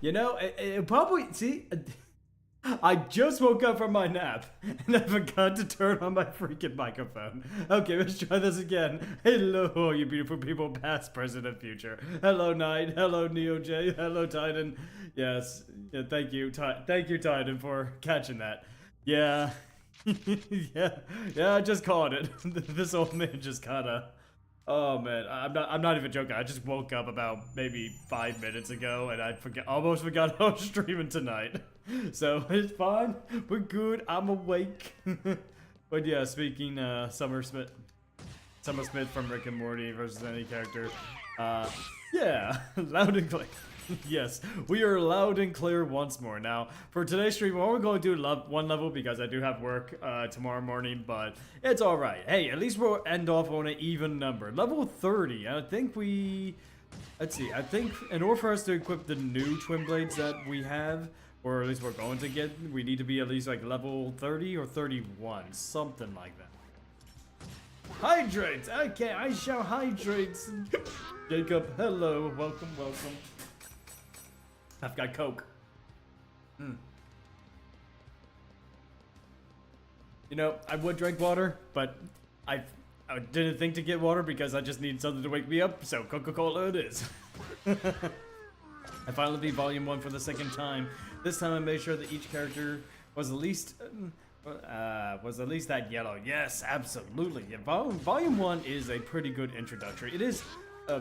You know, it probably see. I just woke up from my nap and I forgot to turn on my freaking microphone. Okay, let's try this again. Hello, you beautiful people, past, present, and future. Hello, Knight. Hello, Neo J. Hello, Titan. Yes, yeah, thank you, Titan, for catching that. Yeah, yeah, I just caught it. This old man just kind of. Oh man, I'm not even joking. I just woke up about maybe 5 minutes ago, and I almost forgot I was streaming tonight. So it's fine. We're good. I'm awake. But yeah, speaking Summer Smith from Rick and Morty versus any character. Yeah, loud and clear. Yes, we are loud and clear once more. Now, for today's stream, we're only going to do one level because I do have work tomorrow morning, but it's alright. Hey, at least we'll end off on an even number. Level 30, I think let's see, I think in order for us to equip the new twin blades that we have, or at least we're going to get, we need to be at least like level 30 or 31, something like that. Hydrates! Okay, I shall hydrate. Jacob, hello, welcome. I've got Coke. You know, I would drink water, but I didn't think to get water because I just need something to wake me up, so Coca-Cola it is. I finally beat Volume 1 for the second time. This time I made sure that each character was at least that yellow. Yes, absolutely. Yeah, Volume 1 is a pretty good introductory. It is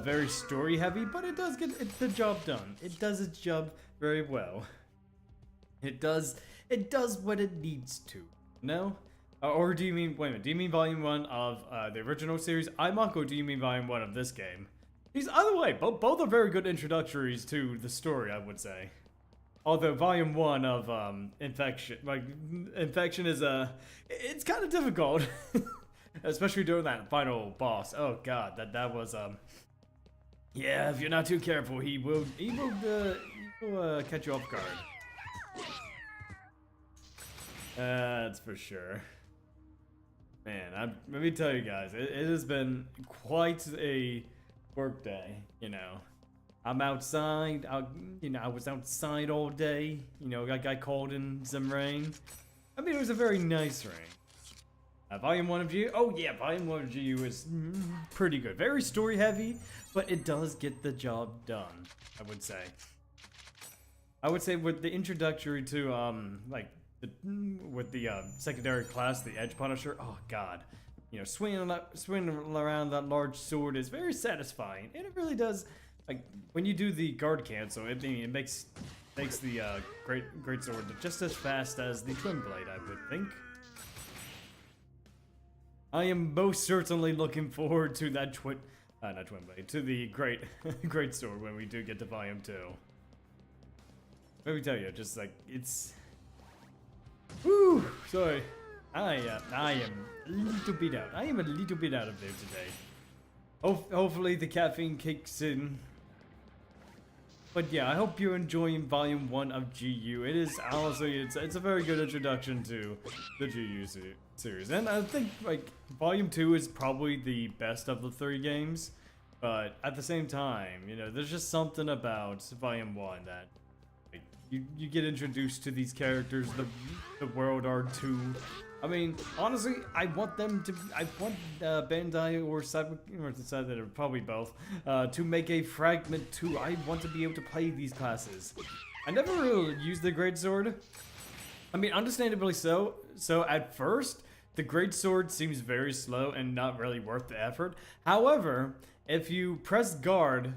very story heavy, but it does get the job done. It does its job very well. It does what it needs to. No? Or do you mean, wait a minute, do you mean Volume 1 of the original series? Or do you mean Volume 1 of this game? Either way, both are very good introductories to the story, I would say. Although Volume 1 of Infection is it's kind of difficult. Especially during that final boss. Oh god, that was yeah, if you're not too careful, he will catch you off guard. That's for sure. Man, let me tell you guys, it has been quite a work day, you know. I'm outside, I was outside all day, you know, I got called in some rain. I mean, it was a very nice rain. Volume 1 of GU? Oh yeah, Volume 1 of GU is pretty good. Very story heavy, but it does get the job done, I would say. I would say with the introductory to, with the secondary class, the Edge Punisher, oh god. You know, swinging around that large sword is very satisfying, and it really does, like, when you do the guard cancel, it makes the great sword just as fast as the twin blade, I would think. I am most certainly looking forward to that not twin blade, to the great sword when we do get to Volume 2. Let me tell you, just like, it's... Woo! Sorry. I am a little bit out. I am a little bit out of there today. Hopefully the caffeine kicks in. But yeah, I hope you're enjoying Volume 1 of GU. It is, honestly, it's a very good introduction to the GU series. And I think, like, Volume 2 is probably the best of the 3 games. But at the same time, you know, there's just something about Volume 1 that, like, you get introduced to these characters, the world art too. I mean, honestly, I want Bandai or Cyber, probably both, to make a fragment 2. I want to be able to play these classes. I never really used the greatsword. I mean, understandably so. So at first, the greatsword seems very slow and not really worth the effort. However, if you press guard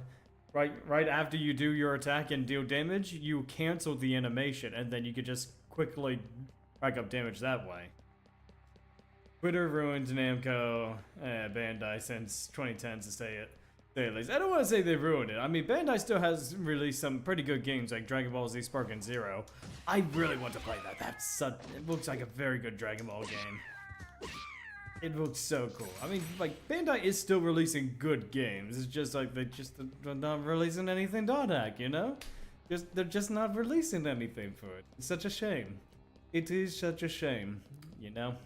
right after you do your attack and deal damage, you cancel the animation, and then you could just quickly rack up damage that way. Twitter ruined Namco, Bandai since 2010 to say at least. I don't want to say they ruined it. I mean, Bandai still has released some pretty good games like Dragon Ball Z Spark and Zero. I really want to play that. It looks like a very good Dragon Ball game. It looks so cool. I mean, like, Bandai is still releasing good games. It's just like they're not releasing anything .hack, you know? They're just not releasing anything for it. It's such a shame. It is such a shame, you know?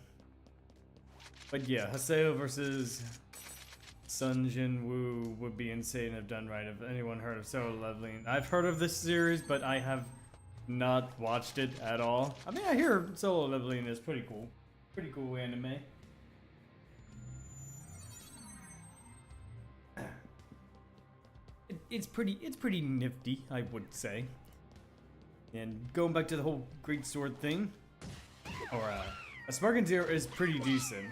But yeah, Haseo versus Sun Jin Woo would be insane if done right. If anyone heard of Solo Leveling, I've heard of this series, but I have not watched it at all. I mean, I hear Solo Leveling is pretty cool anime. It's pretty nifty, I would say. And going back to the whole Great Sword thing, or a Sparking Zero is pretty decent.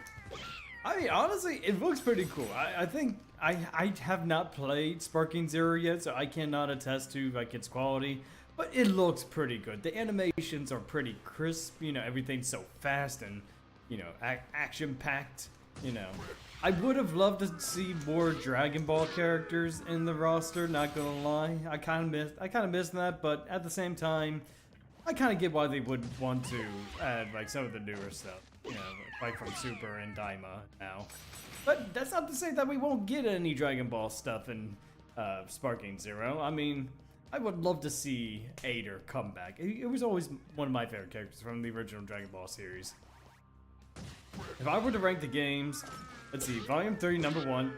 I mean, honestly, it looks pretty cool. I think I have not played Sparking Zero yet, so I cannot attest to like its quality, but it looks pretty good. The animations are pretty crisp. You know, everything's so fast and, you know, action packed. You know, I would have loved to see more Dragon Ball characters in the roster. Not gonna lie, I kind of missed that, but at the same time, I kind of get why they would want to add like some of the newer stuff. You know, like from Super and Daima now. But that's not to say that we won't get any Dragon Ball stuff in Sparking Zero. I mean, I would love to see Aider come back. It was always one of my favorite characters from the original Dragon Ball series. If I were to rank the games, let's see, Volume 3, number 1.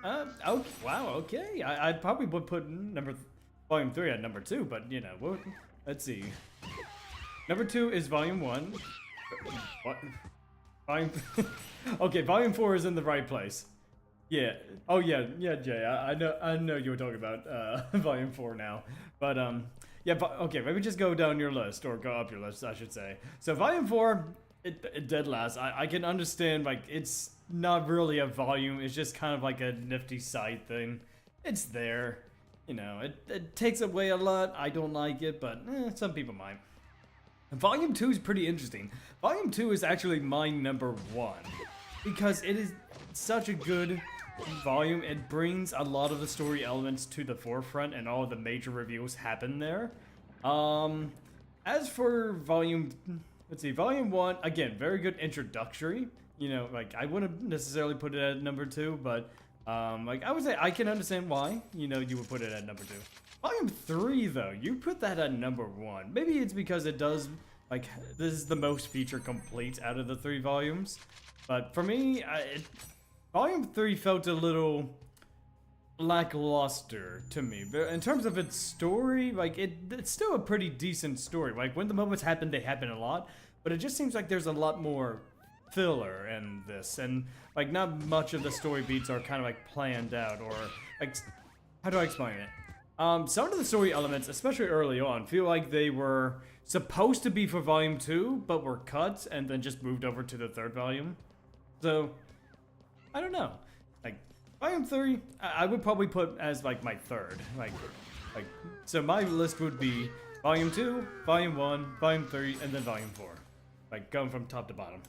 Oh, wow, okay. I probably would put Volume 3 at number 2, but you know, let's see. Number 2 is Volume 1. What? Volume. Okay, Volume 4 is in the right place. Yeah. Oh yeah, Jay. I know you were talking about Volume 4 now, but yeah. Okay, maybe just go down your list or go up your list, I should say. So Volume 4, it dead last. I can understand like it's not really a volume. It's just kind of like a nifty side thing. It's there. You know, it takes away a lot. I don't like it, but some people might. Volume 2 is pretty interesting. Volume 2 is actually my number 1 because it is such a good volume. It brings a lot of the story elements to the forefront and all of the major reveals happen there. As for Volume 1, again, very good introductory. You know, like I wouldn't necessarily put it at number 2, but like I would say I can understand why, you know, you would put it at number 2. Volume 3, though, you put that at number 1. Maybe it's because it does, like, this is the most feature complete out of the 3 volumes. But for me, Volume 3 felt a little lackluster to me. But in terms of its story, like, it's still a pretty decent story. Like, when the moments happen, they happen a lot. But it just seems like there's a lot more filler in this. And, like, not much of the story beats are kind of, like, planned out. Or, like, how do I explain it? Some of the story elements, especially early on, feel like they were supposed to be for Volume 2, but were cut and then just moved over to the 3rd volume. So, I don't know. Like, Volume 3, I would probably put as, like, my 3rd. Like, so my list would be Volume 2, Volume 1, Volume 3, and then Volume 4. Like, going from top to bottom.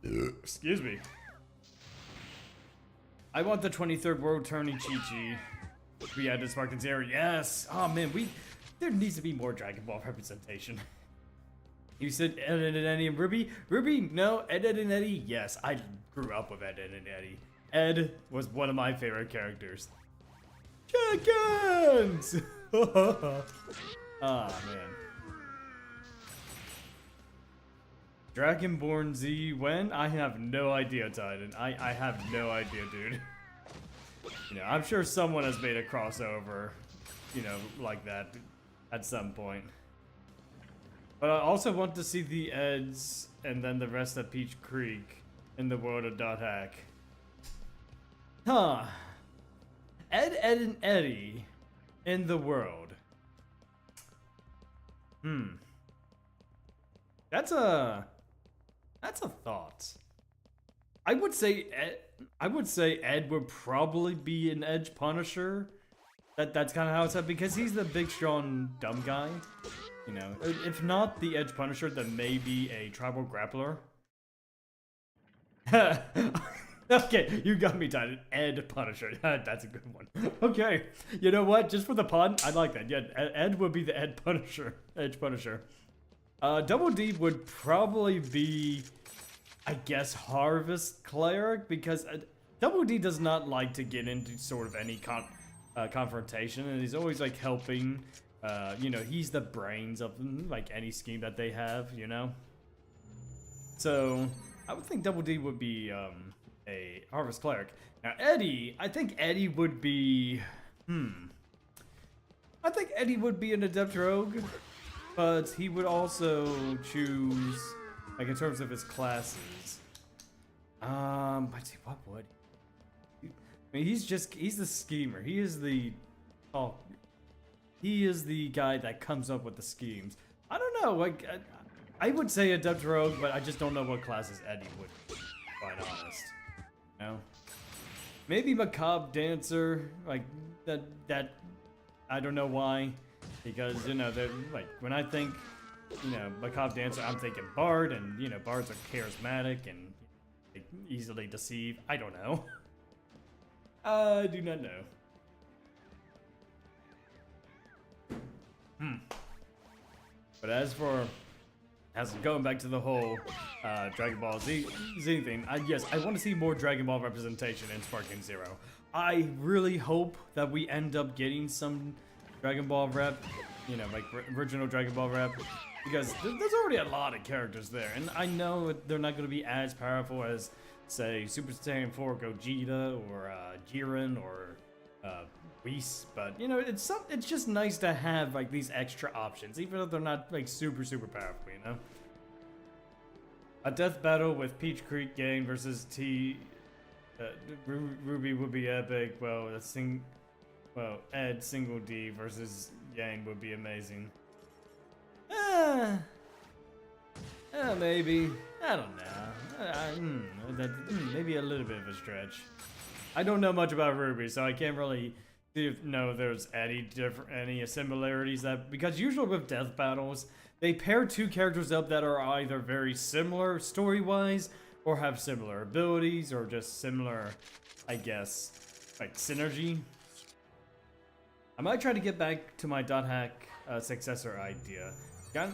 Excuse me. I want the 23rd World Tourney Chi-Chi. We added Sparking Zero, yes! Oh man, there needs to be more Dragon Ball representation. You said Ed, Ed, and Eddie and Ruby? Ruby, no. Ed, Ed, and Eddie, yes. I grew up with Ed, Ed, and Eddie. Ed was one of my favorite characters. Chickens! Oh man. Dragonborn Z, when? I have no idea, Titan. I have no idea, dude. You know, I'm sure someone has made a crossover, you know, like that at some point. But I also want to see the Eds and then the rest of Peach Creek in the world of Dot Hack. Huh. Ed, Ed, and Eddie in the world. That's a thought. I would say Ed would probably be an Edge Punisher. That's kind of how it's up because he's the big, strong, dumb guy. You know, if not the Edge Punisher, then maybe a Tribal Grappler. Okay, you got me, Titan. Ed Punisher. That's a good one. Okay, you know what? Just for the pun, I like that. Yeah, Ed would be the Ed Punisher. Edge Punisher. Double D would probably be, I guess, Harvest Cleric, because Double D does not like to get into sort of any confrontation, and he's always like helping. You know, he's the brains of like any scheme that they have, you know. So I would think Double D would be a Harvest Cleric. Now Eddie, I think Eddie would be, I think Eddie would be an Adept Rogue, but he would also choose, like in terms of his classes. Let's see, what would he? I mean, he's the schemer. He is the guy that comes up with the schemes. I don't know, like, I would say Adept Rogue, but I just don't know what classes Eddie would be, quite honest. You know? Maybe Macabre Dancer, like, that, I don't know why, because, you know, like, when I think, you know, Macabre Dancer, I'm thinking Bard, and, you know, Bards are charismatic and easily deceive. I don't know. I do not know. But as going back to the whole Dragon Ball Z thing, yes, I want to see more Dragon Ball representation in Sparking Zero. I really hope that we end up getting some Dragon Ball rep, you know, like original Dragon Ball rep, because there's already a lot of characters there, and I know they're not going to be as powerful as, say, Super Saiyan 4 Gogeta or Jiren or Whis, but you know, it's just nice to have like these extra options, even if they're not like super powerful, you know. A death battle with Peach Creek Gang versus Ruby would be epic. Well, Ed Single D versus Yang would be amazing. Maybe. I don't know. Maybe a little bit of a stretch. I don't know much about Ruby, so I can't really know if there's any similarities that, because usually with death battles, they pair two characters up that are either very similar story-wise, or have similar abilities, or just similar, I guess, like synergy. I might try to get back to my .hack successor idea. Got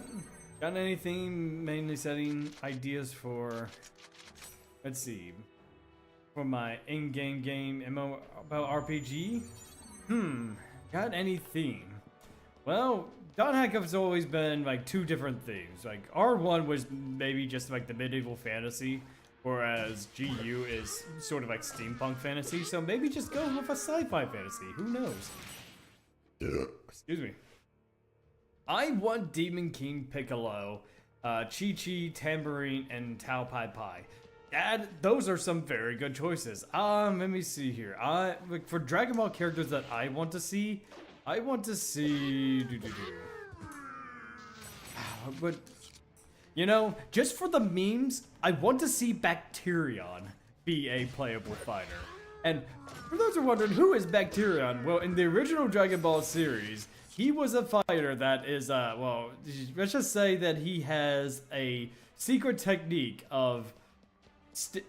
anything mainly setting ideas for, let's see, for my in-game game MMORPG? Got any theme? Well, .hack has always been like two different themes. Like R1 was maybe just like the medieval fantasy, whereas GU is sort of like steampunk fantasy. So maybe just go with a sci-fi fantasy. Who knows? Excuse me. I want Demon King Piccolo, Chi-Chi, Tambourine, and Tao Pai Pai. Those are some very good choices. Let me see here. Like for Dragon Ball characters that I want to see. But you know, just for the memes, I want to see Bacterion be a playable fighter. And for those who are wondering, who is Bacterion? Well, in the original Dragon Ball series, he was a fighter that is, well, let's just say that he has a secret technique of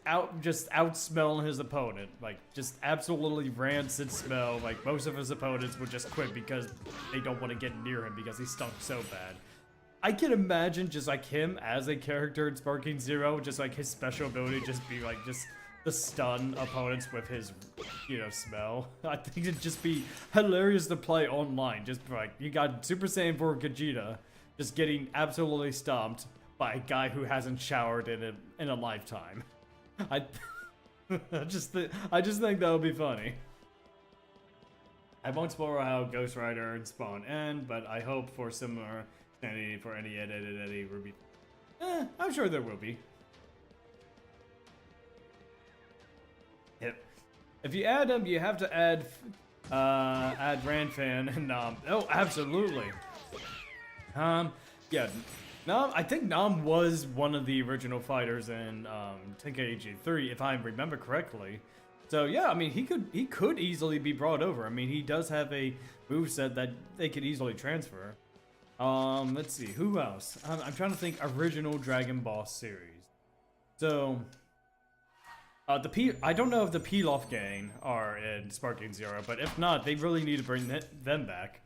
outsmelling his opponent. Like, just absolutely rancid smell. Like, most of his opponents would just quit because they don't want to get near him because he stunk so bad. I can imagine just like him as a character in Sparking Zero, just like his special ability just be like just the stun opponents with his, you know, smell. I think it'd just be hilarious to play online. Just like you got Super Saiyan 4 Gogeta just getting absolutely stomped by a guy who hasn't showered in a lifetime. I just think that would be funny. I won't spoil how Ghost Rider and Spawn end, but I hope for similar sanity for any Eddie Ruby. I'm sure there will be. Yep. If you add them, you have to add Ranfan and Nam. Oh, absolutely. Yeah. Nam, I think Nam was one of the original fighters in Tenkaichi 3, if I remember correctly. So yeah, I mean, he could easily be brought over. I mean, he does have a moveset that they could easily transfer. Let's see, who else? I'm trying to think original Dragon Ball series. So, I don't know if the Pilaf gang are in Sparking Zero, but if not, they really need to bring them back.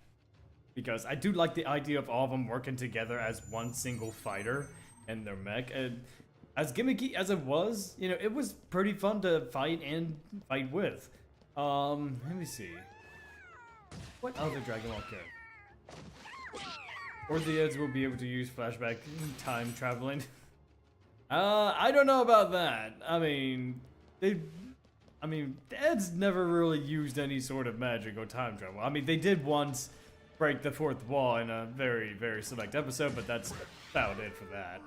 Because I do like the idea of all of them working together as one single fighter in their mech. And as gimmicky as it was, you know, it was pretty fun to fight with. Let me see. What other Dragon Ball character? Or the Eds will be able to use flashback time traveling. I don't know about that. I mean, I mean, Ed's never really used any sort of magic or time travel. I mean, they did once break the fourth wall in a very, very select episode, but that's about it for that.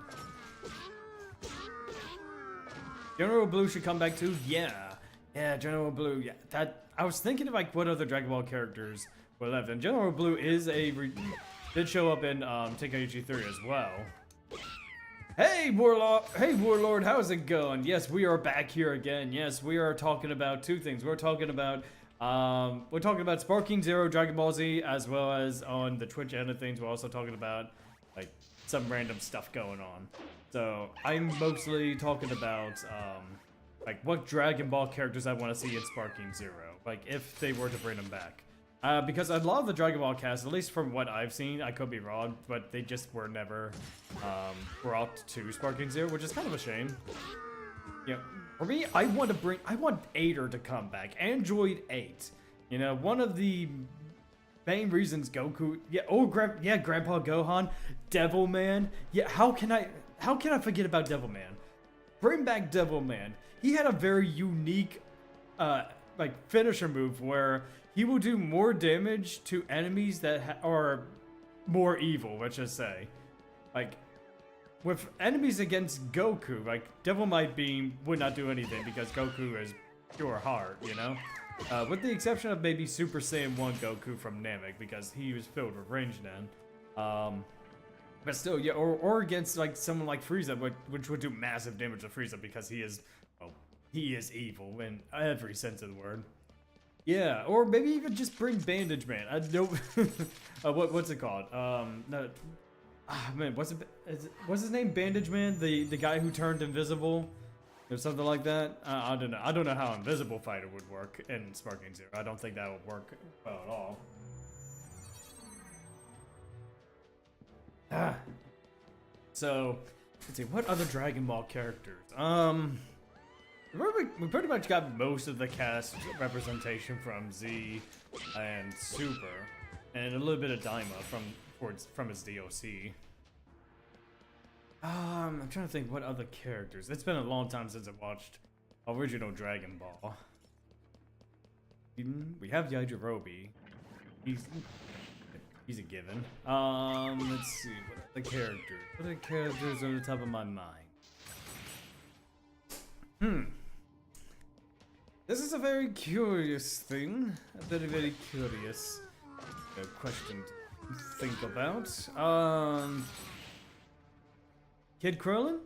General Blue should come back too? Yeah. Yeah, General Blue, yeah. I was thinking of like what other Dragon Ball characters were left, and General Blue did show up in Tenkaichi 3 as well. Hey Warlord, how's it going? Yes, we are back here again. Yes, we are talking about two things. We're talking about Sparking Zero Dragon Ball Z, as well as on the Twitch end of things, we're also talking about like some random stuff going on. So I'm mostly talking about like what Dragon Ball characters I want to see in Sparking Zero, like if they were to bring them back. Because I love the Dragon Ball cast, at least from what I've seen. I could be wrong, but they just were never brought to Sparking Zero, which is kind of a shame. Yeah, for me, I want 8 to come back. Android 8. You know, one of the main reasons Goku. Yeah, Grandpa Gohan, Devilman. Yeah, how can I forget about Devilman? Bring back Devilman. He had a very unique, like finisher move where he will do more damage to enemies that are more evil, let's just say. Like, with enemies against Goku, like, Devil Might Beam would not do anything because Goku is pure heart, you know? With the exception of maybe Super Saiyan 1 Goku from Namek, because he was filled with range then. But still, yeah, or against, like, someone like Frieza, which would do massive damage to Frieza because he is, well, he is evil in every sense of the word. Yeah, or maybe even just bring Bandage Man. I don't. What's it called? No. Man, what's his name? Bandage Man, the guy who turned invisible, or something like that. I don't know. I don't know how Invisible Fighter would work in Sparking Zero. I don't think that would work well at all. So, let's see. What other Dragon Ball characters? We pretty much got most of the cast representation from Z and Super, and a little bit of Daima from his DOC. I'm trying to think what other characters. It's been a long time since I watched original Dragon Ball. We have Yajirobe. He's a given. Let's see what other characters are on the top of my mind. This is a very curious thing. A very, very curious question to think about. Kid Krillin?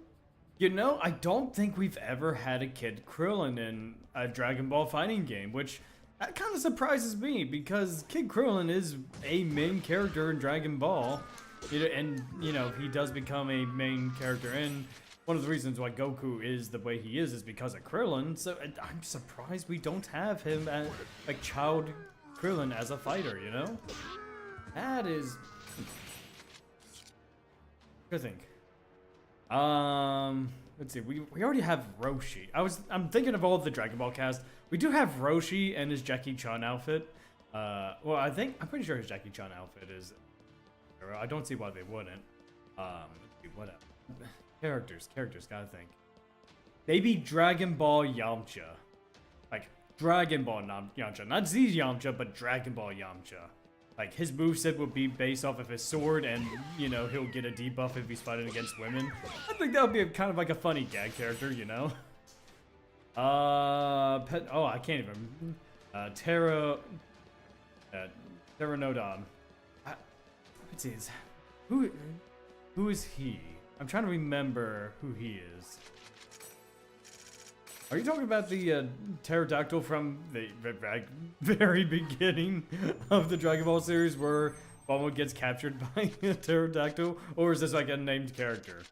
You know, I don't think we've ever had a Kid Krillin in a Dragon Ball fighting game, which that kind of surprises me because Kid Krillin is a main character in Dragon Ball. And, you know, he does become a main character in. One of the reasons why Goku is the way he is because of Krillin, so I'm surprised we don't have him as, like, child Krillin as a fighter, you know? That is... Good thing. Let's see, we already have Roshi. I'm thinking of all the Dragon Ball cast. We do have Roshi and his Jackie Chan outfit. Well, I'm pretty sure his Jackie Chan outfit is... I don't see why they wouldn't. What else? Characters, gotta think. Maybe Dragon Ball Yamcha. Like, Dragon Ball Yamcha. Not Z Yamcha, but Dragon Ball Yamcha. Like, his moveset would be based off of his sword, and, you know, he'll get a debuff if he's fighting against women. I think that would be kind of like a funny gag character, you know? I can't even. Pteranodon. Let's see, who is he? I'm trying to remember who he is. Are you talking about the pterodactyl from the very beginning of the Dragon Ball series where Bulma gets captured by a pterodactyl? Or is this like a named character?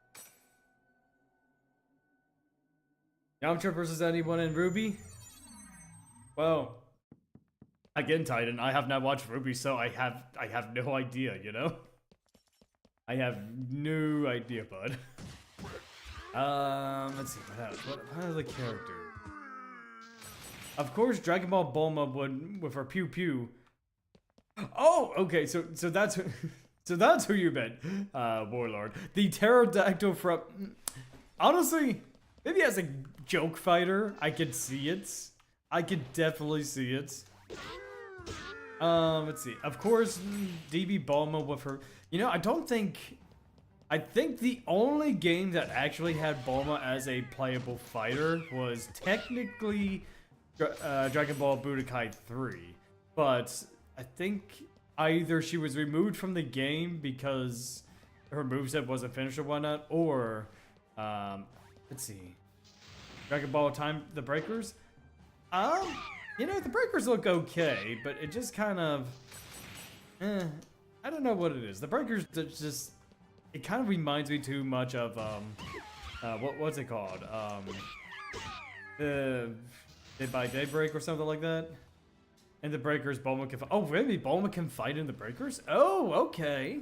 Yamcha versus anyone in Ruby? Well, again, Titan, I have not watched Ruby, so I have no idea, you know? I have no idea, bud. Let's see, what else? What other character? Of course, Dragon Ball Bulma would, with her pew pew. Oh, okay, so that's who you meant, Warlord. The pterodactyl from... Honestly, Maybe as a joke fighter, I could see it. I could definitely see it. Let's see. Of course, DB Bulma with her. You know, I think the only game that actually had Bulma as a playable fighter was technically Dragon Ball Budokai 3. But I think either she was removed from the game because her moveset wasn't finished or whatnot, or, let's see. Dragon Ball Time, the Breakers? You know, the Breakers look okay, but it just kind of, I don't know what it is. The Breakers just, it kind of reminds me too much of, what's it called? The Dead by Daybreak or something like that. And the Breakers, Bulma can fight. Oh, really? Bulma can fight in the Breakers? Oh, okay.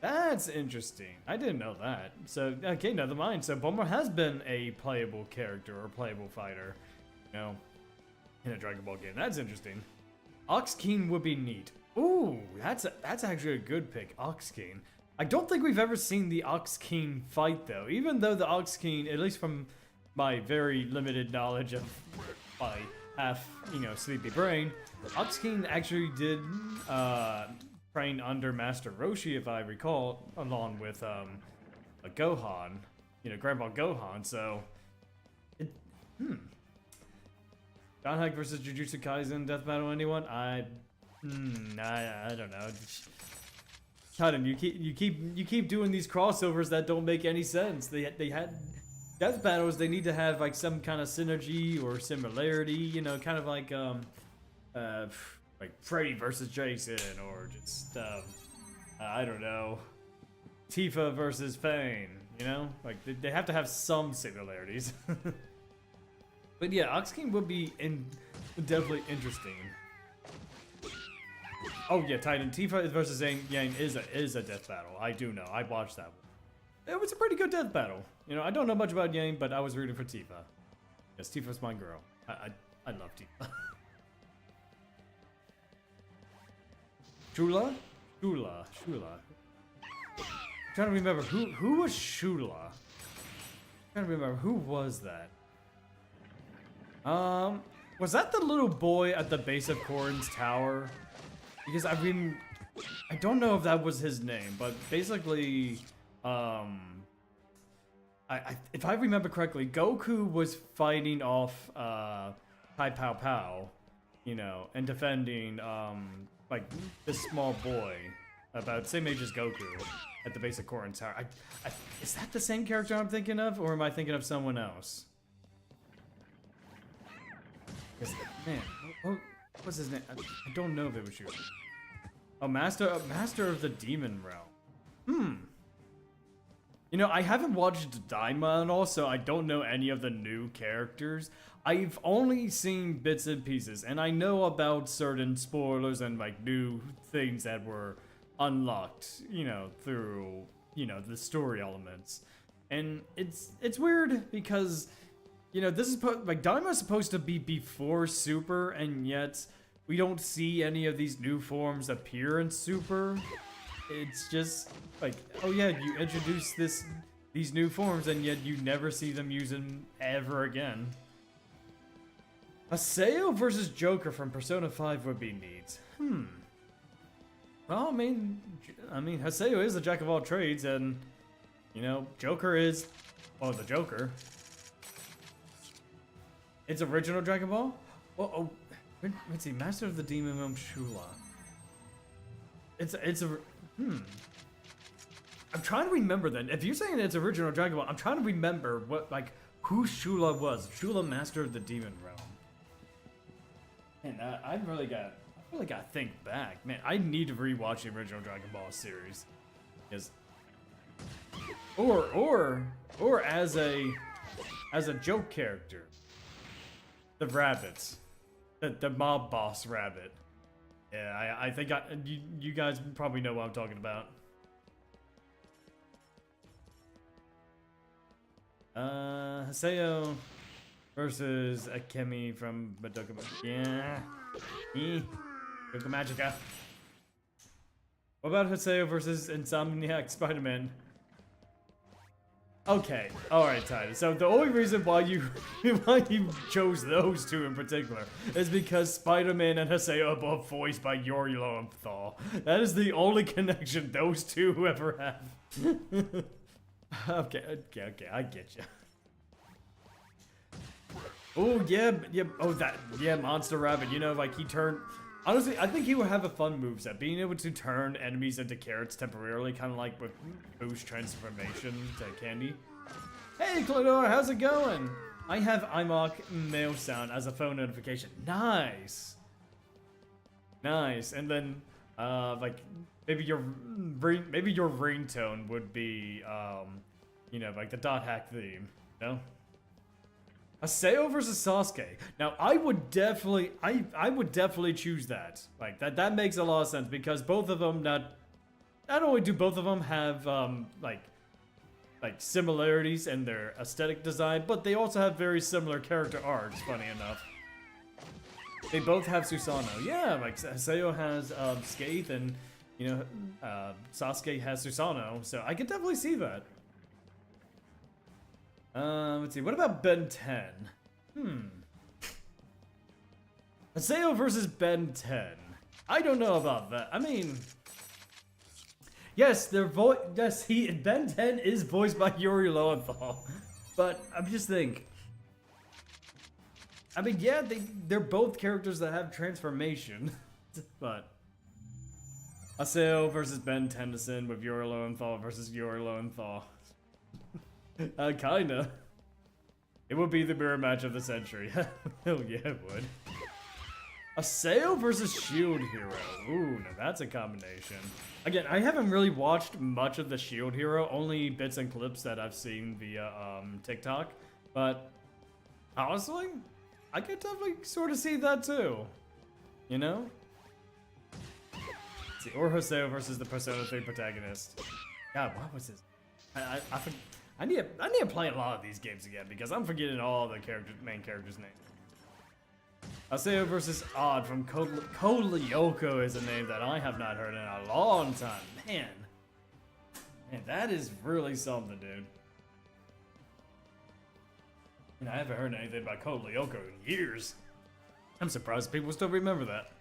That's interesting. I didn't know that. So, okay, never mind. So, Bulma has been a playable character or playable fighter, you know, in a Dragon Ball game. That's interesting. Ox King would be neat. Ooh, that's actually a good pick, Ox King. I don't think we've ever seen the Ox King fight, though. Even though the Ox King, at least from my very limited knowledge of my half, you know, sleepy brain, Ox King actually did, train under Master Roshi, if I recall, along with a Gohan, you know, Grandpa Gohan. So, John Hack versus Jujutsu Kaisen death battle. Anyone? I don't know. Kaiden, you keep doing these crossovers that don't make any sense. They had death battles. They need to have like some kind of synergy or similarity. You know, kind of like Freddy versus Jason, or just I don't know, Tifa versus Pain. You know, like they have to have some similarities. But yeah, Ox King would be definitely interesting. Oh yeah, Titan Tifa versus Yang is a death battle. I do know. I watched that one. It was a pretty good death battle. You know, I don't know much about Yang, but I was rooting for Tifa. Yes, Tifa's my girl. I love Tifa. Shula? Shula. I'm trying to remember who was Shula? I'm trying to remember who was that. Was that the little boy at the base of Korrin's tower? Because I mean, I don't know if that was his name, but basically, if I remember correctly, Goku was fighting off Tai Pao Pao, you know, and defending like this small boy about the same age as Goku at the base of Korrin's tower. Is that the same character I'm thinking of, or am I thinking of someone else? Man, what's his name? I don't know if it was you. Oh, Master of the Demon Realm. You know, I haven't watched Daima and all, so I don't know any of the new characters. I've only seen bits and pieces, and I know about certain spoilers and like new things that were unlocked, you know, through, you know, the story elements. And it's weird because, you know, this is like Daima's supposed to be before Super, and yet we don't see any of these new forms appear in Super. It's just like, oh yeah, you introduce these new forms, and yet you never see them use them ever again. Haseo versus Joker from Persona 5 would be neat. Well, I mean, Haseo is the jack of all trades, and you know, Joker is, well, the Joker. It's original Dragon Ball? Oh, let's see, Master of the Demon Realm Shula. I'm trying to remember then. If you're saying it's original Dragon Ball, I'm trying to remember who Shula was. Shula, Master of the Demon Realm. Man, I really gotta think back. Man, I need to rewatch the original Dragon Ball series. Because, or as a joke character. The rabbits. The mob boss rabbit. Yeah, I think you guys probably know what I'm talking about. Haseo versus Akemi from Madoka. Yeah. Madoka Magica. What about Haseo versus Insomniac Spider-Man? Okay, alright, Titus. So the only reason why you why you chose those two in particular is because Spider-Man and Haseo are both voiced by Yori Lowenthal. That is the only connection those two ever have. Okay, I get you. Oh yeah, Monster Rabbit. You know, like he turned. Honestly, I think he would have a fun moveset. Being able to turn enemies into carrots temporarily, kind of like with Boo's transformation to Candy. Hey, Clodor, how's it going? I have iMock mail sound as a phone notification. Nice. Nice. And then, like, maybe your ringtone would be, you know, like the dot hack theme. You know? Haseo versus Sasuke. Now, I would definitely choose that. Like that makes a lot of sense because both of them not only do both of them have like similarities in their aesthetic design, but they also have very similar character arcs. Funny enough, they both have Susanoo. Yeah, like Haseo has Scathe, and you know Sasuke has Susanoo. So I could definitely see that. Let's see. What about Ben 10? Haseo versus Ben 10. I don't know about that. I mean, yes, Ben 10 is voiced by Yuri Lowenthal, but I'm just thinking. I mean, yeah, they're both characters that have transformation, but Haseo versus Ben Tennyson with Yuri Lowenthal versus Yuri Lowenthal. Kinda. It would be the mirror match of the century. Hell yeah, it would. Haseo versus Shield Hero. Ooh, now that's a combination. Again, I haven't really watched much of the Shield Hero, only bits and clips that I've seen via TikTok. But honestly, I could definitely sort of see that too. You know? Let's see, or Haseo versus the Persona 3 protagonist. God, what was this? I need to play a lot of these games again because I'm forgetting all the main characters' names. Haseo versus Odd from Code Lyoko is a name that I have not heard in a long time. Man, that is really something, dude. You know, I haven't heard anything about Code Lyoko in years. I'm surprised people still remember that.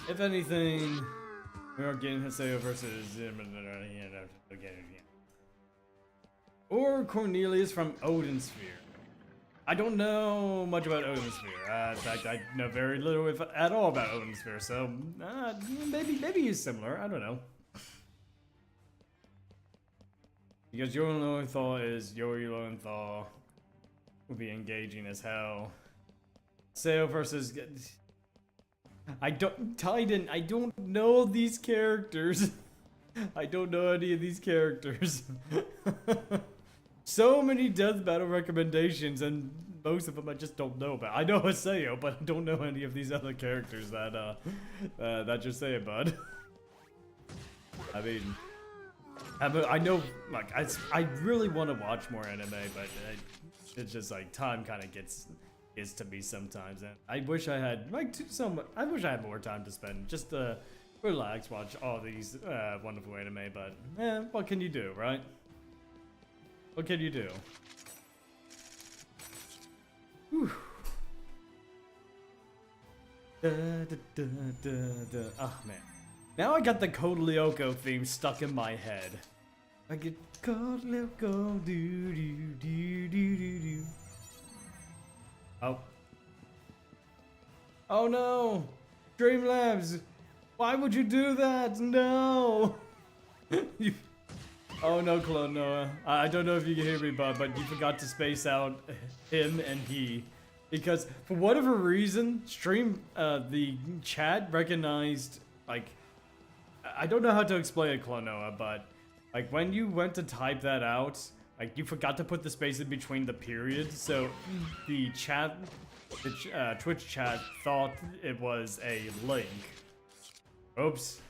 If anything, we are getting Haseo versus or Cornelius from Odin Sphere. I don't know much about Odin Sphere. In fact, I know very little, if at all, about Odin Sphere. So maybe he's similar. I don't know. Because Yori Lowenthal is Yori Lowenthal, will be engaging as hell. Haseo versus. I don't know these characters. I don't know any of these characters. So many death battle recommendations, and most of them I just don't know about. I know Haseo, but I don't know any of these other characters that that you're saying, bud. I mean, I know, like, I really want to watch more anime, but it's just like time kind of gets to me sometimes, and I wish I had I wish I had more time to spend just to relax, watch all these wonderful anime. But what can you do, right? What can you do? Whew. Oh man, now I got the Code Lyoko theme stuck in my head. I get Code Lyoko, do do do do do do. Oh no! Streamlabs! Why would you do that? No! Oh no, Clone Noah. I don't know if you can hear me, bud, but you forgot to space out him and he. Because for whatever reason, the chat recognized, like, I don't know how to explain it, Clone Noah, but like when you went to type that out, like you forgot to put the space in between the periods, so the Twitch chat thought it was a link. Oops.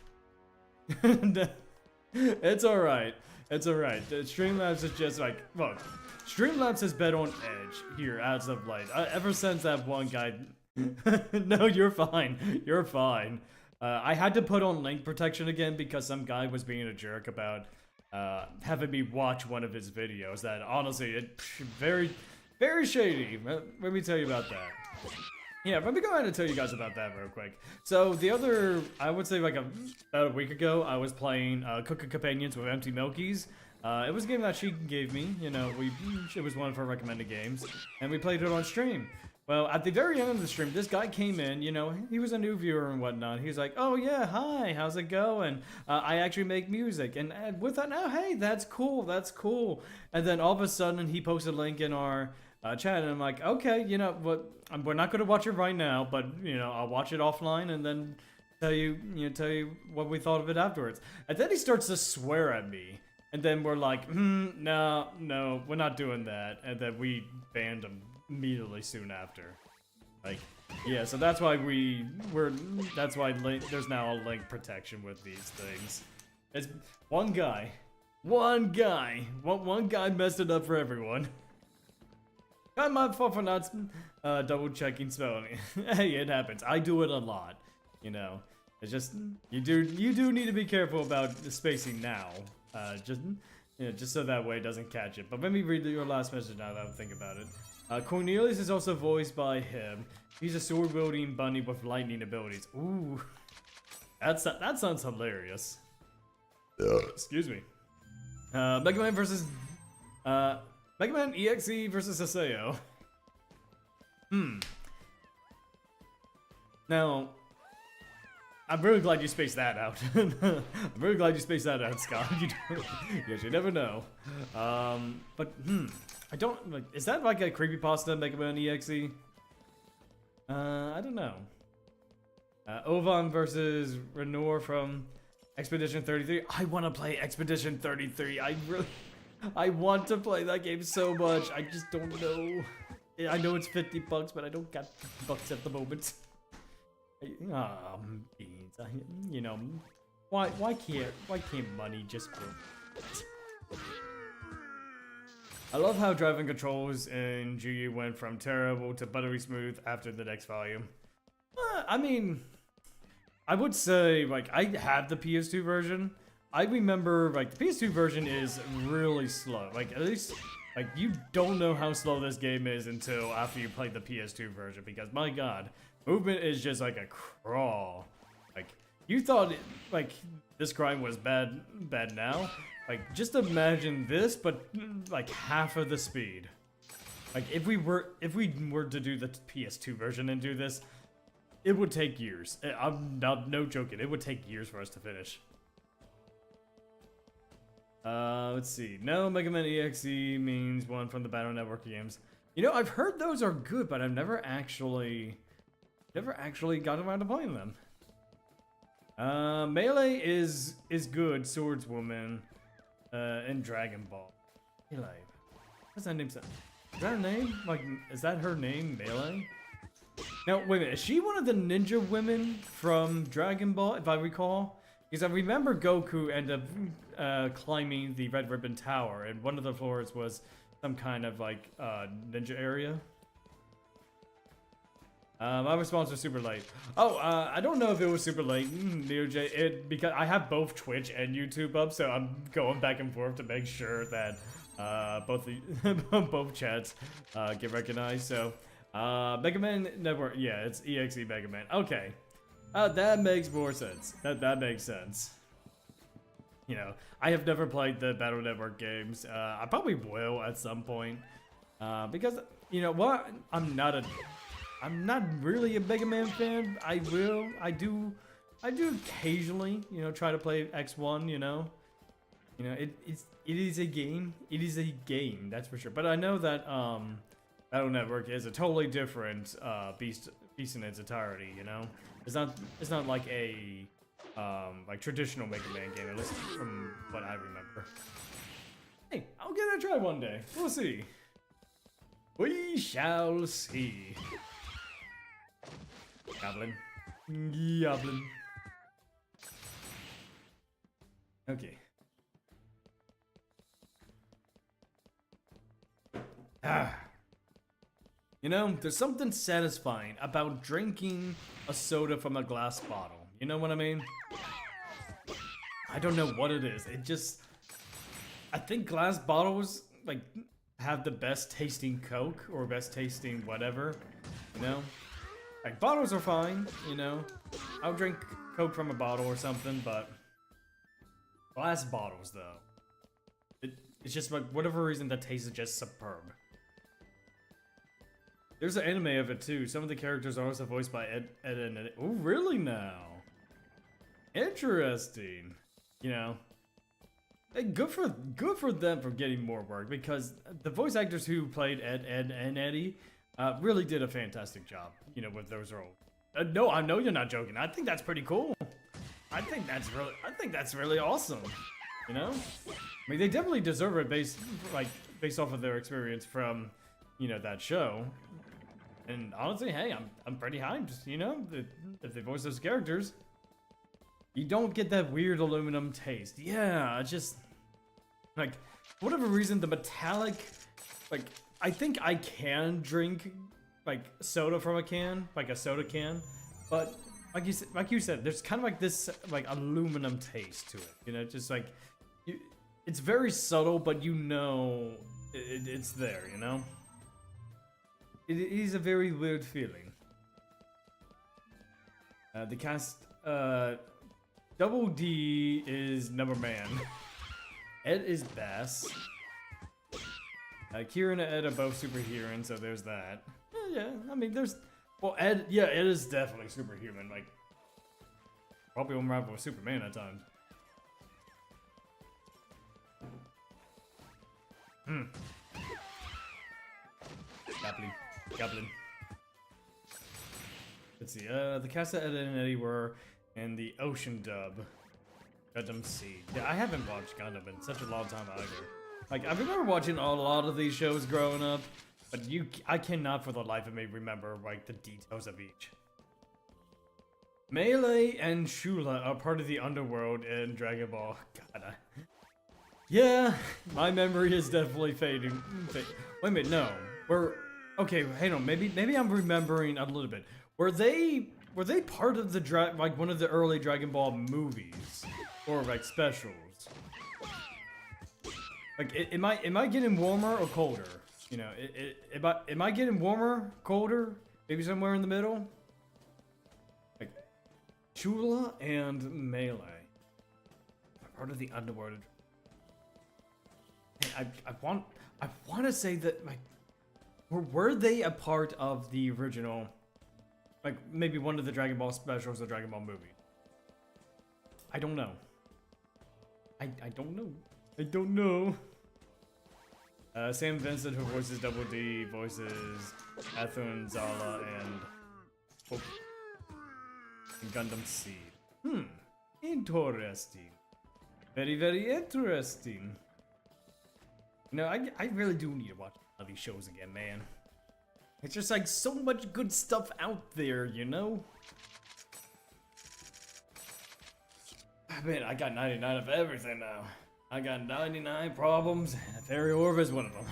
It's alright. It's alright. Streamlabs is just like, look, Streamlabs has been on edge here as of late. Ever since that one guy. No, you're fine. You're fine. I had to put on link protection again because some guy was being a jerk about having me watch one of his videos. That honestly, it very, very shady. Let me tell you about that. Yeah, let me go ahead and tell you guys about that real quick. So the other, I would say like about a week ago, I was playing Cooking Companions with Empty Milkies. It was a game that she gave me, you know, it was one of her recommended games, and we played it on stream. Well, at the very end of the stream, this guy came in, you know, he was a new viewer and whatnot. He was like, oh yeah, hi, how's it going? I actually make music. And with that, now, hey, that's cool, that's cool. And then all of a sudden, he posted a link in our chat, and I'm like, okay, you know, what? We're not going to watch it right now, but, you know, I'll watch it offline and then tell you what we thought of it afterwards. And then he starts to swear at me. And then we're like, no, we're not doing that. And then we banned him immediately soon after. Like, yeah, so that's why there's now a link protection with these things. It's one guy messed it up for everyone. Not my fault for not double checking spelling. Hey, it happens. I do it a lot, you know. It's just you do need to be careful about the spacing now. Just so that way it doesn't catch it. But let me read your last message now that I think about it. Cornelius is also voiced by him. He's a sword-wielding bunny with lightning abilities. Ooh, that sounds hilarious. Excuse me. Mega Man versus Mega Man EXE versus Haseo. Now, I'm really glad you spaced that out. I'm really glad you spaced that out, Scott. Yes, you never know. But I don't like. Is that like a creepypasta Mega Man EXE? I don't know. Ovan versus Renor from Expedition 33. I want to play Expedition 33. I want to play that game so much. I just don't know. I know it's $50, but I don't got $50 at the moment. Beans. You know, why can't money just go? I love how driving controls in GU went from terrible to buttery smooth after the next volume. I mean, I would say, like, I have the PS2 version. I remember, like, the PS2 version is really slow. Like, at least, like, you don't know how slow this game is until after you play the PS2 version. Because, my god, movement is just like a crawl. Like, you thought, like, this grind was bad now? Like, just imagine this, but, like, half of the speed. Like, if we were to do the PS2 version and do this, it would take years. I'm not, no joking, it would take years for us to finish. Let's see. No, Mega Man EXE means one from the Battle Network games. You know, I've heard those are good, but I've never actually got around to playing them. Melee is good, Swordswoman, and Dragon Ball. Melee. What's that name? Is that her name? Like, is that her name, Melee? Now, wait a minute. Is she one of the ninja women from Dragon Ball, if I recall? Because I remember Goku ended up climbing the Red Ribbon Tower, and one of the floors was some kind of, like, ninja area. My response was super late. Oh, I don't know if it was super late, NeoJ. Because I have both Twitch and YouTube up, so I'm going back and forth to make sure that both chats get recognized. So, Mega Man Network, yeah, it's EXE Mega Man. Okay, that makes more sense. That makes sense. You know, I have never played the Battle Network games. I probably will at some point, because you know what, I'm not really a Mega Man fan. I do occasionally, you know, try to play X1, you know. It is a game. It is a game, that's for sure. But I know that Battle Network is a totally different beast in its entirety, you know. It's not like a like traditional Mega Man game, at least from what I remember. Hey, I'll give it a try one day. We'll see. We shall see. Goblin. Goblin. Okay. You know, there's something satisfying about drinking a soda from a glass bottle. You know what I mean? I don't know what it is. I think glass bottles like have the best tasting Coke or best tasting whatever, you know? Like bottles are fine, you know? I'll drink Coke from a bottle or something, but glass bottles though. It's just like whatever reason that taste is just superb. There's an anime of it too. Some of the characters are also voiced by Ed and Ed. Oh, really now? Interesting. You know, hey, good for them for getting more work because the voice actors who played Ed and Eddie really did a fantastic job. You know, with those roles. No, I know you're not joking. I think that's pretty cool. I think that's really awesome. You know, I mean, they definitely deserve it based off of their experience from, you know, that show. And honestly, hey, I'm pretty hyped. You know, if they voice those characters, you don't get that weird aluminum taste. Yeah, it's just like for whatever reason the metallic, like I think I can drink like soda from a can, like a soda can, but like you said, there's kind of like this like aluminum taste to it. You know, just like it's very subtle, but you know it's there. You know, it is a very weird feeling. The cast, Double D is number man. Ed is Bass. Kira and Ed are both superhuman, so there's that. Yeah, I mean, there's... Well, Ed is definitely superhuman. Like, probably on rival with Superman at times. Goblin. Let's see, the cast that Ed and Eddie were in the Ocean dub. Gundam Seed. Yeah, I haven't watched Gundam in such a long time either. Like, I remember watching a lot of these shows growing up, but I cannot for the life of me remember, like, the details of each. Melee and Shula are part of the underworld in Dragon Ball. God, yeah, my memory is definitely fading. Wait a minute, no. Okay, hang on, maybe I'm remembering a little bit. Were they part of the like one of the early Dragon Ball movies or like specials? Like, am I getting warmer or colder? You know, am I getting warmer, colder, maybe somewhere in the middle? Like, Chula and Melee are part of the underworld. I want to say that like, were they a part of the original? Like, maybe one of the Dragon Ball specials or Dragon Ball movie. I don't know. I don't know. Sam Vincent, who voices Double D, voices Athun, Zala, and Gundam Seed. Interesting. Very, very interesting. You know, I really do need to watch all these shows again, man. It's just like so much good stuff out there, you know? Man, I got 99 of everything now. I got 99 problems, and Fairy Orb is one of them.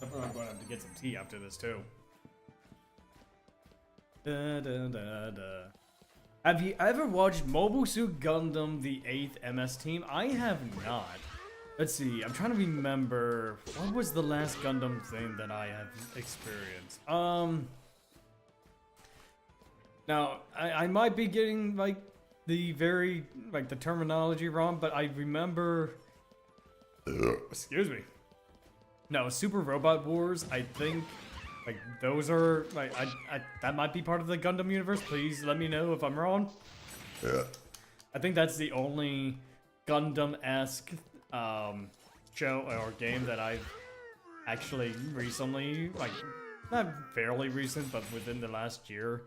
I'm going to have to get some tea after this, too. Have you ever watched Mobile Suit Gundam, the 8th MS Team? I have not. Let's see, I'm trying to remember, what was the last Gundam thing that I have experienced? Now, I might be getting, like, the terminology wrong, but I remember... Excuse me. No, Super Robot Wars, I think... Like, those are, like, that might be part of the Gundam universe. Please let me know if I'm wrong. Yeah. I think that's the only Gundam-esque show or game that I've actually recently, like, not fairly recent, but within the last year,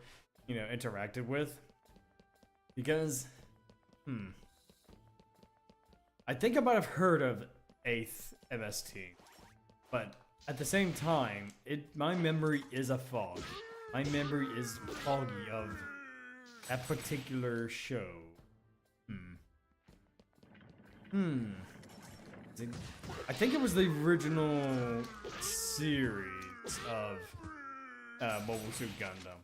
you know, interacted with. Because, I think I might have heard of 8th MST, but at the same time, my memory is a fog. My memory is foggy of that particular show. I think it was the original series of Mobile Suit Gundam.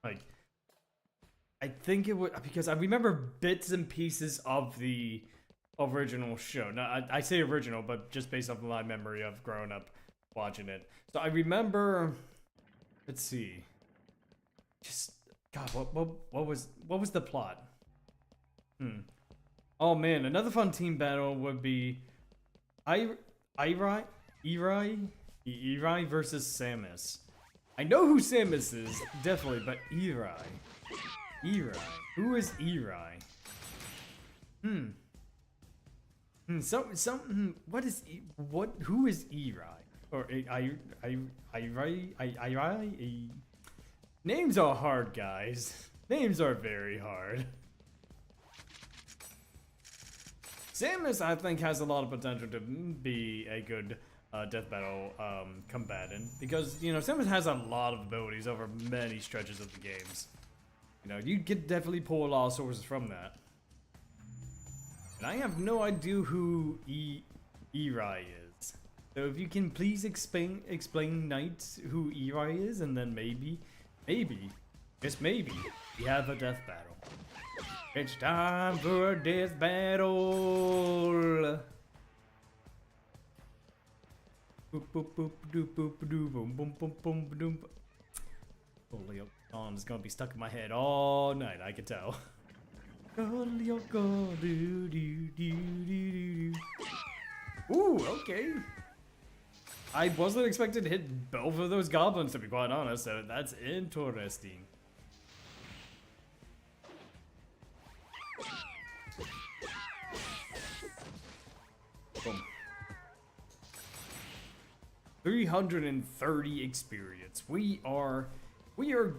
Like, I think it would, because I remember bits and pieces of the original show. Now, I say original, but just based off of my memory of growing up watching it. So I remember, let's see. Just, God, what was the plot? Oh man, another fun team battle would be Eri versus Samus. I know who Samus is, definitely, but Eri. Who is Eri? Who is Eri? Or Eri? Names are hard, guys. Names are very hard. Samus, I think, has a lot of potential to be a good death battle combatant, because, you know, Samus has a lot of abilities over many stretches of the games. You know, you could definitely pull a lot of sources from that. And I have no idea who Eri is. So if you can please explain Knight who Eri is, and then maybe, just maybe, we have a death battle. It's time for a death battle. Boop boop boop doop boop doo boom boom boom boom boom. Holy song is gonna be stuck in my head all night, I can tell. Ooh, okay. I wasn't expecting to hit both of those goblins, to be quite honest, so that's interesting. Boom. 330 experience. We are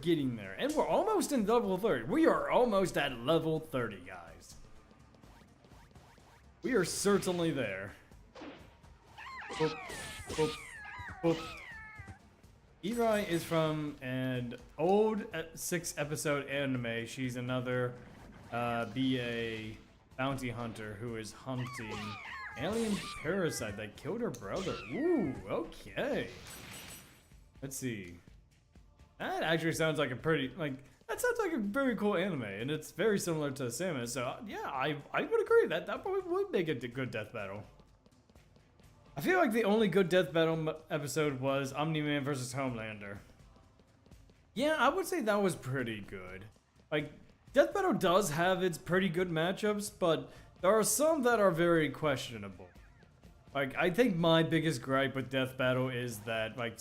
getting there, and we're almost in level 30. We are almost at level 30, guys. We are certainly there. Boop, boop, boop. Eri is from an old 6-episode anime. She's another BA bounty hunter who is hunting alien parasite that killed her brother. Ooh, okay. Let's see. That actually sounds like a pretty, that sounds like a very cool anime, and it's very similar to Samus, so yeah, I would agree that probably would make a good death battle. I feel like the only good death battle episode was Omni-Man versus Homelander. Yeah, I would say that was pretty good. Like, death battle does have its pretty good matchups, but there are some that are very questionable. Like, I think my biggest gripe with death battle is that, like,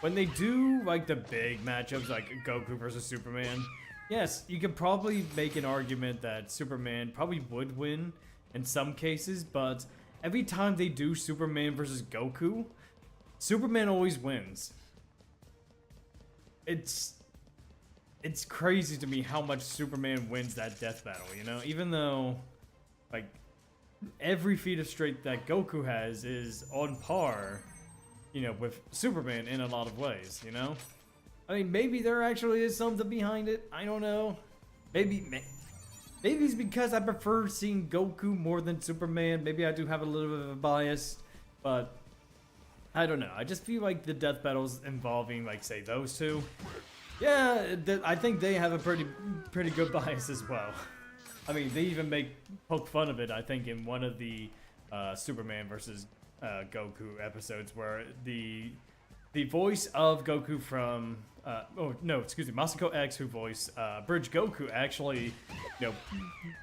when they do, like, the big matchups, like Goku versus Superman, yes, you could probably make an argument that Superman probably would win in some cases, but every time they do Superman versus Goku, Superman always wins. It's crazy to me how much Superman wins that death battle, you know? Even though, like, every feat of strength that Goku has is on par, you know, with Superman in a lot of ways, you know? I mean, maybe there actually is something behind it. I don't know. Maybe it's because I prefer seeing Goku more than Superman. Maybe I do have a little bit of a bias, but I don't know. I just feel like the death battles involving, like, say, those two, yeah, I think they have a pretty good bias as well. I mean, they even poke fun of it, I think, in one of the Superman versus Goku episodes, where the voice of Goku from Masako X, who voiced Bridge Goku, actually, you know,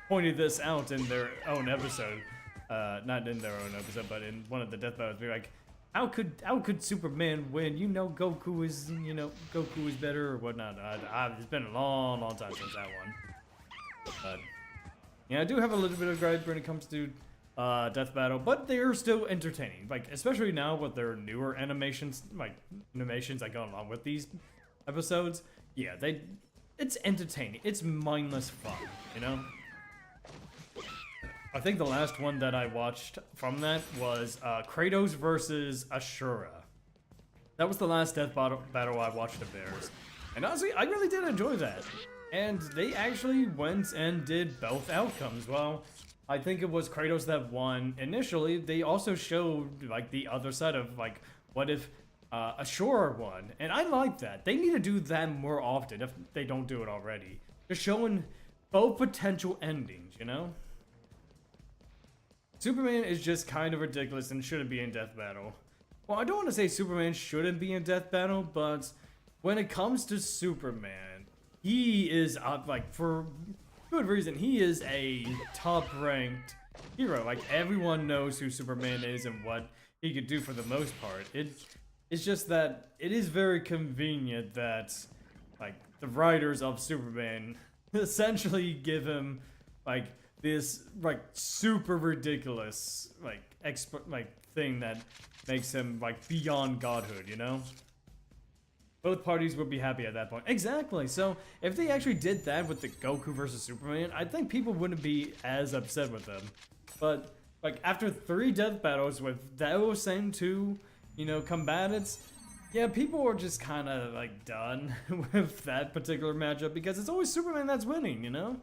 pointed this out in their own episode, not in their own episode, but in one of the death battles. Be like, how could Superman win? You know, Goku is better or whatnot. It's been a long time since that one, but. Yeah, I do have a little bit of gripe when it comes to death battle, but they are still entertaining. Like, especially now with their newer animations that go along with these episodes. Yeah, it's entertaining. It's mindless fun, you know? I think the last one that I watched from that was Kratos versus Ashura. That was the last death battle I watched of theirs. And honestly, I really did enjoy that. And they actually went and did both outcomes. Well, I think it was Kratos that won initially. They also showed, like, the other side of, like, what if Ashura won? And I like that. They need to do that more often if they don't do it already. just showing both potential endings, you know? Superman is just kind of ridiculous and shouldn't be in Death Battle. Well, I don't want to say Superman shouldn't be in Death Battle, but when it comes to Superman, he is, like, for good reason, he is a top-ranked hero. Like, everyone knows who Superman is and what he could do for the most part. It's just that it is very convenient that, like, the writers of Superman essentially give him, like, this, like, super ridiculous, like, thing that makes him, like, beyond godhood, you know? Both parties would be happy at that point. Exactly. So if they actually did that with the Goku versus Superman, I think people wouldn't be as upset with them. But like after 3 death battles with those same 2, you know, combatants, yeah, people are just kind of like done with that particular matchup because it's always Superman that's winning, you know?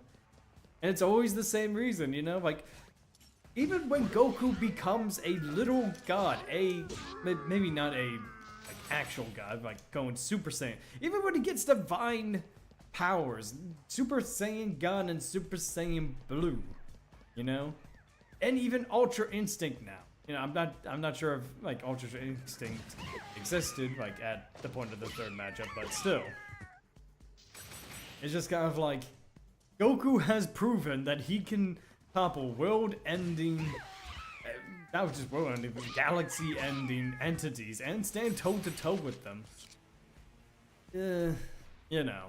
And it's always the same reason, you know? Like even when Goku becomes a little god, maybe not a actual god, like going Super Saiyan. Even when he gets divine powers, Super Saiyan God and Super Saiyan Blue, you know, and even Ultra Instinct now. You know, I'm not sure if like Ultra Instinct existed like at the point of the 3rd matchup, but still, it's just kind of like Goku has proven that he can topple world-ending. That was just world-ending, galaxy-ending entities and stand toe-to-toe with them. You know.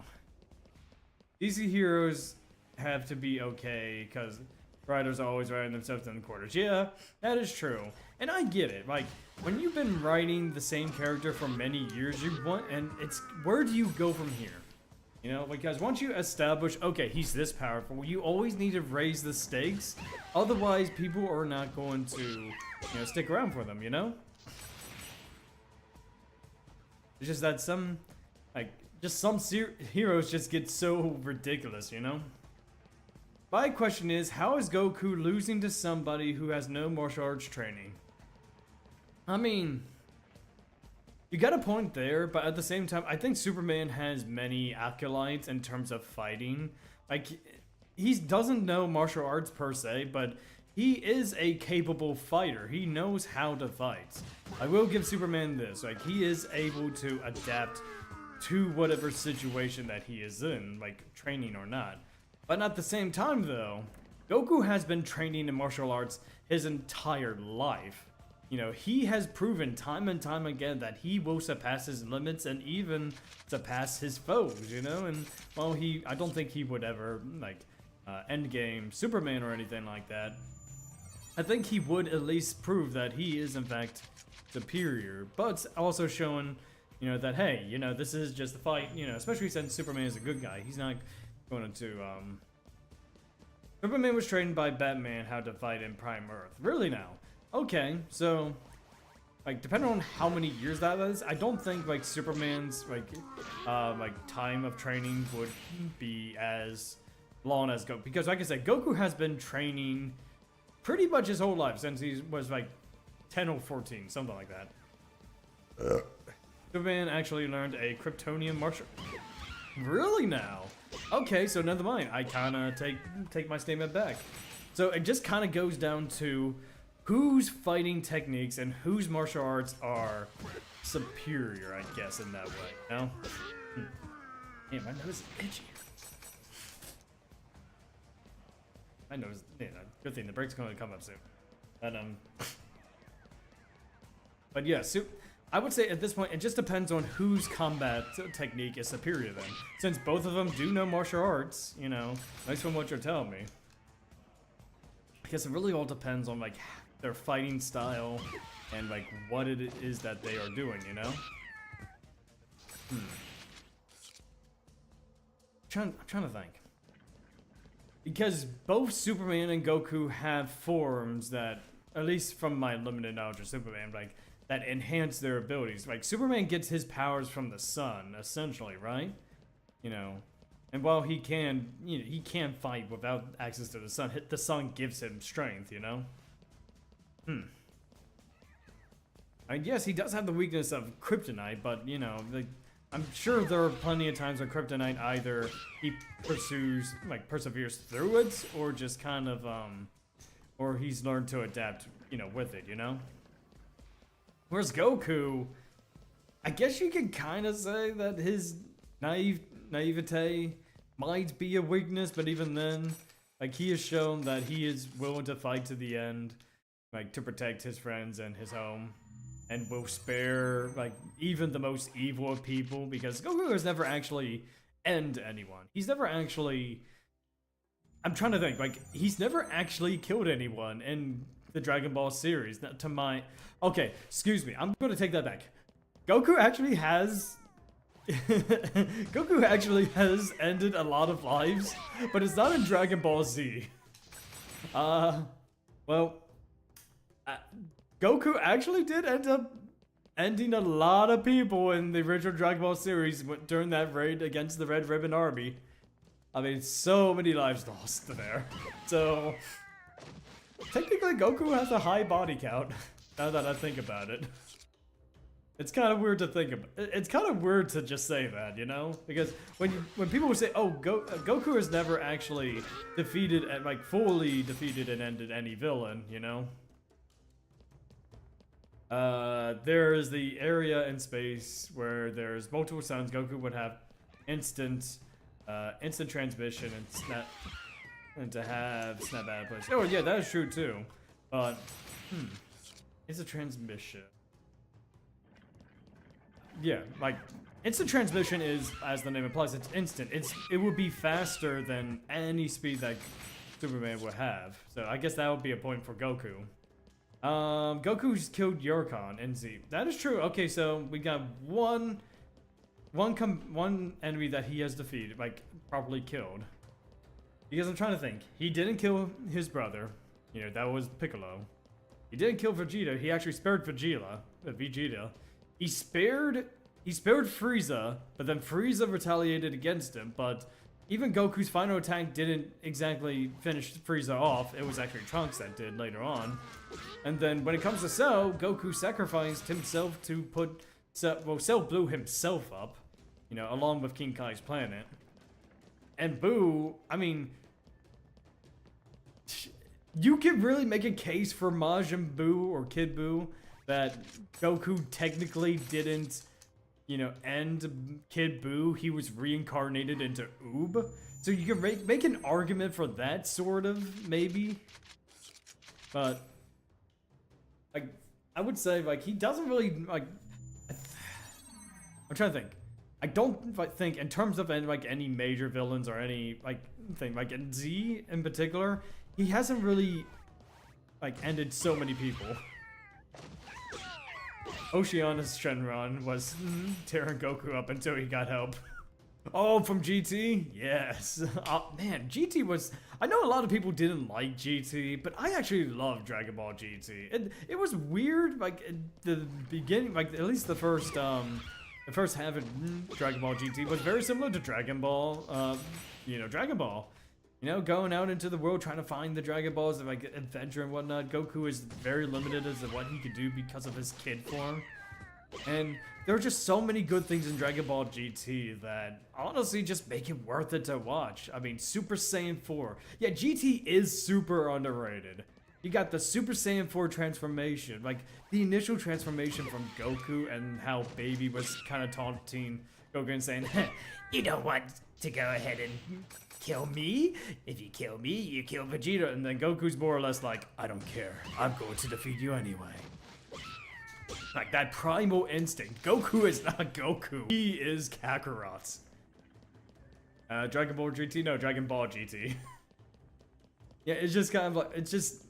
DC heroes have to be okay, because writers are always writing themselves in the quarters. Yeah, that is true. And I get it. Like, when you've been writing the same character for many years, you want, and it's, where do you go from here? You know, because once you establish, okay, he's this powerful, you always need to raise the stakes. Otherwise, people are not going to, you know, stick around for them, you know? It's just that some, like, just some heroes just get so ridiculous, you know? My question is, how is Goku losing to somebody who has no martial arts training? I mean, you got a point there, but at the same time, I think Superman has many acolytes in terms of fighting. Like, he doesn't know martial arts per se, but he is a capable fighter. He knows how to fight. I will give Superman this, like, he is able to adapt to whatever situation that he is in, like, training or not. But at the same time, though, Goku has been training in martial arts his entire life. You know, he has proven time and time again that he will surpass his limits and even surpass his foes, you know? And, well, I don't think he would ever, like, endgame Superman or anything like that. I think he would at least prove that he is, in fact, superior. But also showing, you know, that, hey, you know, this is just a fight, you know, especially since Superman is a good guy. He's not going to, Superman was trained by Batman how to fight in Prime Earth. Really now? Okay, so, like, depending on how many years that is, I don't think, like, Superman's, like, time of training would be as long as Goku. Because, like I said, Goku has been training pretty much his whole life since he was, like, 10 or 14, something like that. Superman actually learned a Kryptonian martial... Really now? Okay, so never mind. I kind of take my statement back. So it just kind of goes down to whose fighting techniques and whose martial arts are superior, I guess, in that way, you know? Man, my nose is itchy. My nose, you know, good thing the break's going to come up soon. But yeah, I would say at this point, it just depends on whose combat technique is superior then. Since both of them do know martial arts, you know, nice from what you're telling me. I guess it really all depends on, like, their fighting style and, like, what it is that they are doing, you know? I'm trying to think. Because both Superman and Goku have forms that, at least from my limited knowledge of Superman, like, that enhance their abilities. Like, Superman gets his powers from the sun, essentially, right? You know, and while he can, you know, he can't fight without access to the sun gives him strength, you know? I guess he does have the weakness of kryptonite, but, you know, like, I'm sure there are plenty of times where Kryptonite either he perseveres through it, or just kind of, or he's learned to adapt, with it, Whereas Goku, I guess you can kind of say that his naivete might be a weakness, but even then, like, he has shown that he is willing to fight to the end, like, to protect his friends and his home, and will spare, like, even the most evil of people, because Goku has never actually ended anyone. He's never actually... I'm trying to think, like, he's never actually killed anyone in the Dragon Ball series, to my... Okay, excuse me, I'm gonna take that back. Goku actually has... Goku actually has ended a lot of lives, but it's not in Dragon Ball Z. Well... Goku actually did end up ending a lot of people in the original Dragon Ball series during that raid against the Red Ribbon Army. I mean, so many lives lost there. So, technically Goku has a high body count, now that I think about it. It's kind of weird to think about. It's kind of weird to just say that, Because when people would say, oh, Goku has never actually defeated, and like fully defeated and ended any villain, There's the area in space where there's multiple suns. Goku would have instant transmission and to have snap out of place. Oh yeah, that is true too. But instant transmission. Yeah, like instant transmission is, as the name implies, it's instant. It would be faster than any speed that Superman would have. So I guess that would be a point for Goku. Goku's killed Yurkon and Z. That is true. Okay, so we got one enemy that he has defeated, like properly killed. Because I'm trying to think, he didn't kill his brother. That was Piccolo. He didn't kill Vegeta. He actually spared Vegeta. He spared Frieza, but then Frieza retaliated against him. But even Goku's final attack didn't exactly finish Frieza off. It was actually Trunks that did later on. And then when it comes to Cell, Goku sacrificed himself to put... Cell blew himself up, along with King Kai's planet. And Buu, I mean... You can really make a case for Majin Buu or Kid Buu that Goku technically didn't, end Kid Buu. He was reincarnated into Oob. So you can make an argument for that, sort of, maybe. But... I would say, he doesn't really, I'm trying to think. I don't think, in terms of, any major villains or any, thing, in Z in particular, he hasn't really, ended so many people. Oceanus Shenron was tearing Goku up until he got help. Oh, from GT? Yes. Man, GT was... I know a lot of people didn't like GT, but I actually loved Dragon Ball GT. It was weird, at the beginning, at least the first half of Dragon Ball GT was very similar to Dragon Ball, Dragon Ball. Going out into the world trying to find the Dragon Balls, adventure and whatnot. Goku is very limited as to what he could do because of his kid form. And there are just so many good things in Dragon Ball GT that honestly just make it worth it to watch. I mean, Super Saiyan 4. Yeah, GT is super underrated. You got the Super Saiyan 4 transformation, the initial transformation from Goku and how Baby was kind of taunting Goku and saying, you don't want to go ahead and kill me? If you kill me, you kill Vegeta. And then Goku's more or less like, I don't care. I'm going to defeat you anyway. That primal instinct. Goku is not Goku. He is Kakarot. Dragon Ball GT? No, Dragon Ball GT. Yeah, it's just kind of it's just...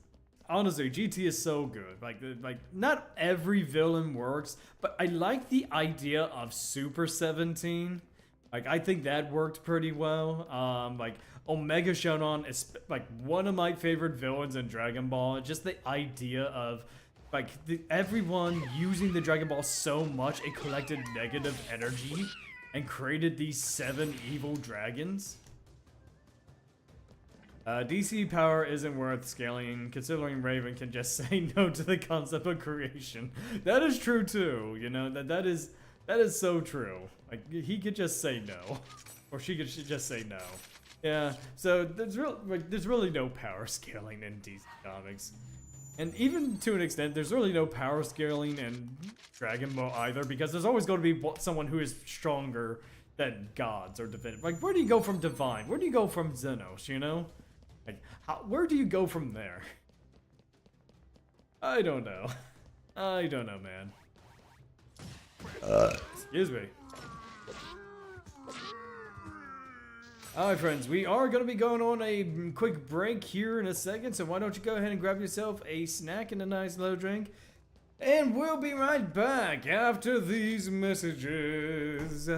Honestly, GT is so good. Not every villain works, but I like the idea of Super 17. I think that worked pretty well. Omega Shonen is, one of my favorite villains in Dragon Ball. Just the idea of... everyone using the Dragon Ball so much, it collected negative energy and created these 7 evil dragons. DC power isn't worth scaling, considering Raven can just say no to the concept of creation. That is true too, that is That is so true. Like, he could just say no. Or she could just say no. Yeah, so there's really no power scaling in DC Comics. And even to an extent, there's really no power scaling in Dragon Ball either, because there's always going to be someone who is stronger than gods or divine. Like, where do you go from divine? Where do you go from Xenos, you know? Like, where do you go from there? I don't know. I don't know, man. Excuse me. Alright, friends, we are going to be going on a quick break here in a second, so why don't you go ahead and grab yourself a snack and a nice low drink, and we'll be right back after these messages.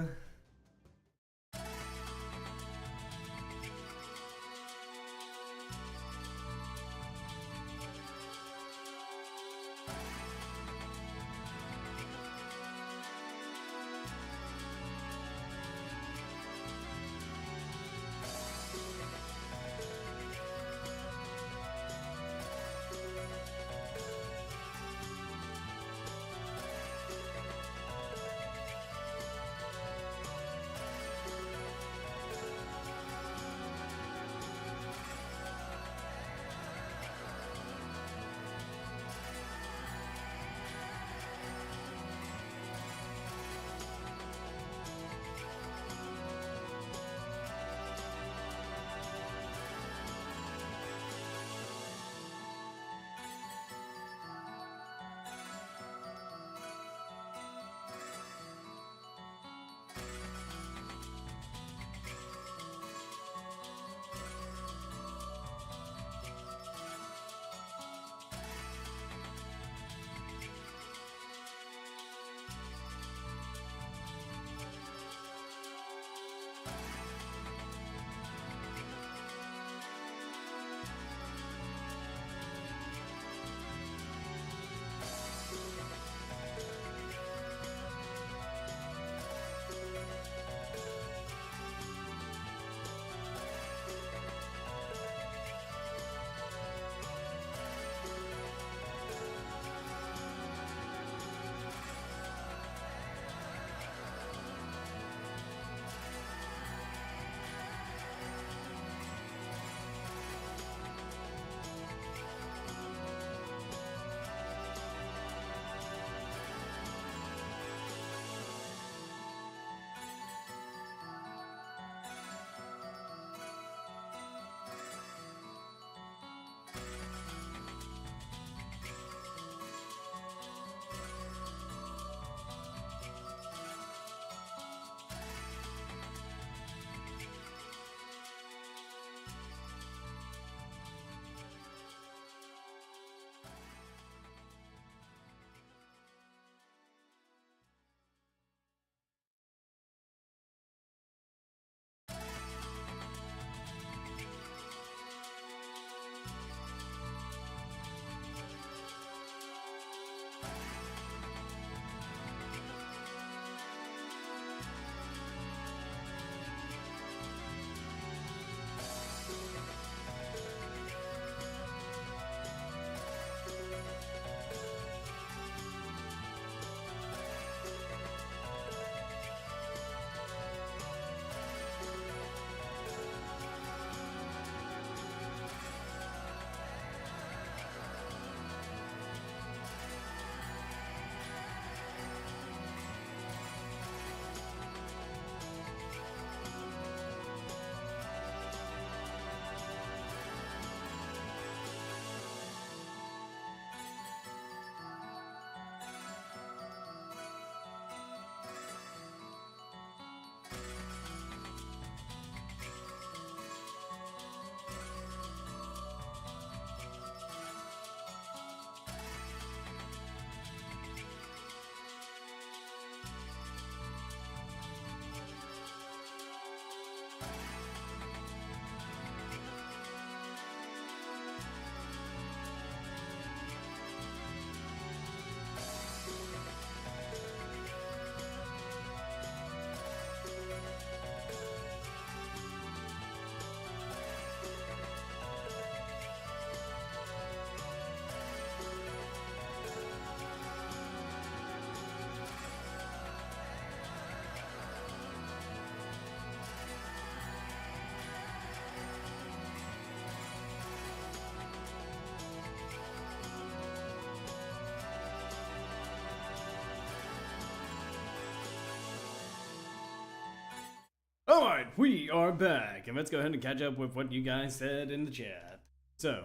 Alright, we are back, and let's go ahead and catch up with what you guys said in the chat. So,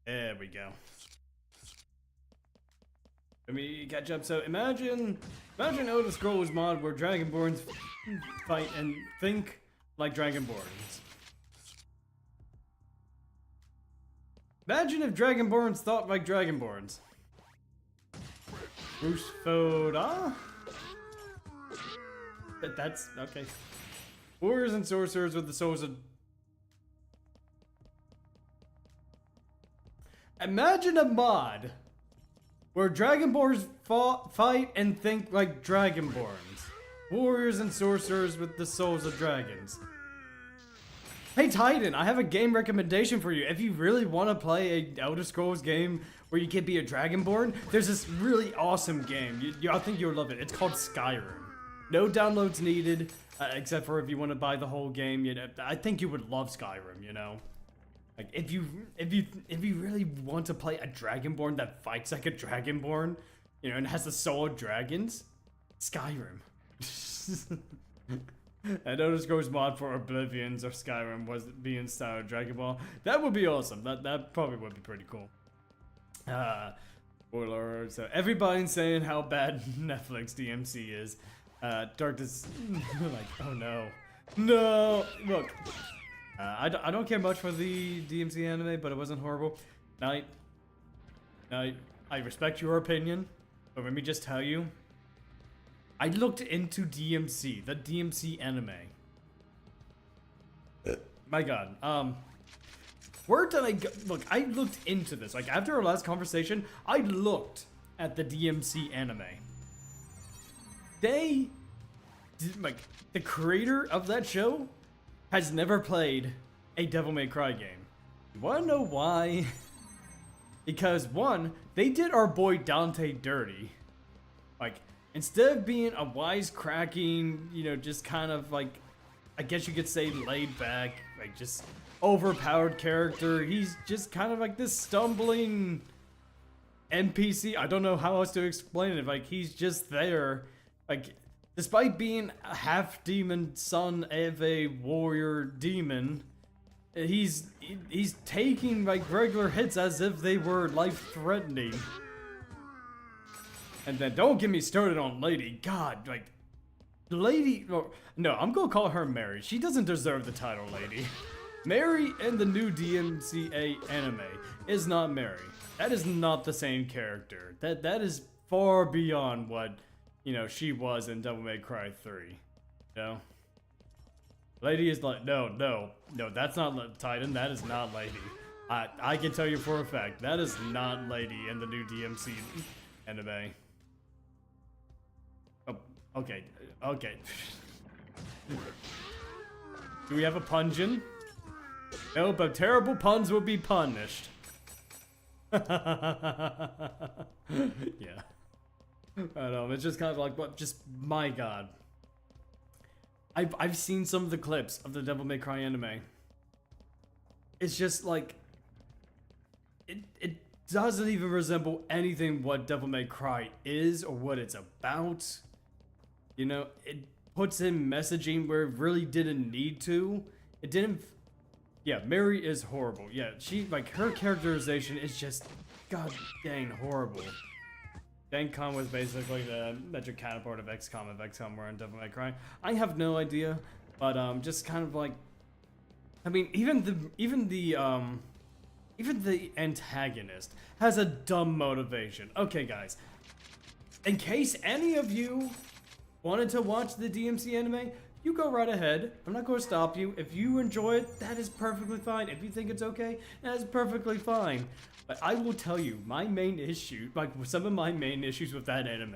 there we go. Let me catch up. So, imagine Elder Scrolls mod where Dragonborns fight and think like Dragonborns. Imagine if Dragonborns thought like Dragonborns. Bruce Foda? But that's okay. Warriors and sorcerers with the souls of... Imagine a mod where Dragonborns fight and think like Dragonborns. Warriors and sorcerers with the souls of dragons. Hey Titan, I have a game recommendation for you. If you really want to play a Elder Scrolls game where you can be a Dragonborn, there's this really awesome game. I think you'll love it. It's called Skyrim. No downloads needed, except for if you want to buy the whole game. You know, I think you would love Skyrim. You know, like if you really want to play a Dragonborn that fights like a Dragonborn, you know, and has the soul of dragons, Skyrim. And Elder Scrolls mod for Oblivions or Skyrim was being styled Dragon Ball. That would be awesome. That probably would be pretty cool. Spoiler. So everybody's saying how bad Netflix DMC is. Darkness, like, oh no, no. Look, I don't care much for the DMC anime, but it wasn't horrible. Now, I respect your opinion, but let me just tell you, I looked into DMC, the DMC anime. My God, where did I go? Look, I looked into this. Like after our last conversation, I looked at the DMC anime. They, like, the creator of that show has never played a Devil May Cry game. You wanna know why? Because one, they did our boy Dante dirty. Like, instead of being a wisecracking, you know, just kind of like, I guess you could say laid back, like just overpowered character, he's just kind of like this stumbling NPC. I don't know how else to explain it. Like, he's just there. Like, despite being a half-demon son of a warrior demon, he's taking, like, regular hits as if they were life-threatening. And then, don't get me started on Lady. God, like, Lady... No, I'm gonna call her Mary. She doesn't deserve the title Lady. Mary in the new DMCA anime is not Mary. That is not the same character. That is far beyond what... you know, she was in Devil May Cry 3, you know? Lady is like, no, that's not Titan, that is not Lady. I can tell you for a fact, that is not Lady in the new DMC anime. Oh, okay. Do we have a pungent? No, but terrible puns will be punished. Yeah. I know, it's just kind of like, what, just, my God. I've seen some of the clips of the Devil May Cry anime. It's just like, it doesn't even resemble anything what Devil May Cry is or what it's about. You know, it puts in messaging where it really didn't need to. It didn't, yeah, Mary is horrible. Yeah, she, like, her characterization is just, god dang horrible. Khan was basically the metric counterpart of XCOM if XCOM were in Devil May Cry. I have no idea, but just kind of like, I mean, even the antagonist has a dumb motivation. Okay, guys, in case any of you wanted to watch the DMC anime, you go right ahead. I'm not going to stop you. If you enjoy it, that is perfectly fine. If you think it's okay, that is perfectly fine. But I will tell you, my main issue, like some of my main issues with that anime,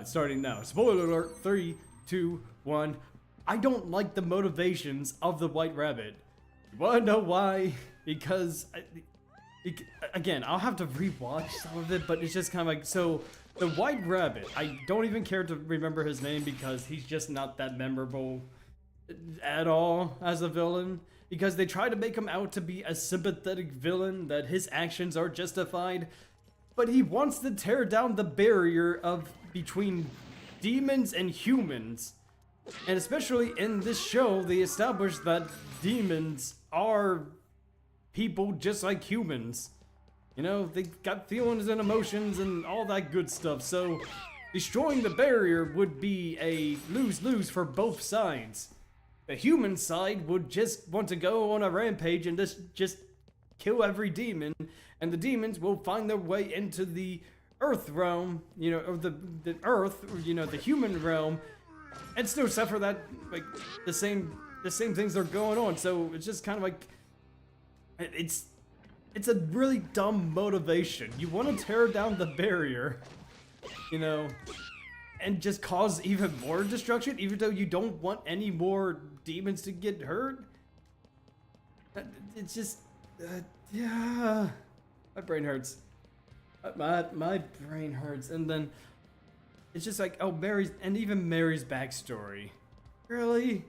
starting now. Spoiler alert, 3, 2, 1. I don't like the motivations of the White Rabbit. You wanna know why? Because, again, I'll have to rewatch some of it, but it's just kind of like, so, the White Rabbit, I don't even care to remember his name because he's just not that memorable at all as a villain. Because they try to make him out to be a sympathetic villain, that his actions are justified, but he wants to tear down the barrier of between demons and humans And especially in this show, they established that demons are people just like humans. You know, they got feelings and emotions and all that good stuff, so destroying the barrier would be a lose-lose for both sides. The human side would just want to go on a rampage and just kill every demon, and the demons will find their way into the Earth realm, you know, or the Earth, or, you know, the human realm, and still suffer that, like, the same things are going on. So it's just kind of like, it's a really dumb motivation. You want to tear down the barrier, you know, and just cause even more destruction, even though you don't want any more demons to get hurt. It's just, yeah, my brain hurts. My brain hurts. And then it's just like, oh, Mary's backstory. Really?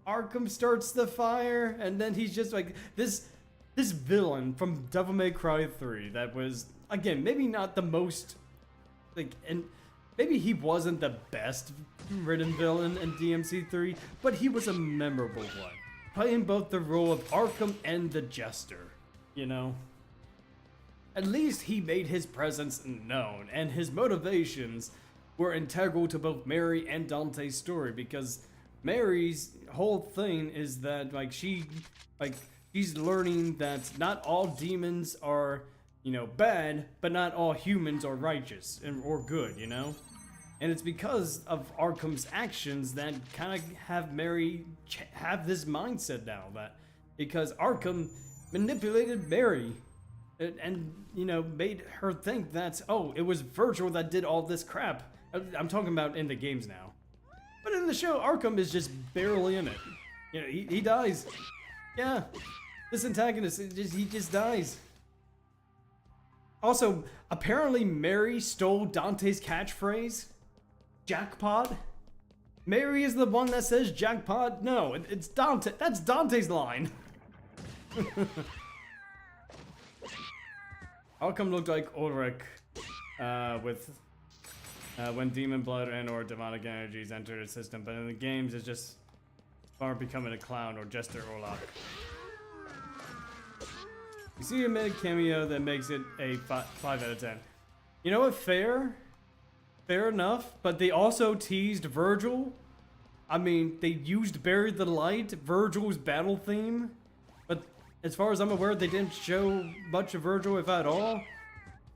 Arkham starts the fire, and then he's just like this villain from Devil May Cry 3 that was, again, maybe not the most, like, and maybe he wasn't the best written villain in DMC3, but he was a memorable one, playing both the role of Arkham and the Jester, you know? At least he made his presence known, and his motivations were integral to both Mary and Dante's story, because Mary's whole thing is that, like, she's learning that not all demons are, you know, bad, but not all humans are righteous or good, you know? And it's because of Arkham's actions that kind of have Mary have this mindset now, that because Arkham manipulated Mary and you know, made her think that, oh, it was Virgil that did all this crap. I'm talking about in the games now. But in the show, Arkham is just barely in it. You know, he dies. Yeah, this antagonist, he just dies. Also, apparently Mary stole Dante's catchphrase, jackpot. Mary is the one that says jackpot. No, it's Dante. That's Dante's line. Arkham looked like Ulrich with when demon blood and or demonic energies enter the system, but in the games it's just far becoming a clown or jester Orlok. You see a mid cameo that makes it a 5 out of 10. You know what? Fair enough, but they also teased Virgil. I mean, they used Bury the Light, Virgil's battle theme, but as far as I'm aware, they didn't show much of Virgil, if at all.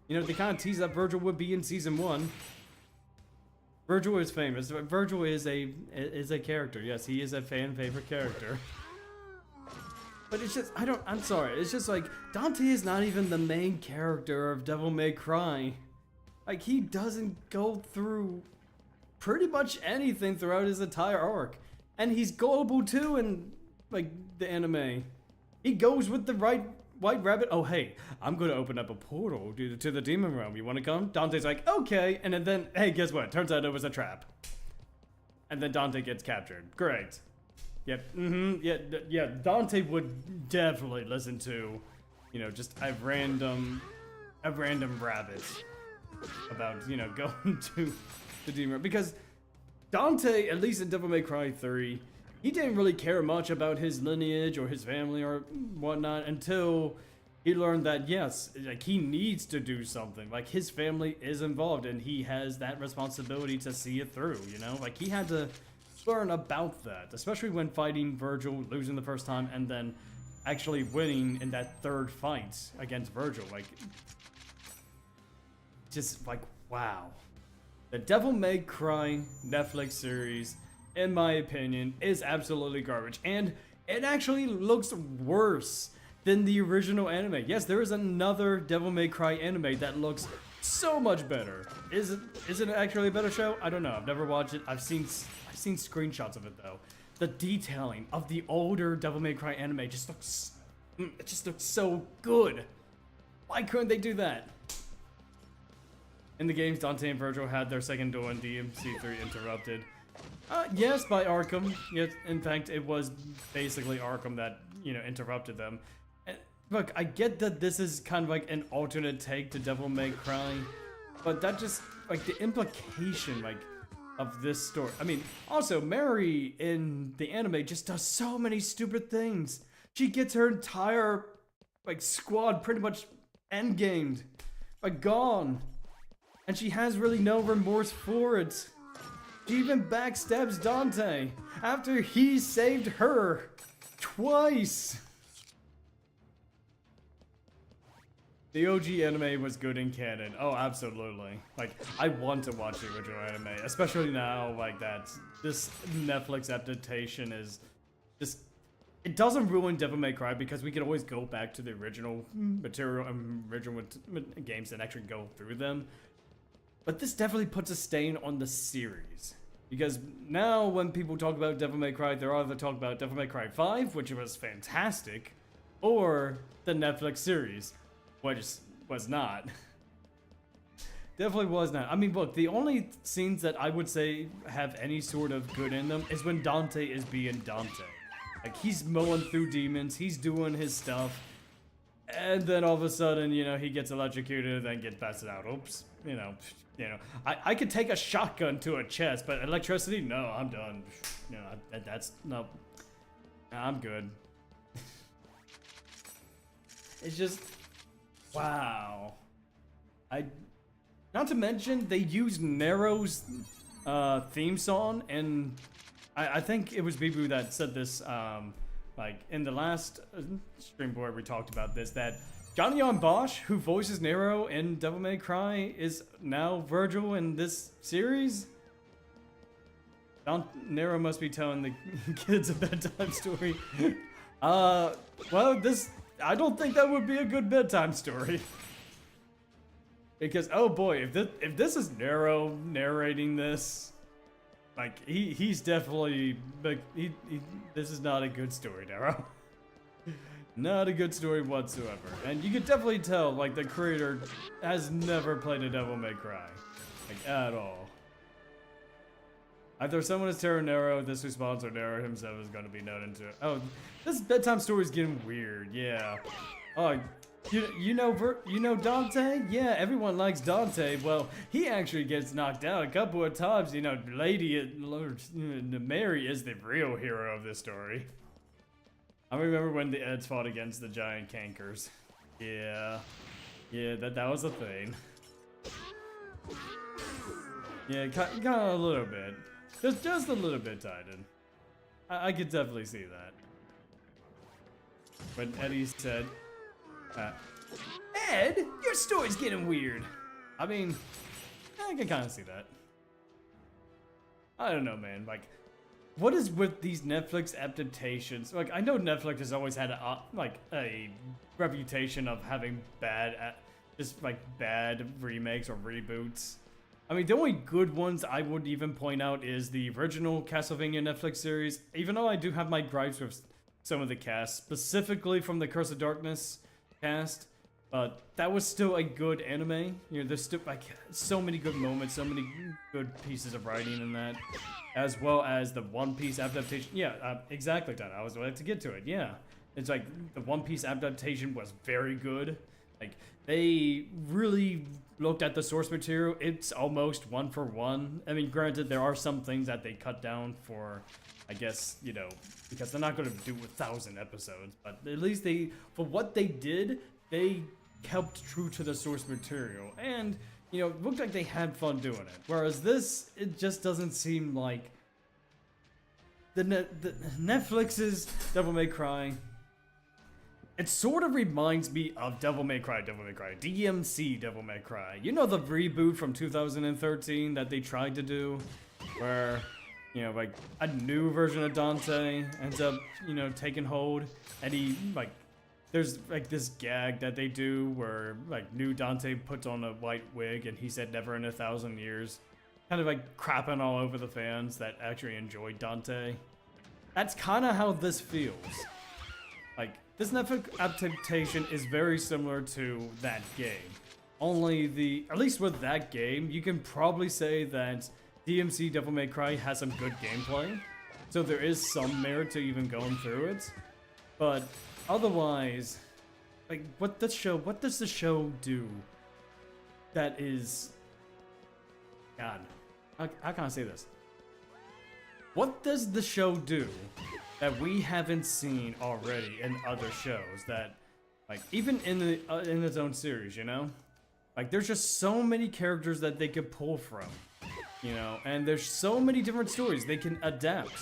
You know, they kind of teased that Virgil would be in season 1. Virgil is famous. Virgil is a character. Yes, he is a fan favorite character. But it's just, I'm sorry. It's just like, Dante is not even the main character of Devil May Cry. Like, he doesn't go through pretty much anything throughout his entire arc. And he's gullible too in, like, the anime. He goes with the right white rabbit. Oh, hey, I'm gonna open up a portal to the demon realm. You wanna come? Dante's like, okay. And then, hey, guess what? Turns out it was a trap. And then Dante gets captured. Great. Yep. Yeah. Dante would definitely listen to, you know, just a random rabbit about, you know, going to the demon realm. Because Dante, at least in Devil May Cry 3, he didn't really care much about his lineage or his family or whatnot until he learned that, yes, like, he needs to do something. Like, his family is involved and he has that responsibility to see it through, you know? Like, he had to learn about that, especially when fighting Virgil, losing the first time, and then actually winning in that third fight against Virgil. Like, just like, wow. The Devil May Cry Netflix series, in my opinion, is absolutely garbage. And it actually looks worse than the original anime. Yes, there is another Devil May Cry anime that looks so much better. Is it actually a better show? I don't know. I've never watched it. I've seen screenshots of it though. The detailing of the older Devil May Cry anime just looks so good. Why couldn't they do that? In the games, Dante and Virgil had their second duel in DMC3 interrupted. Yes, by Arkham. Yes, in fact, it was basically Arkham that, you know, interrupted them. And look, I get that this is kind of like an alternate take to Devil May Cry, but that just, like, the implication, like, of this story. I mean, also, Mary in the anime just does so many stupid things. She gets her entire, like, squad pretty much endgamed. Like, gone. And she has really no remorse for it. She even backstabs Dante after he saved her twice. The OG anime was good in canon. Oh, absolutely. Like, I want to watch the original anime, especially now, like, that this Netflix adaptation is just... It doesn't ruin Devil May Cry because we can always go back to the original material and original games and actually go through them. But this definitely puts a stain on the series. Because now when people talk about Devil May Cry, they're either talking about Devil May Cry 5, which was fantastic, or the Netflix series, which was not. Definitely was not. I mean, look, the only scenes that I would say have any sort of good in them is when Dante is being Dante. Like, he's mowing through demons, he's doing his stuff, and then all of a sudden, you know, he gets electrocuted and then gets busted out. Oops. You know, I could take a shotgun to a chest, but electricity? No, I'm done. You know, no, I'm good. It's just, wow. Not to mention, they used Nero's theme song, and I think it was Bibu that said this, like, in the last stream board we talked about this, that Johnny on Bosch, who voices Nero in Devil May Cry, is now Virgil in this series? Nero must be telling the kids a bedtime story. Well, I don't think that would be a good bedtime story. Because, oh boy, if this is Nero narrating this, like, he's definitely, like, this is not a good story, Nero. Not a good story whatsoever. And you can definitely tell, like, the creator has never played a Devil May Cry. Like, at all. Either someone is Terra Nero, this response, or Nero himself is going to be known into it. Oh, this bedtime story is getting weird, yeah. Oh, you know Dante? Yeah, everyone likes Dante. Well, he actually gets knocked out a couple of times. You know, Mary is the real hero of this story. I remember when the Eds fought against the giant cankers. Yeah, that was a thing. Yeah, kind of a little bit, just a little bit, Titan. I could definitely see that. When Eddie said, "Ed, your story's getting weird." I mean, I can kind of see that. I don't know, man. Like, what is with these Netflix adaptations? Like, I know Netflix has always had a reputation of having bad remakes or reboots. I mean, the only good ones I would even point out is the original Castlevania Netflix series. Even though I do have my gripes with some of the cast, specifically from the Curse of Darkness cast, but that was still a good anime. You know, there's still like so many good moments, so many good pieces of writing in that. As well as the One Piece adaptation. Yeah, exactly, Dad. I was about to get to it. Yeah. It's like the One Piece adaptation was very good. Like, they really looked at the source material. It's almost one for one. I mean, granted, there are some things that they cut down for, I guess, you know, because they're not going to do 1,000 episodes. But at least for what they did, they kept true to the source material. And you know, it looked like they had fun doing it. Whereas this, it just doesn't seem like the Netflix's Devil May Cry. It sort of reminds me of Devil May Cry, DMC Devil May Cry. You know, the reboot from 2013 that they tried to do, where, you know, like a new version of Dante ends up, you know, taking hold, and he like. There's like this gag that they do where like new Dante puts on a white wig and he said never in 1,000 years. Kind of like crapping all over the fans that actually enjoyed Dante. That's kind of how this feels. Like, this Netflix adaptation is very similar to that game. Only at least with that game, you can probably say that DMC Devil May Cry has some good gameplay. So there is some merit to even going through it. But otherwise, like, what does the show do that is, God, how can I say this? What does the show do that we haven't seen already in other shows that, like, even in its own series, you know? Like, there's just so many characters that they could pull from, you know? And there's so many different stories they can adapt.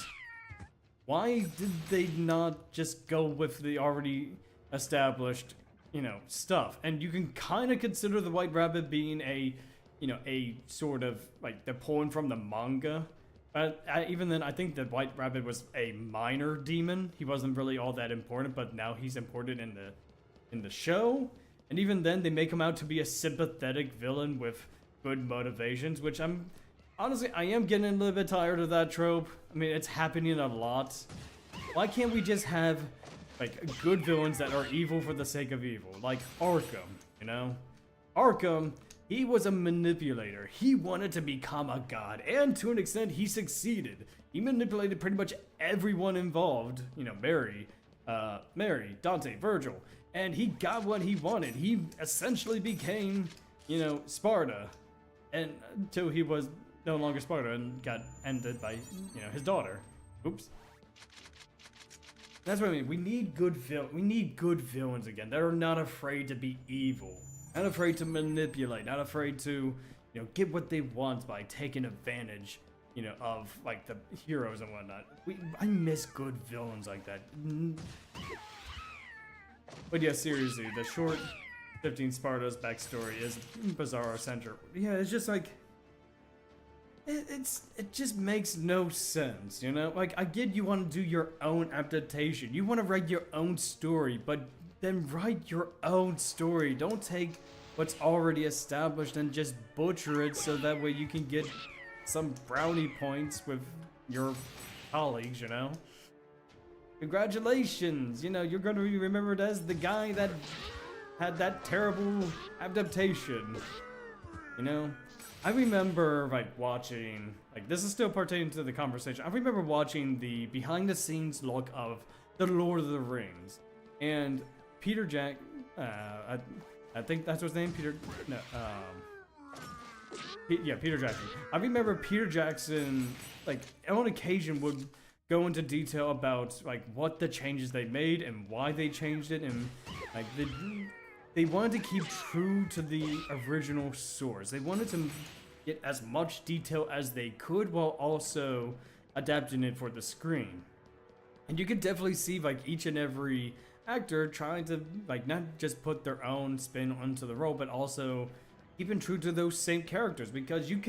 Why did they not just go with the already established, you know, stuff? And you can kind of consider the White Rabbit being a, you know, a sort of, like, they're pulling from the manga. Even then, I think the White Rabbit was a minor demon. He wasn't really all that important, but now he's important in the show. And even then, they make him out to be a sympathetic villain with good motivations, which honestly, I am getting a little bit tired of that trope. I mean, it's happening a lot. Why can't we just have, like, good villains that are evil for the sake of evil? Like Arkham, you know? Arkham, he was a manipulator. He wanted to become a god, and to an extent, he succeeded. He manipulated pretty much everyone involved. You know, Mary, Dante, Virgil, and he got what he wanted. He essentially became, you know, Sparta, and until he was no longer Sparta and got ended by, you know, his daughter. Oops. That's what I mean. We need good villains again that are not afraid to be evil. Not afraid to manipulate, not afraid to, you know, get what they want by taking advantage, you know, of, like, the heroes and whatnot. I miss good villains like that. But yeah, seriously, the short 15 Sparta's backstory is bizarro-centric. Yeah, it's just like, it just makes no sense, you know? Like, I get you want to do your own adaptation. You want to write your own story, but then write your own story. Don't take what's already established and just butcher it so that way you can get some brownie points with your colleagues, you know? Congratulations! You know, you're gonna be remembered as the guy that had that terrible adaptation. You know? I remember, like, watching, like, this is still pertaining to the conversation. I remember watching the behind-the-scenes look of The Lord of the Rings. And Peter I think that's his name, Peter Jackson. I remember Peter Jackson, like, on occasion would go into detail about, like, what the changes they made and why they changed it, and, like, they wanted to keep true to the original source. They wanted to get as much detail as they could while also adapting it for the screen. And you could definitely see, like, each and every actor trying to, like, not just put their own spin onto the role, but also keeping true to those same characters, because you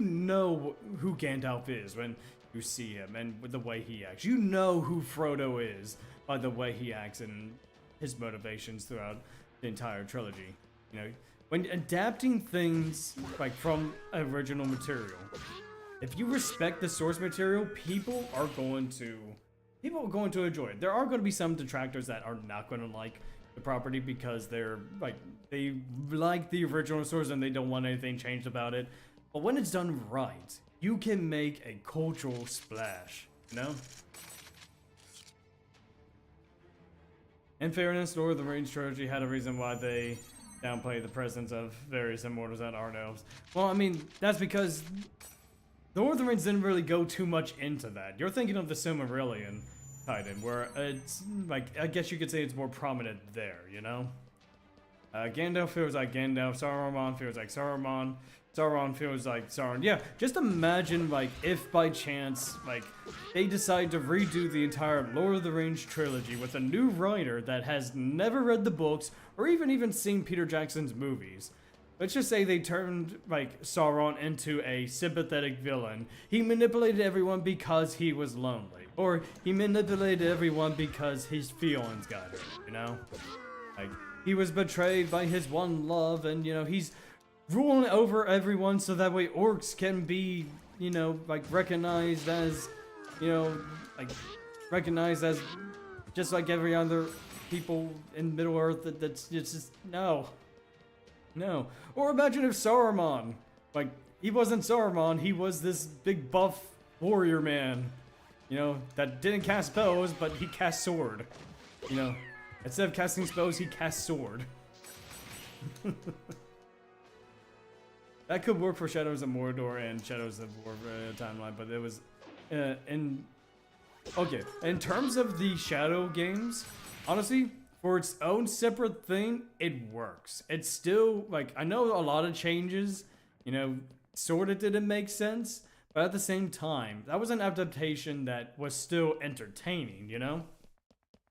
know who Gandalf is when you see him and with the way he acts. You know who Frodo is by the way he acts and his motivations throughout the entire trilogy. You know, when adapting things, like, from original material, if you respect the source material, people are going to enjoy it. There are going to be some detractors that are not going to like the property because they're, like, they like the original source and they don't want anything changed about it. But when it's done right, you can make a cultural splash, you know? In fairness, Lord of the Rings trilogy had a reason why they downplay the presence of various immortals that aren't elves. Well, I mean, that's because the Lord of the Rings didn't really go too much into that. You're thinking of the Silmarillion Titan, where it's, like, I guess you could say it's more prominent there, you know? Gandalf feels like Gandalf, Saruman feels like Saruman, Sauron feels like Sauron. Yeah, just imagine, like, if by chance, like, they decide to redo the entire Lord of the Rings trilogy with a new writer that has never read the books or even seen Peter Jackson's movies. Let's just say they turned, like, Sauron into a sympathetic villain. He manipulated everyone because he was lonely. Or he manipulated everyone because his feelings got hurt, you know? Like, he was betrayed by his one love, and, you know, he's ruling over everyone so that way orcs can be, you know, like, recognized as, you know, like, recognized as just like every other people in Middle-earth. That's just, no. No. Or imagine if Saruman, like, he wasn't Saruman, he was this big buff warrior man, you know, that didn't cast spells, but he cast sword. You know, instead of casting spells, he cast sword. That could work for Shadows of Mordor and Shadows of War timeline, but it was okay. In terms of the Shadow games, honestly, for its own separate thing, it works. It's still like, I know a lot of changes, you know, sort of didn't make sense, but at the same time, that was an adaptation that was still entertaining, you know?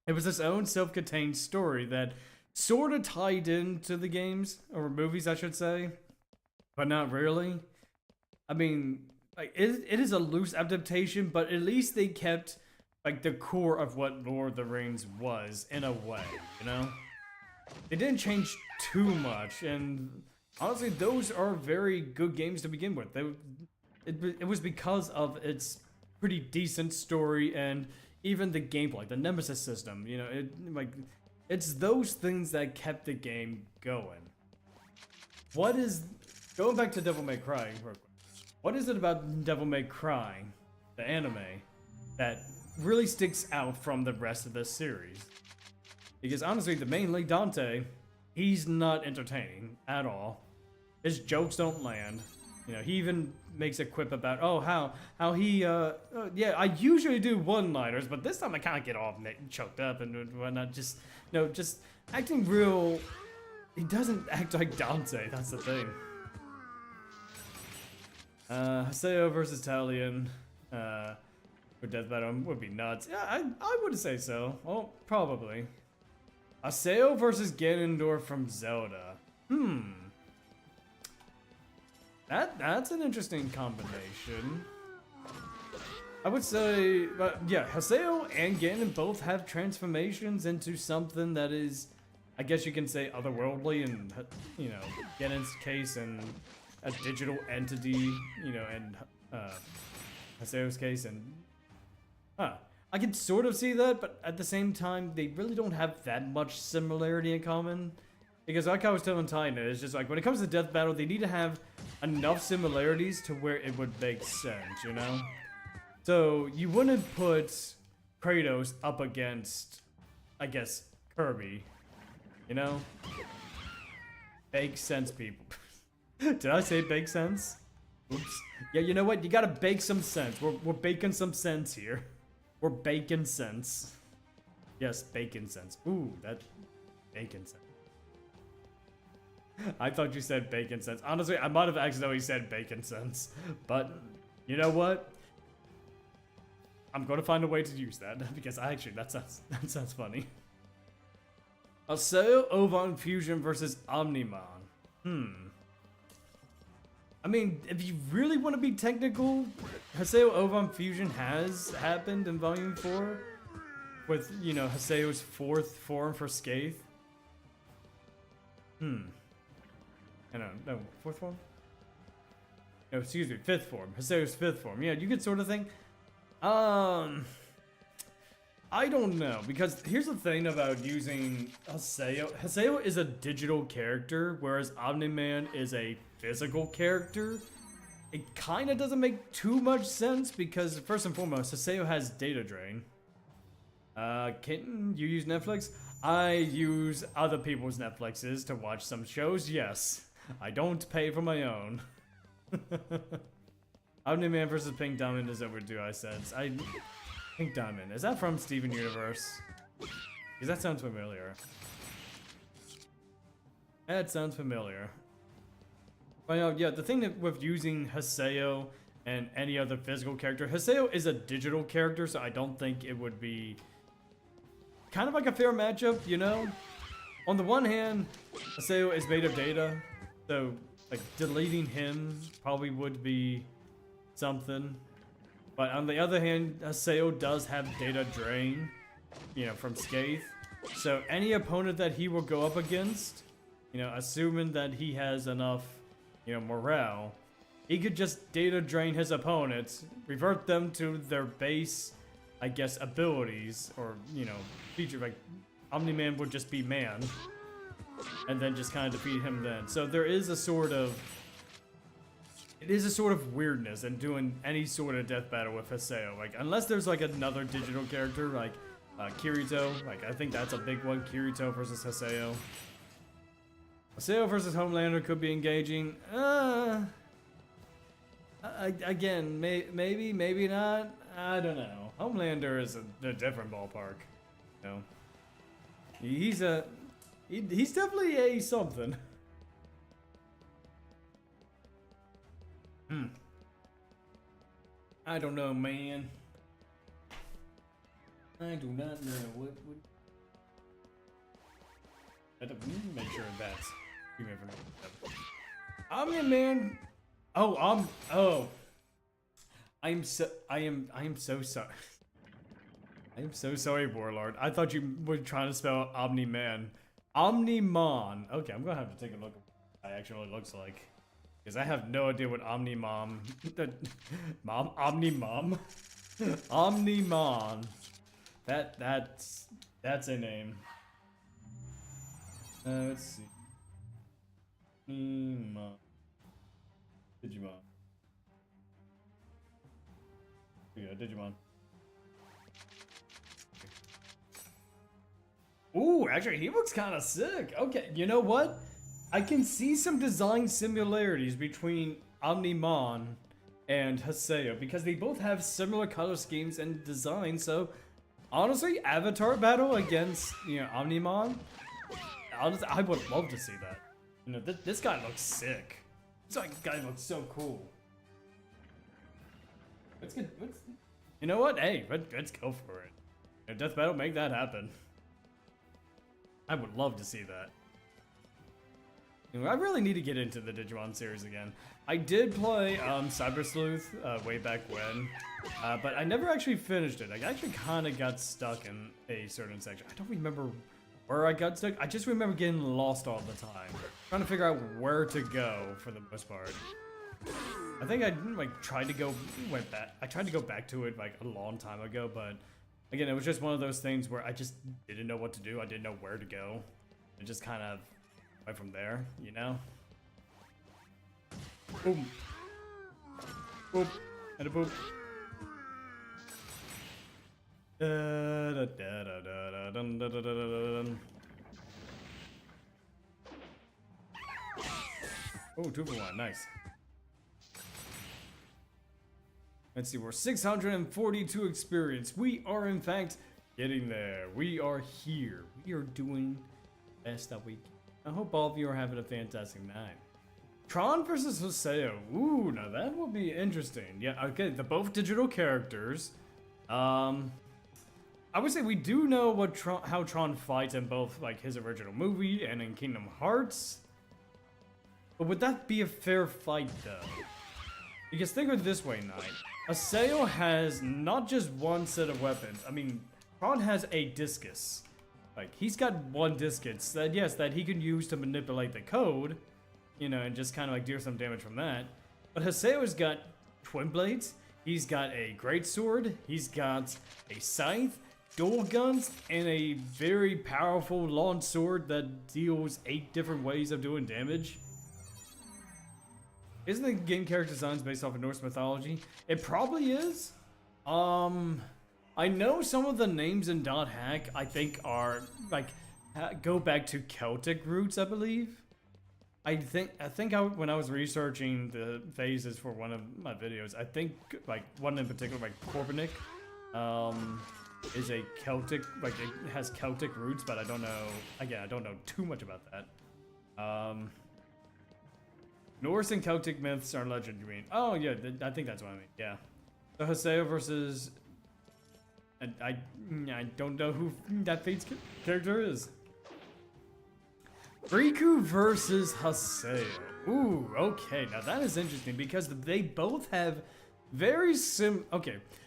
It was its own self-contained story that sort of tied into the games, or movies I should say, but not really. I mean, like, it is a loose adaptation, but at least they kept like the core of what Lord of the Rings was in a way, you know? They didn't change too much, and honestly, those are very good games to begin with. It was because of its pretty decent story and even the gameplay, the Nemesis system, you know, it's those things that kept the game going. Going back to Devil May Cry, what is it about Devil May Cry, the anime, that really sticks out from the rest of the series? Because honestly, the main lead, Dante, he's not entertaining at all. His jokes don't land. You know, he even makes a quip about, oh, how he, yeah, I usually do one-liners, but this time I kind of get all choked up and whatnot. Just, you know, just acting real. He doesn't act like Dante, that's the thing. Haseo versus Talion, for Death Battle would be nuts. Yeah, I would say so. Well, probably. Haseo versus Ganondorf from Zelda. That's an interesting combination. I would say, but yeah, Haseo and Ganon both have transformations into something that is, I guess you can say, otherworldly, and, you know, Ganon's case, and a digital entity, you know, and Haseo's case, and I can sort of see that, but at the same time, they really don't have that much similarity in common. Because like I was telling Titan, it's just like, when it comes to Death Battle, they need to have enough similarities to where it would make sense, you know? So, you wouldn't put Kratos up against, I guess, Kirby, you know? Make sense, people. Did I say bake sense? Oops. Yeah, you know what? You gotta bake some sense. We're baking some sense here. We're baking sense. Yes, bacon sense. Ooh, that bacon sense. I thought you said bacon sense. Honestly, I might have accidentally said bacon sense. But, you know what? I'm gonna find a way to use that. Because actually, that sounds funny. Haseo Ovan Fusion versus Omnimon. I mean, if you really want to be technical, Haseo Ovan Fusion has happened in Volume 4. With, you know, Haseo's 4th form for Scathe. I don't know, 4th form? No, excuse me, 5th form. Haseo's 5th form. Yeah, you could sort of think. I don't know, because here's the thing about using Haseo. Haseo is a digital character, whereas Omni-Man is a physical character. It kind of doesn't make too much sense, because first and foremost, Haseo has data drain. Kitten, you use Netflix? I use other people's Netflixes to watch some shows, yes. I don't pay for my own. Omni-Man versus Pink Diamond is overdue, I said. Pink Diamond, is that from Steven Universe? Because that sounds familiar. That sounds familiar. Well, yeah, the thing that with using Haseo and any other physical character, Haseo is a digital character, so I don't think it would be kind of like a fair matchup, you know? On the one hand, Haseo is made of data, so like deleting him probably would be something. But on the other hand, Haseo does have data drain, you know, from Scathe. So any opponent that he will go up against, you know, assuming that he has enough, you know, morale, he could just data drain his opponents, revert them to their base, I guess, abilities, or, you know, feature, like, Omni-Man would just be man, and then just kind of defeat him then. So there is a sort of, it is a sort of weirdness in doing any sort of death battle with Haseo. Like, unless there's, like, another digital character, like, Kirito, like, I think that's a big one, Kirito versus Haseo. Haseo versus Homelander could be engaging. Again, maybe, maybe not. I don't know. Homelander is a different ballpark. You know, he's definitely a something. I don't know, man. I do not know what would. Make sure that's. Man. I am so sorry. I am so sorry, Warlord. I thought you were trying to spell Omni-Man. Omni-Mon. Okay, I'm gonna have to take a look at what it actually looks like. Because I have no idea what Omni-Mom... Omni-Mom? Omni-Mon. That's a name. Let's see. Digimon. Here we go, Digimon. Ooh, actually, he looks kind of sick. Okay, you know what? I can see some design similarities between Omni-Mon and Haseo because they both have similar color schemes and design. So, honestly, Avatar battle against Omni-Mon. Honestly, I would love to see that. This guy looks sick. This guy looks so cool. Let's get. You know what? Hey, let's go for it. Death battle, make that happen. I would love to see that. I really need to get into the Digimon series again. I did play Cyber Sleuth way back when, but I never actually finished it. I actually kind of got stuck in a certain section. I don't remember where I got stuck. I just remember getting lost all the time, trying to figure out where to go for the most part. I think I tried to go back to it like a long time ago, but again, it was just one of those things where I just didn't know what to do. I didn't know where to go. It just kind of went from there, you know? Boom. Boop. And a boop. Oh, 2 for 1, nice. Let's see, we're 642 experience. We are, in fact, getting there. We are here. We are doing the best that we can. I hope all of you are having a fantastic night. Tron versus Haseo. Ooh, now that will be interesting. Yeah, okay, they're both digital characters. I would say we do know how Tron fights in both like his original movie and in Kingdom Hearts. But would that be a fair fight though? Because think of it this way, Knight. Haseo has not just one set of weapons. I mean, Tron has a discus. Like, he's got one discus that, yes, that he can use to manipulate the code, and just kind of like do some damage from that. But Haseo's got twin blades, he's got a greatsword, he's got a scythe, dual guns, and a very powerful long sword that deals 8 different ways of doing damage. Isn't the game character designs based off of Norse mythology? It probably is. I know some of the names in .hack I think are like go back to Celtic roots, I believe. When I was researching the phases for one of my videos, I think like one in particular, like Korbanik, is a Celtic, like it has Celtic roots, but I don't know. Again, I don't know too much about that. Norse and Celtic myths are legend, you mean? Oh yeah, I think that's what I mean. Yeah. So Haseo versus. I don't know who that Fate's character is. Riku versus Haseo. Ooh, okay. Now that is interesting because they both have very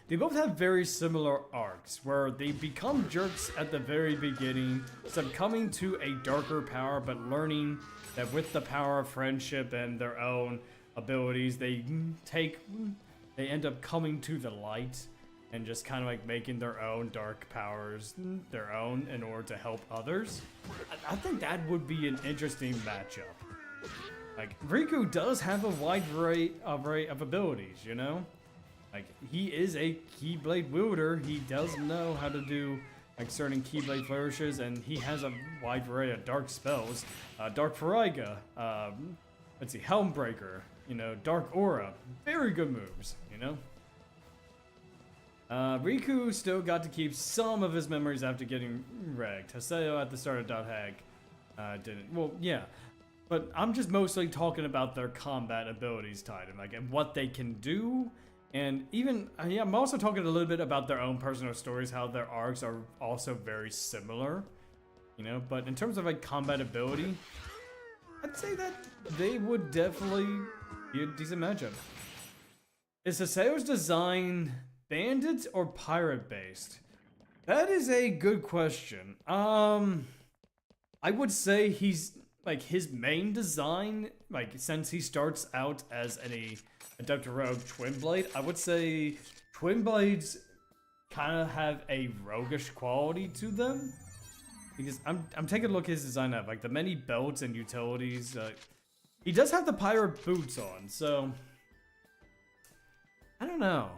they both have very similar arcs where they become jerks at the very beginning, succumbing to a darker power, but learning that with the power of friendship and their own abilities, they end up coming to the light. And just kind of like making their own dark powers their own in order to help others. I think that would be an interesting matchup. Like, Riku does have a wide array of abilities, Like, he is a Keyblade wielder. He does know how to do like certain Keyblade flourishes, and he has a wide variety of dark spells. Dark Fariga, let's see, Helmbreaker, you know, Dark Aura, very good moves, you know. Riku still got to keep some of his memories after getting wrecked. Haseo at the start of .hack didn't. Well, yeah. But I'm just mostly talking about their combat abilities, Titan, like, and what they can do. And even, yeah, I'm also talking a little bit about their own personal stories, how their arcs are also very similar. You know, but in terms of, like, combat ability, I'd say that they would definitely be a decent matchup. Is Haseo's design bandit or pirate based? That is a good question. I would say he's like his main design, like since he starts out as an Adept Rogue Twin Blade, I would say Twin Blades kind of have a roguish quality to them. Because I'm taking a look at his design up, like the many belts and utilities. He does have the pirate boots on, so I don't know.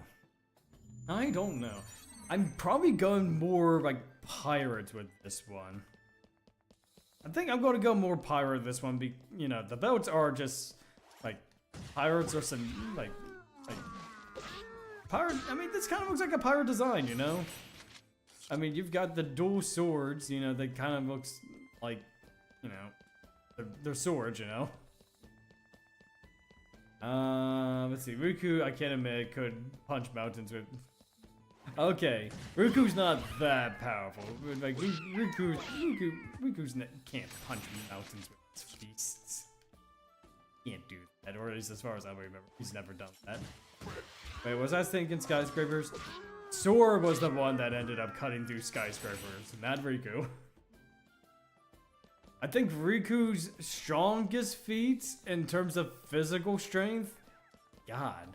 I don't know. I'm probably going more like pirates with this one. I think I'm going to go more pirate this one. You know, the belts are just like pirates or some like pirate. I mean, this kind of looks like a pirate design, you know. I mean, you've got the dual swords. You know, that kind of looks like, you know, they're swords, you know. Let's see. Riku, I can't admit, could punch mountains with. Okay, Riku's not that powerful. Like Riku's can't punch mountains with his fists. Can't do that, or at least as far as I remember, he's never done that. Wait, was I thinking skyscrapers? Sora was the one that ended up cutting through skyscrapers, not Riku. I think Riku's strongest feats in terms of physical strength. God.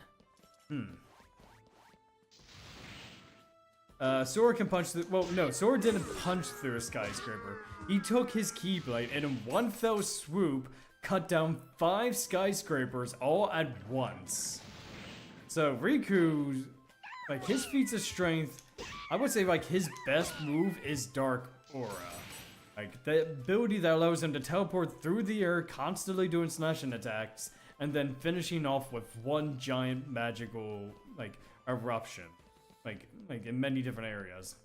Sora can punch through. Well, no, Sora didn't punch through a skyscraper. He took his Keyblade and in one fell swoop cut down 5 skyscrapers all at once. So Riku, like his feats of strength, I would say like his best move is Dark Aura. Like the ability that allows him to teleport through the air, constantly doing slashing attacks, and then finishing off with one giant magical like eruption. Like in many different areas.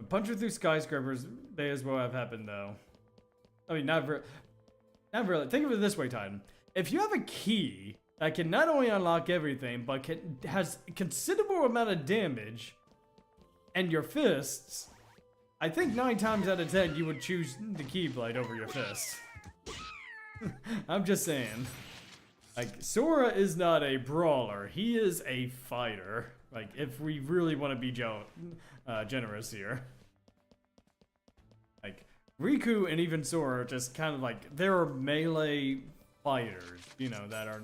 Punching through skyscrapers may as well have happened though. I mean, not really. Think of it this way, Titan. If you have a key that can not only unlock everything, but has a considerable amount of damage, and your fists, I think 9 times out of 10 you would choose the Keyblade over your fist. I'm just saying. Like, Sora is not a brawler. He is a fighter. Like, if we really want to be generous here. Like, Riku and even Sora are just kind of like, they're melee fighters, you know, that are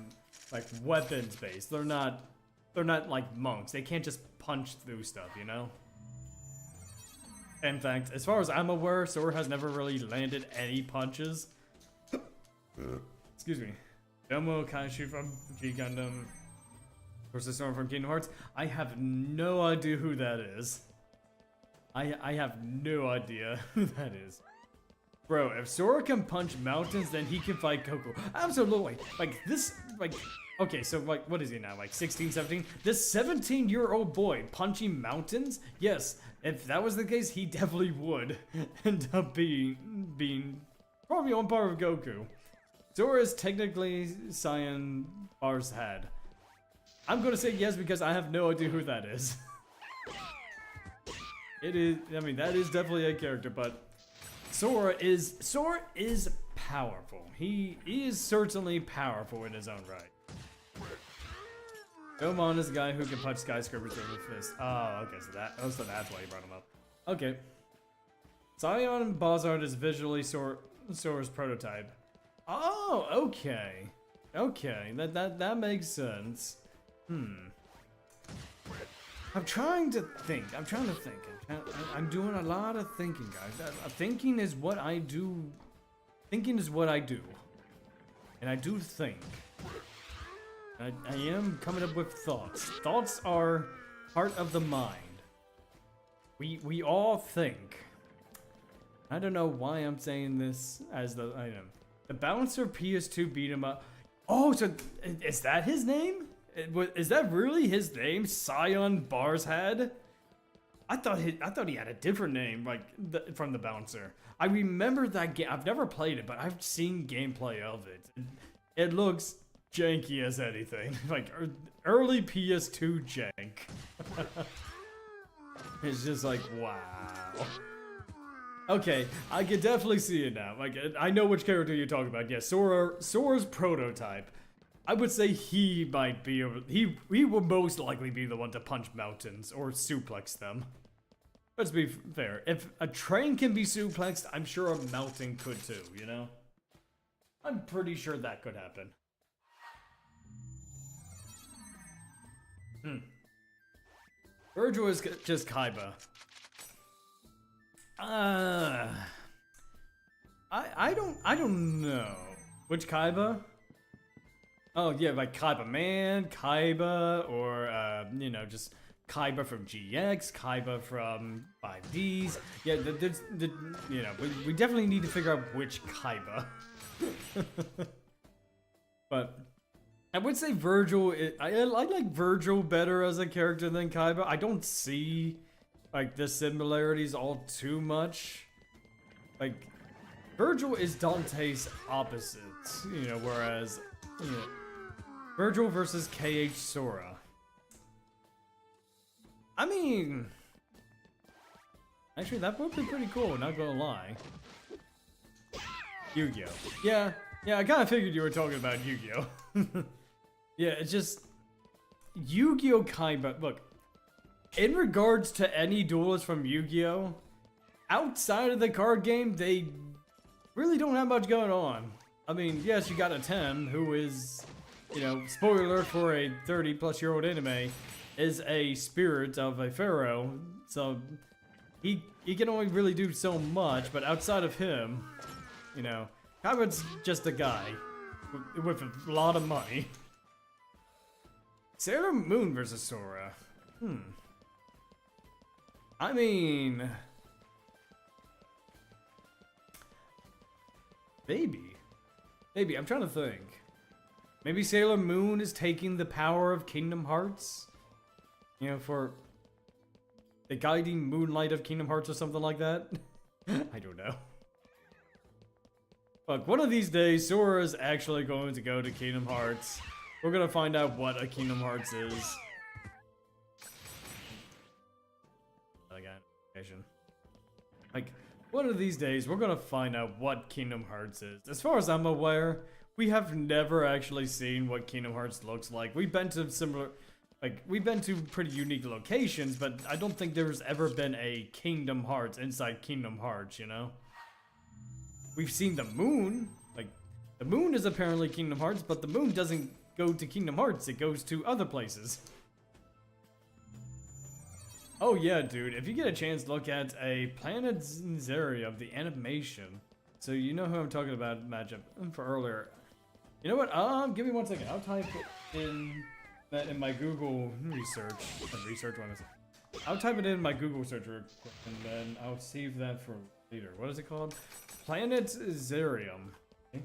like weapons based. They're not like monks. They can't just punch through stuff, you know? In fact, as far as I'm aware, Sora has never really landed any punches. Excuse me. Domo Kaishu from G Gundam versus Sora from Kingdom Hearts. I have no idea who that is. I have no idea who that is. Bro, if Sora can punch mountains, then he can fight Goku. Absolutely. Like, this, like, okay, so, like, what is he now? Like, 16, 17? This 17-year-old boy punching mountains? Yes, if that was the case, he definitely would end up being probably on par with Goku. Sora is technically Cyan Bar's head. I'm gonna say yes because I have no idea who that is. It is, I mean, that is definitely a character, but Sora is powerful. He is certainly powerful in his own right. Goemon is a guy who can punch skyscrapers with a fist. Oh, okay, so that's why you brought him up. Okay. Cyan Bozard is visually Sora's prototype. Oh, okay. Okay, that makes sense. I'm trying to think. I'm doing a lot of thinking, guys. Thinking is what I do. Thinking is what I do. And I do think. I am coming up with thoughts. Thoughts are part of the mind. we all think. I don't know why I'm saying this as the item. The Bouncer PS2 beat 'em up. Oh, so is that his name? Is that really his name? Scion Barshead? I thought he had a different name, like from the Bouncer. I remember that game. I've never played it, but I've seen gameplay of it. It looks janky as anything, like early PS2 jank. It's just like, wow. Okay, I can definitely see it now. Like, I know which character you're talking about. Yeah, Sora's prototype. I would say he might be, he will most likely be the one to punch mountains or suplex them. Let's be fair. If a train can be suplexed, I'm sure a mountain could too, you know? I'm pretty sure that could happen. Virgil is just Kaiba. I don't know. Which Kaiba? Oh yeah, like Kaiba Man, Kaiba, or you know, just Kaiba from GX, Kaiba from 5Ds. Yeah, you know, we definitely need to figure out which Kaiba. But I would say Virgil. I like Virgil better as a character than Kaiba. I don't see like the similarities all too much. Like Virgil is Dante's opposite, you know, whereas you know, Virgil versus KH Sora. I mean, actually that would be pretty cool, not gonna lie. Yu-Gi-Oh! Yeah, I kind of figured you were talking about Yu-Gi-Oh! Yeah, it's just Yu-Gi-Oh! Kaiba. Look, in regards to any duelist from Yu-Gi-Oh! Outside of the card game, they really don't have much going on. I mean, yes, you got a 10 who is, you know, spoiler for a 30-plus-year-old anime, is a spirit of a pharaoh, so he can only really do so much, but outside of him, you know, Kaiba's just a guy with a lot of money. Sailor Moon versus Sora. I mean, maybe I'm trying to think. Maybe Sailor Moon is taking the power of Kingdom Hearts, you know, for the guiding moonlight of Kingdom Hearts or something like that. I don't know. Look, one of these days, Sora is actually going to go to Kingdom Hearts. We're gonna find out what a Kingdom Hearts is. Like, one of these days, we're gonna find out what Kingdom Hearts is. As far as I'm aware, we have never actually seen what Kingdom Hearts looks like. We've been to similar, like, we've been to pretty unique locations, but I don't think there's ever been a Kingdom Hearts inside Kingdom Hearts, you know? We've seen the moon. Like, the moon is apparently Kingdom Hearts, but the moon doesn't go to Kingdom Hearts, it goes to other places. Oh yeah, dude, if you get a chance, look at a Planet Zeria of the animation. So you know who I'm talking about matchup for earlier. You know what, give me 1 second, I'll type in that in my Google research. I'll type it in my Google search real quick, and then I'll save that for later. What is it called? Planet Zerium. Okay.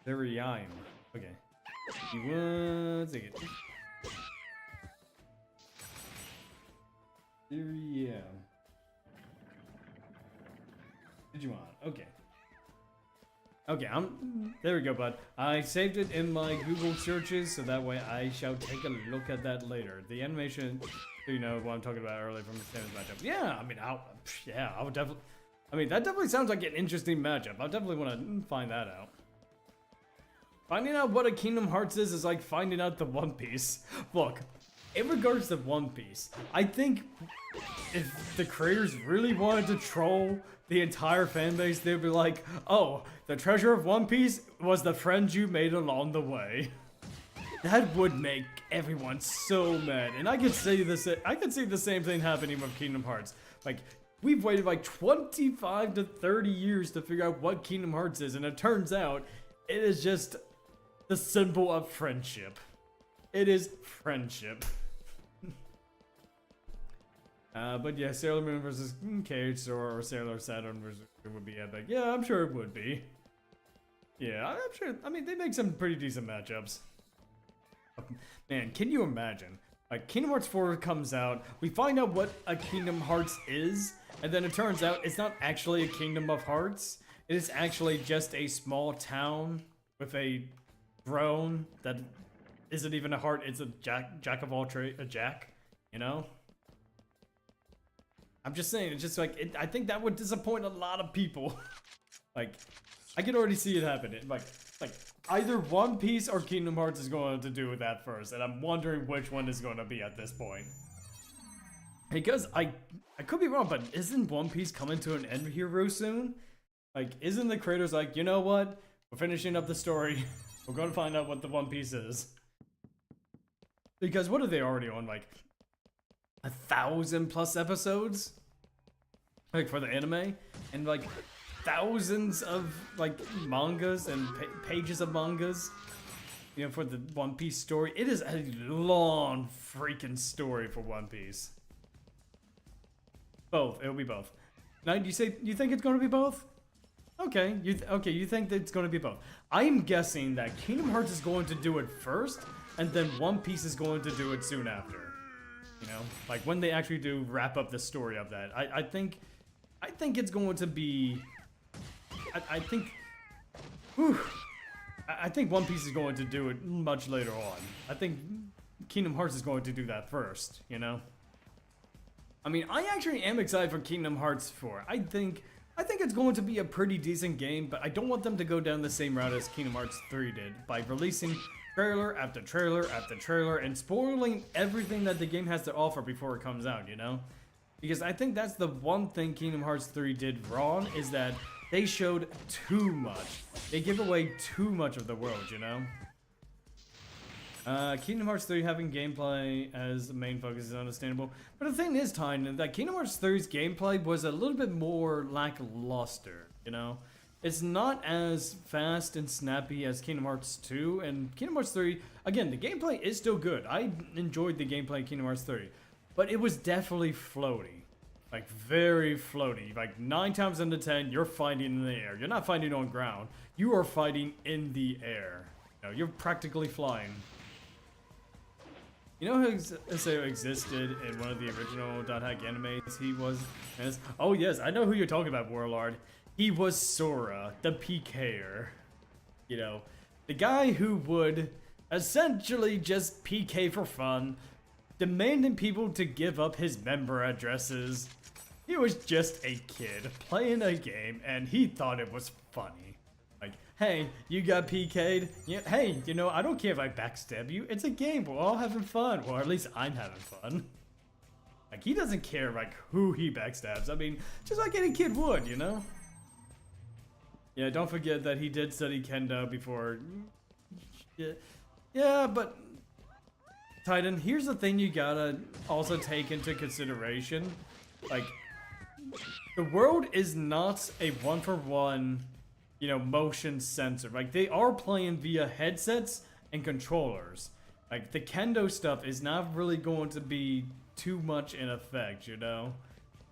Zerium. Okay. Give me 1 second. Zerium. Digimon. Okay. Okay, there we go, bud. I saved it in my Google searches, so that way I shall take a look at that later. The animation, you know, what I'm talking about earlier from the standard matchup. Yeah, I mean, I'll definitely, I mean, that definitely sounds like an interesting matchup. I definitely want to find that out. Finding out what a Kingdom Hearts is like finding out the One Piece. Look, in regards to One Piece, I think if the creators really wanted to troll the entire fan base, they'd be like, oh, the treasure of One Piece was the friends you made along the way. That would make everyone so mad. And I could see the same thing happening with Kingdom Hearts. Like, we've waited like 25 to 30 years to figure out what Kingdom Hearts is, and it turns out it is just the symbol of friendship. It is friendship. But yeah, Sailor Moon versus Cage or Sailor Saturn versus would be epic. Yeah, I'm sure it would be. Yeah, I'm sure. I mean, they make some pretty decent matchups. Man, can you imagine? Like, Kingdom Hearts 4 comes out, we find out what a Kingdom Hearts is, and then it turns out it's not actually a Kingdom of Hearts. It is actually just a small town with a throne that isn't even a heart, it's a jack of all trades, a jack, you know? I'm just saying, it's just like, I think that would disappoint a lot of people. Like, I can already see it happening. Like either One Piece or Kingdom Hearts is going to do with that first, and I'm wondering which one is going to be at this point. Because I could be wrong, but isn't One Piece coming to an end here real soon? Like, isn't the creators like, you know what? We're finishing up the story. We're going to find out what the One Piece is. Because what are they already on? Like 1,000+ episodes? Like for the anime? And like thousands of like mangas and pages of mangas, you know, for the One Piece story. It is a long freaking story for One Piece. Both. It'll be both. Now, you think it's going to be both? Okay, you think that it's going to be both. I'm guessing that Kingdom Hearts is going to do it first, and then One Piece is going to do it soon after. You know, like when they actually do wrap up the story of that. I think it's going to be. I think One Piece is going to do it much later on. I think Kingdom Hearts is going to do that first, you know? I mean, I actually am excited for Kingdom Hearts 4. I think it's going to be a pretty decent game, but I don't want them to go down the same route as Kingdom Hearts 3 did, by releasing trailer after trailer after trailer and spoiling everything that the game has to offer before it comes out, you know? Because I think that's the one thing Kingdom Hearts 3 did wrong, is that they showed too much. They give away too much of the world, you know? Kingdom Hearts 3 having gameplay as the main focus is understandable. But the thing is, Tyne, that Kingdom Hearts 3's gameplay was a little bit more lackluster, you know? It's not as fast and snappy as Kingdom Hearts 2, and Kingdom Hearts 3, again, the gameplay is still good. I enjoyed the gameplay in Kingdom Hearts 3, but it was definitely floaty. Like, very floaty. Like, 9 times out of 10, you're fighting in the air. You're not fighting on ground. You are fighting in the air. You know, you're practically flying. You know how Haseo existed in one of the original Dot Hack animes? He was... Oh, yes, I know who you're talking about, Warlord. He was Sora, the PKer. You know, the guy who would essentially just PK for fun, demanding people to give up his member addresses. He was just a kid playing a game, and he thought it was funny. Like, hey, you got PK'd? Yeah, hey, you know, I don't care if I backstab you. It's a game. We're all having fun. Or at least I'm having fun. Like, he doesn't care, like, who he backstabs. I mean, just like any kid would, you know? Yeah, don't forget that he did study Kendo before. Yeah, but Titan, here's the thing you gotta also take into consideration. Like, the world is not a one-for-one, you know, motion sensor. Like, they are playing via headsets and controllers. Like, the Kendo stuff is not really going to be too much in effect, you know?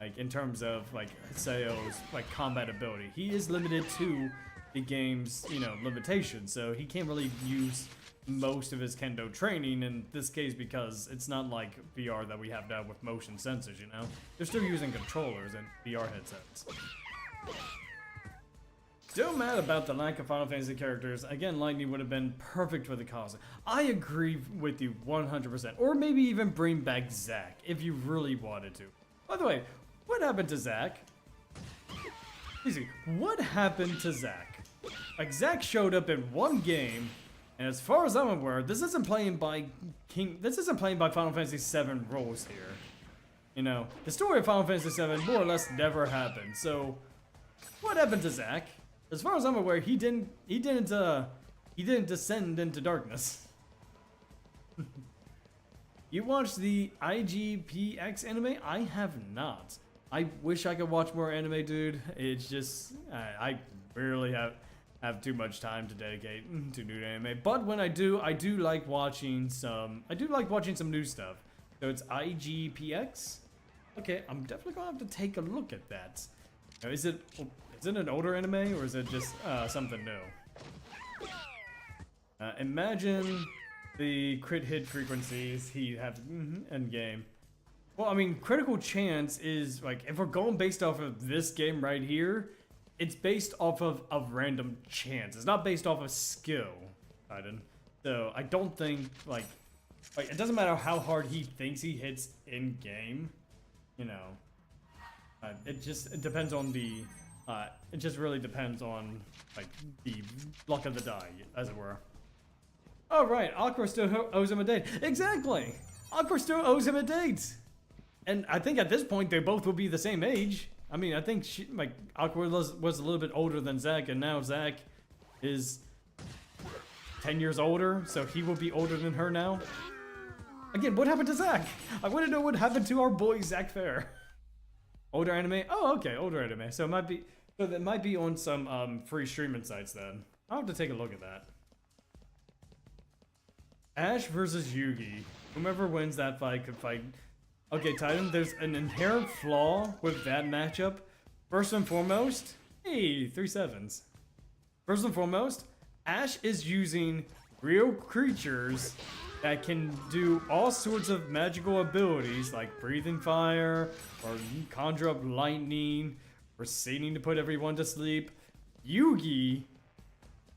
Like, in terms of, like, Haseo's, like, combat ability. He is limited to the game's, you know, limitations, so he can't really use most of his Kendo training in this case because it's not like VR that we have now with motion sensors, you know? They're still using controllers and VR headsets. Still mad about the lack of Final Fantasy characters. Again, Lightning would have been perfect for the cause. I agree with you 100%. Or maybe even bring back Zack if you really wanted to. By the way, what happened to Zack? Easy. What happened to Zack? Like, Zack showed up in one game, and as far as I'm aware, this isn't playing by Final Fantasy VII rules here. You know, the story of Final Fantasy VII more or less never happened. So, what happened to Zack? As far as I'm aware, he didn't descend into darkness. You watched the IGPX anime? I have not. I wish I could watch more anime, dude. It's just I barely have too much time to dedicate to new anime. But when I do like watching some. I do like watching some new stuff. So it's IGPX. Okay, I'm definitely gonna have to take a look at that. Now, is it an older anime or is it just something new? Imagine the crit hit frequencies he have end game. Well, I mean, critical chance is like if we're going based off of this game right here, it's based off of random chance. It's not based off of skill, Titan. So I don't think like it doesn't matter how hard he thinks he hits in game. You know, it depends on the. It just really depends on like the luck of the die, as it were. Oh right, Aqua still owes him a date. Exactly, Aqua still owes him a date, and I think at this point they both will be the same age. I mean, I think Aqua was a little bit older than Zack, and now Zack is 10 years older, so he will be older than her now. Again, what happened to Zack? I want to know what happened to our boy Zack Fair. Older anime? Oh, okay, older anime. So it might be. So that might be on some free streaming sites then. I'll have to take a look at that. Ash versus Yugi. Whomever wins that fight could fight. Okay, Titan, there's an inherent flaw with that matchup. First and foremost, hey, 3 sevens. First and foremost, Ash is using real creatures that can do all sorts of magical abilities like breathing fire or conjure up lightning or singing to put everyone to sleep. Yugi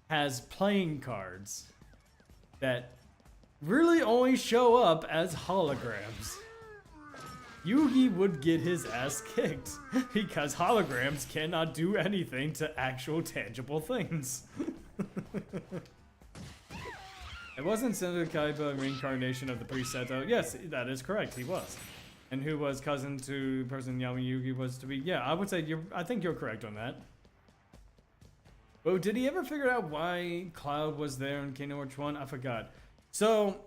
has playing cards that really only show up as holograms. Yugi would get his ass kicked because holograms cannot do anything to actual tangible things. It wasn't Senator Kaiba a reincarnation of the priest Seto? Yes, that is correct, he was. And who was cousin to the person Yami Yugi was to be? Yeah, I would say I think you're correct on that. Oh, did he ever figure out why Cloud was there in Kingdom Hearts 1? I forgot. So,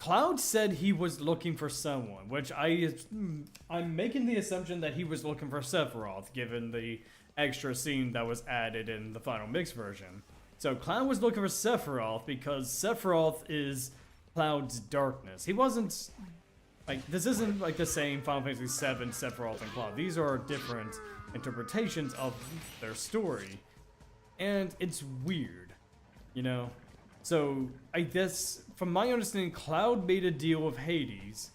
Cloud said he was looking for someone, which I'm making the assumption that he was looking for Sephiroth, given the extra scene that was added in the final mix version. So Cloud was looking for Sephiroth because Sephiroth is Cloud's darkness. He wasn't like this isn't like the same Final Fantasy VII Sephiroth and Cloud. These are different interpretations of their story, and it's weird, you know. So I guess from my understanding, Cloud made a deal with Hades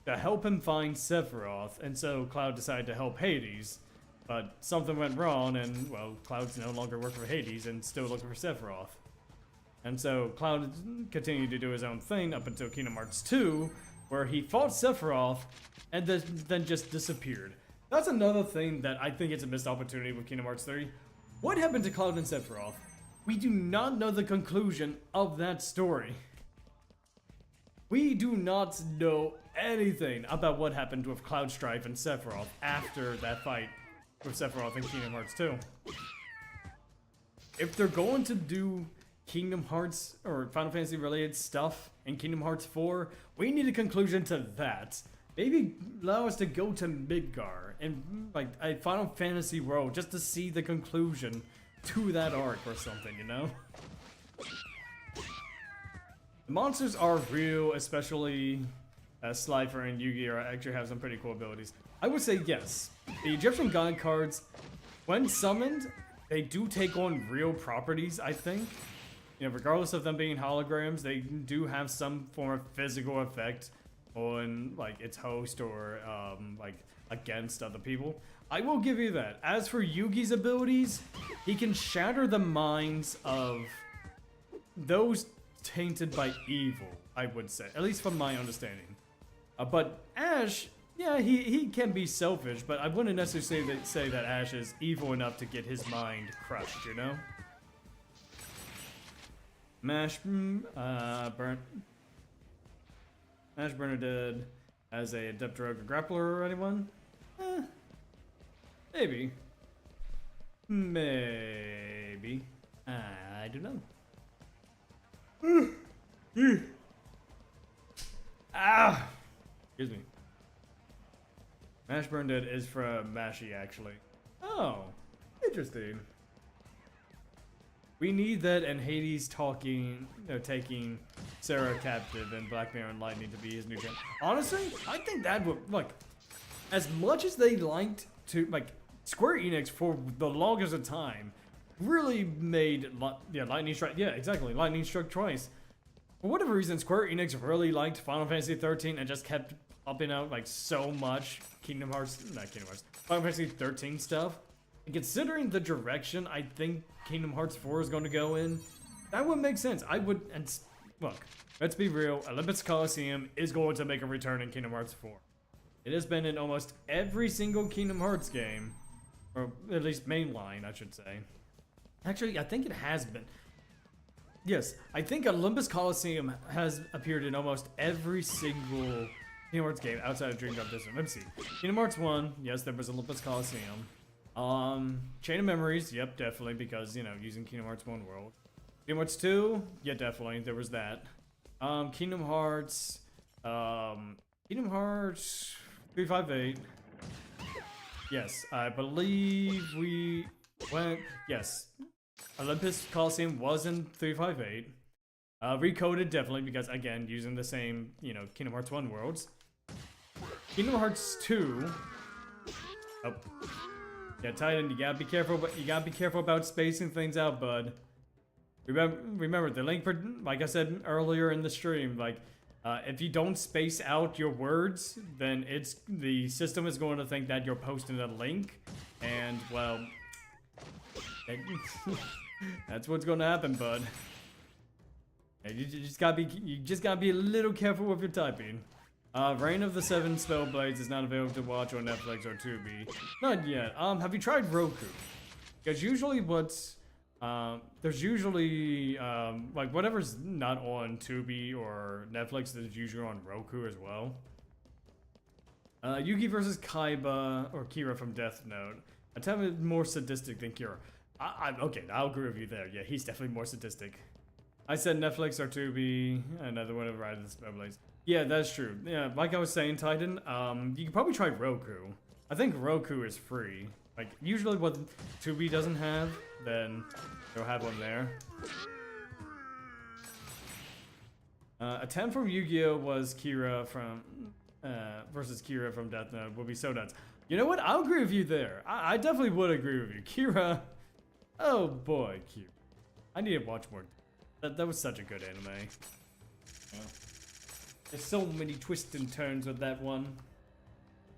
to help him find Sephiroth, and so Cloud decided to help Hades. But something went wrong, and, well, Cloud's no longer working for Hades and still looking for Sephiroth. And so Cloud continued to do his own thing up until Kingdom Hearts 2, where he fought Sephiroth and then just disappeared. That's another thing that I think is a missed opportunity with Kingdom Hearts 3. What happened to Cloud and Sephiroth? We do not know the conclusion of that story. We do not know anything about what happened with Cloud Strife and Sephiroth after that fight with Sephiroth in Kingdom Hearts 2. If they're going to do Kingdom Hearts or Final Fantasy related stuff in Kingdom Hearts 4, we need a conclusion to that. Maybe allow us to go to Midgar and like a Final Fantasy world just to see the conclusion to that arc or something, you know? The monsters are real, especially Slifer and Yugi actually have some pretty cool abilities. I would say yes. The Egyptian God cards, when summoned, they do take on real properties, I think. You know, regardless of them being holograms, they do have some form of physical effect on, like, its host or, like, against other people. I will give you that. As for Yugi's abilities, he can shatter the minds of those tainted by evil, I would say. At least from my understanding. But Ash... yeah, he can be selfish, but I wouldn't necessarily say that Ash is evil enough to get his mind crushed, you know? Mash Bernadette as a adept rogue or grappler or anyone? Maybe. Maybe. I don't know. Mash Burn Dead is from Mashy, actually. Oh, interesting. We need that and Hades talking, taking Sarah captive and Black Mirror and Lightning to be his new champ. Honestly, I think that would, like, as much as they liked to, like, Square Enix for the longest of time really made, Lightning Strike, yeah, exactly, Lightning Struck twice. For whatever reason, Square Enix really liked Final Fantasy 13 and just kept popping out, like, so much Final Fantasy 13 stuff. And considering the direction I think Kingdom Hearts 4 is going to go in, that would make sense. I would, and look, let's be real, Olympus Coliseum is going to make a return in Kingdom Hearts 4. It has been in almost every single Kingdom Hearts game, or at least mainline, I should say. Actually, I think it has been. Yes, I think Olympus Coliseum has appeared in almost every single Kingdom Hearts game outside of Dream Drop Distance. Let me see. Kingdom Hearts 1, yes, there was Olympus Coliseum. Chain of Memories, yep, definitely, because, using Kingdom Hearts 1 world. Kingdom Hearts 2, yeah, definitely, there was that. Kingdom Hearts 358. Yes, I believe we went, yes. Olympus Coliseum was in 358. Recoded, definitely, because, again, using the same, Kingdom Hearts 1 worlds. Kingdom Hearts 2. Oh. Yeah, Titan, you gotta be careful, but you gotta be careful about spacing things out, bud. Remember, the link for, like I said earlier in the stream, like, if you don't space out your words, then the system is going to think that you're posting a link, and, well, that's what's going to happen, bud. You just gotta be a little careful with your typing. Reign of the Seven Spellblades is not available to watch on Netflix or Tubi. Not yet. Have you tried Roku? Because usually there's usually, like, whatever's not on Tubi or Netflix is usually on Roku as well. Yugi versus Kaiba, or Kira from Death Note. Attempt is more sadistic than Kira. Okay, I'll agree with you there. Yeah, he's definitely more sadistic. I said Netflix or Tubi, another one of Rise of the Spellblades. Yeah, that's true. Yeah, like I was saying, Titan, you can probably try Roku. I think Roku is free. Like, usually what Tubi doesn't have, then they'll have one there. A 10 from Yu-Gi-Oh! Was Kira from, versus Kira from Death Note will be so nuts. You know what? I'll agree with you there. I definitely would agree with you. Kira, oh boy, Kira. I need to watch more. That was such a good anime. Yeah. There's so many twists and turns with that one.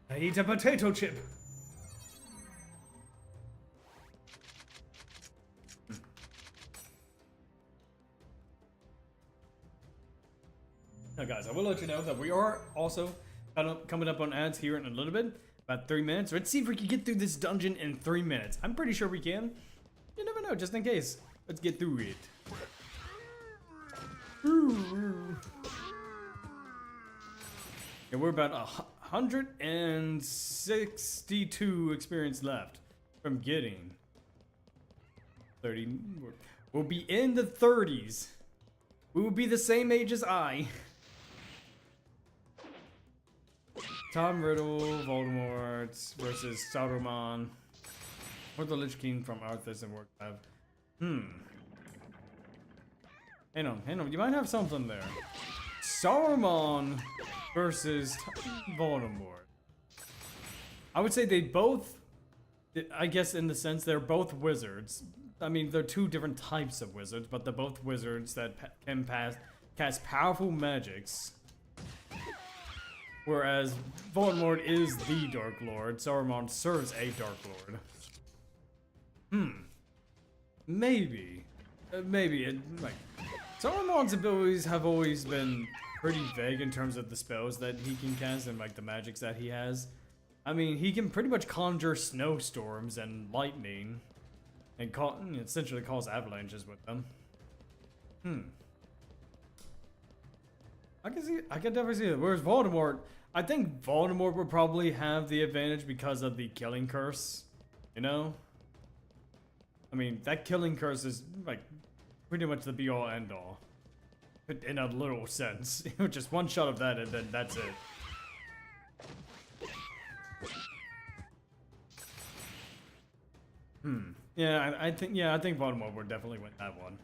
I eat a potato chip. Now guys, I will let you know that we are also coming up on ads here in a little bit. About 3 minutes. Let's see if we can get through this dungeon in 3 minutes. I'm pretty sure we can. You never know, just in case. Let's get through it. Yeah, we're about 162 experience left from getting 30. We'll be in the 30s. We will be the same age as I. Tom Riddle, Voldemort versus Saruman. Or the Lich King from Arthas and Warcraft. Hang on. You might have something there. Saruman versus Voldemort. I would say they both, I guess in the sense they're both wizards. I mean, they're two different types of wizards, but they're both wizards that can cast powerful magics. Whereas Voldemort is the Dark Lord, Saruman serves a Dark Lord. Maybe. Saruman's abilities have always been pretty vague in terms of the spells that he can cast and like the magics that he has. I mean, he can pretty much conjure snowstorms and lightning and essentially cause avalanches with them. I can definitely see it. Whereas Voldemort, I think Voldemort would probably have the advantage because of the killing curse, you know? I mean, that killing curse is like pretty much the be-all end-all. In a literal sense. Just one shot of that and then that's it. Yeah, I think Baltimore would definitely win that one.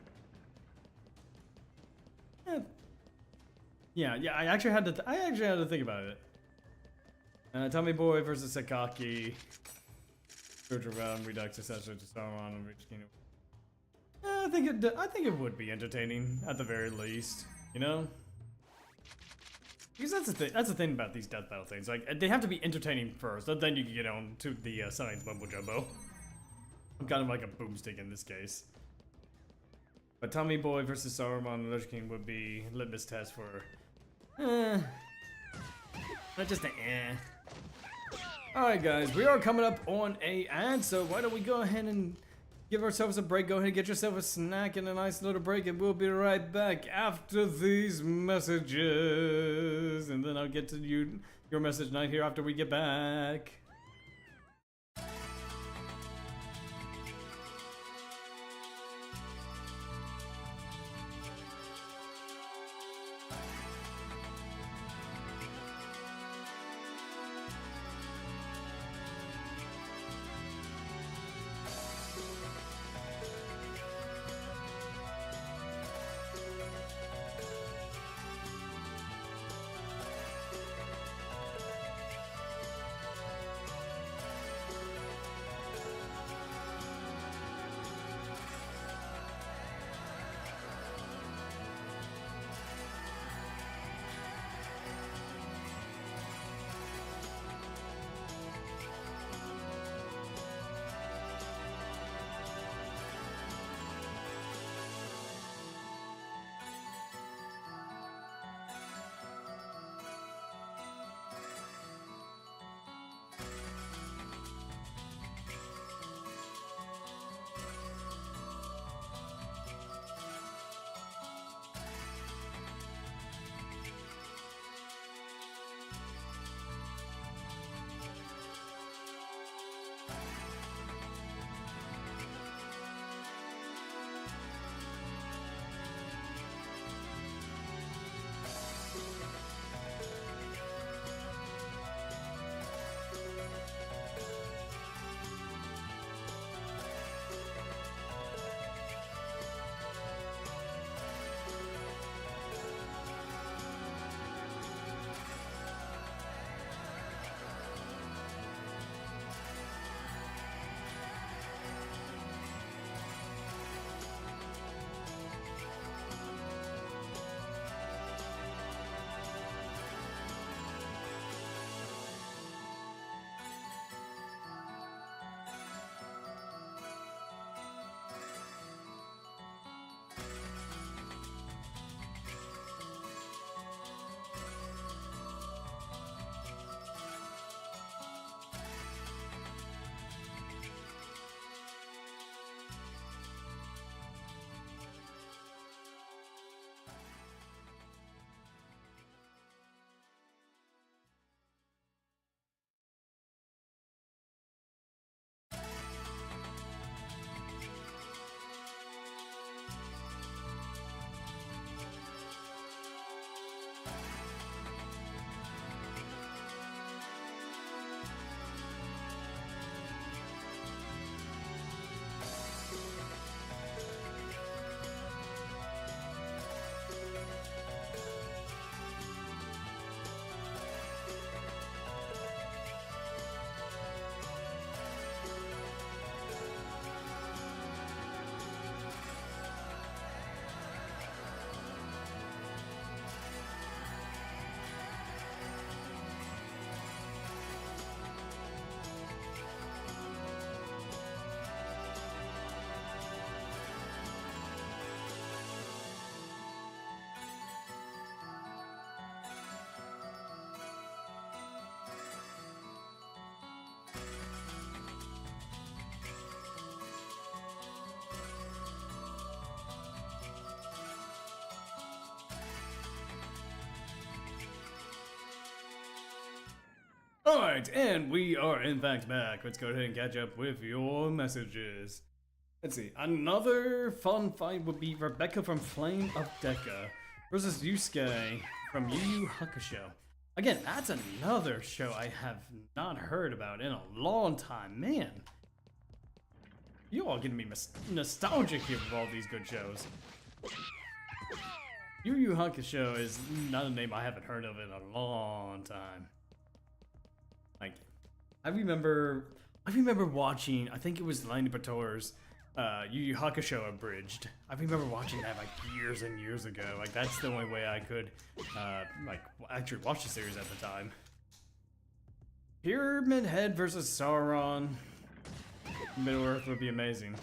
Yeah, I actually had to think about it. Tommy Boy versus Sakaki. Spiritual Realm, Redux, Successor to Sauron, and Rich Kingdom. I think it would be entertaining at the very least, you know. Because that's the thing about these death battle things. Like, they have to be entertaining first, and then you can get on to the science mumbo jumbo. I'm kind of like a boomstick in this case. But Tommy Boy versus Saruman and Lich King would be litmus test for, not just an Alright guys, we are coming up on a ad, so why don't we go ahead and give ourselves a break. Go ahead and get yourself a snack and a nice little break, and we'll be right back after these messages. And then I'll get to your message night here after we get back. Alright, and we are in fact back. Let's go ahead and catch up with your messages. Let's see, another fun fight would be Rebecca from Flame of Deca versus Yusuke from Yu Yu Hakusho. Again, that's another show I have not heard about in a long time, man. You all getting me nostalgic here with all these good shows. Yu Yu Hakusho is not a name I haven't heard of in a long time. Like, I remember watching, I think it was Lanny Pator's Yu Yu Hakusho abridged. I remember watching that like years and years ago. Like, that's the only way I could like actually watch the series at the time. Pyramid Head versus Sauron. Middle Earth would be amazing.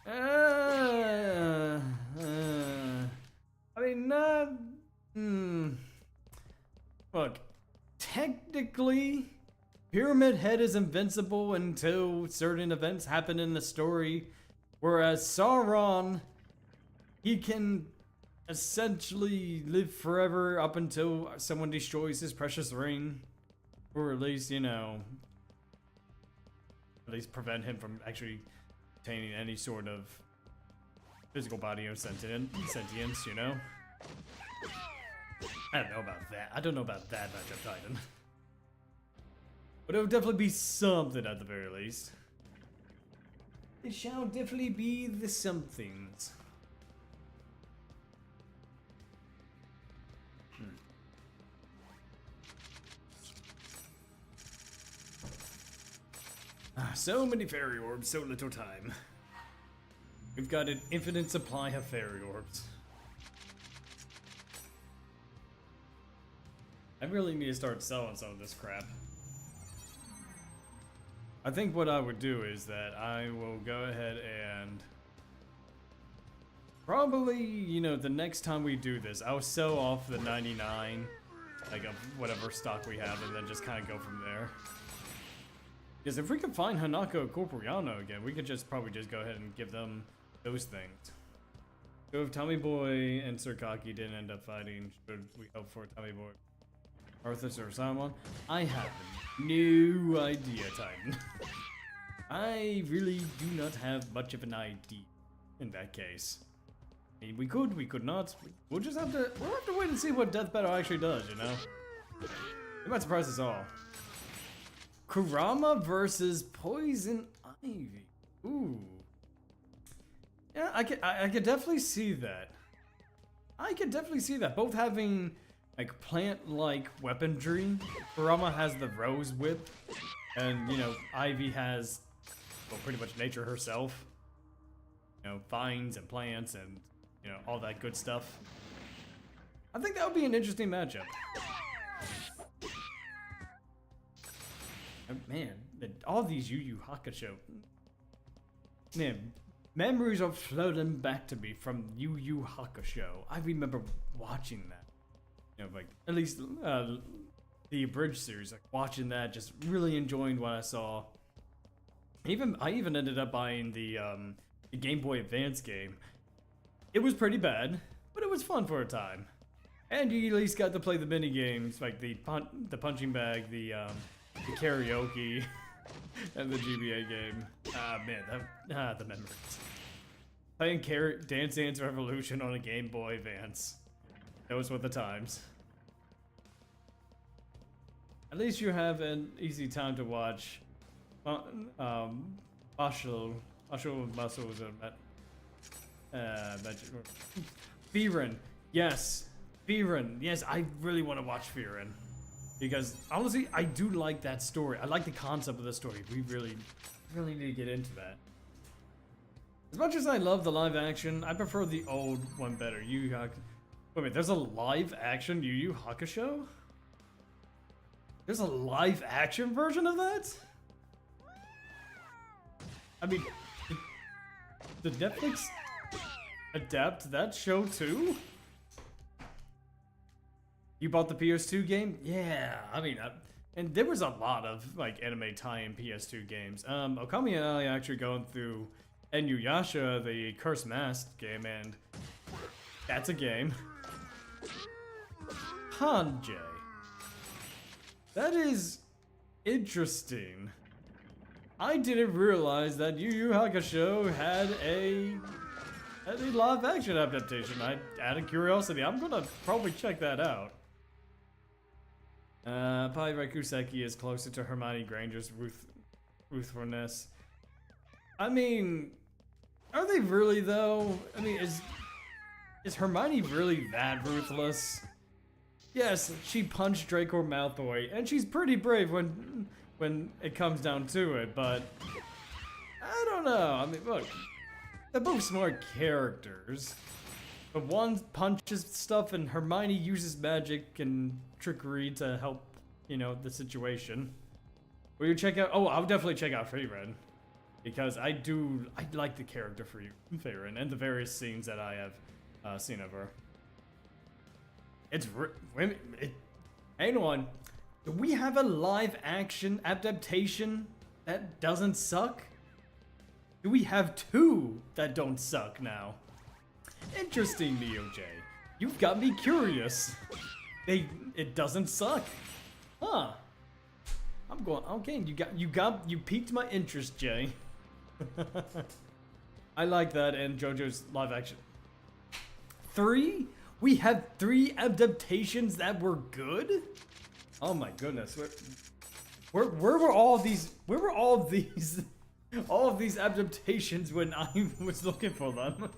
I mean, look, technically, Pyramid Head is invincible until certain events happen in the story, whereas Sauron, he can essentially live forever up until someone destroys his precious ring, or at least, you know, at least prevent him from actually attaining any sort of physical body or sentience, you know? I don't know about that. I don't know about that matchup, Titan. But it would definitely be something at the very least. It shall definitely be the somethings. So many fairy orbs, so little time. We've got an infinite supply of fairy orbs. I really need to start selling some of this crap. I think what I would do is that I will go ahead and probably, you know, the next time we do this, I'll sell off the 99, like of whatever stock we have, and then just kind of go from there. Because if we could find Hanako Corporiano again, we could just probably just go ahead and give them those things. So if Tommy Boy and Sirkaki didn't end up fighting, should we hope for Tommy Boy, Arthas, or Simon? I have no idea, Titan. I really do not have much of an idea in that case. I mean, we could not. We'll just have to, wait and see what Death Battle actually does, you know? It might surprise us all. Kurama versus Poison Ivy. Ooh. Yeah, I could definitely see that. I could definitely see that. Both having like plant-like weaponry. Kurama has the rose whip, and you know, Ivy has, well, pretty much nature herself. You know, vines and plants and, you know, all that good stuff. I think that would be an interesting matchup. Man, all these Yu Yu Hakusho. Man, memories are floating back to me from Yu Yu Hakusho. I remember watching that. You know, like, at least the abridged series, like watching that, just really enjoying what I saw. I even ended up buying the Game Boy Advance game. It was pretty bad, but it was fun for a time. And you at least got to play the mini games, like the punching bag, the karaoke, and the GBA game. Ah, man, the memories. Playing Dance Dance Revolution on a Game Boy Advance. Those were the times. At least you have an easy time to watch. Muscles Fearin. Yes. Fearin. Yes, I really want to watch Fearin. Because, honestly, I do like that story. I like the concept of the story. We really need to get into that. As much as I love the live action, I prefer the old one better. Yu Yu Hakusho. Wait a minute, there's a live action Yu Yu Hakusho? There's a live action version of that? I mean, did Netflix adapt that show too? You bought the PS2 game? Yeah, I mean, and there was a lot of like anime tie-in PS2 games. Okami and I actually going through Inuyasha, the Cursed Mask game, and that's a game. Hanjay. That is interesting. I didn't realize that Yu Yu Hakusho had a live action adaptation. Out of curiosity, I'm gonna probably check that out. Probably Kuseki is closer to Hermione Granger's ruthfulness. I mean, are they really though? I mean, is Hermione really that ruthless? Yes, she punched Draco Malfoy, and she's pretty brave when it comes down to it, but I don't know. I mean, look, they're both smart characters. But one punches stuff and Hermione uses magic and trickery to help, you know, the situation. Will you check out? Oh, I'll definitely check out Fragment. Because I like the character for you, Farron, and the various scenes that I have seen of her. Hang on. Do we have a live action adaptation that doesn't suck? Do we have two that don't suck now? Interesting, Neo J. You've got me curious. It doesn't suck. Huh. I'm going, okay, you piqued my interest, Jay. I like that and JoJo's live action. 3? We have 3 adaptations that were good? Oh my goodness. Where were all these all of these adaptations when I was looking for them?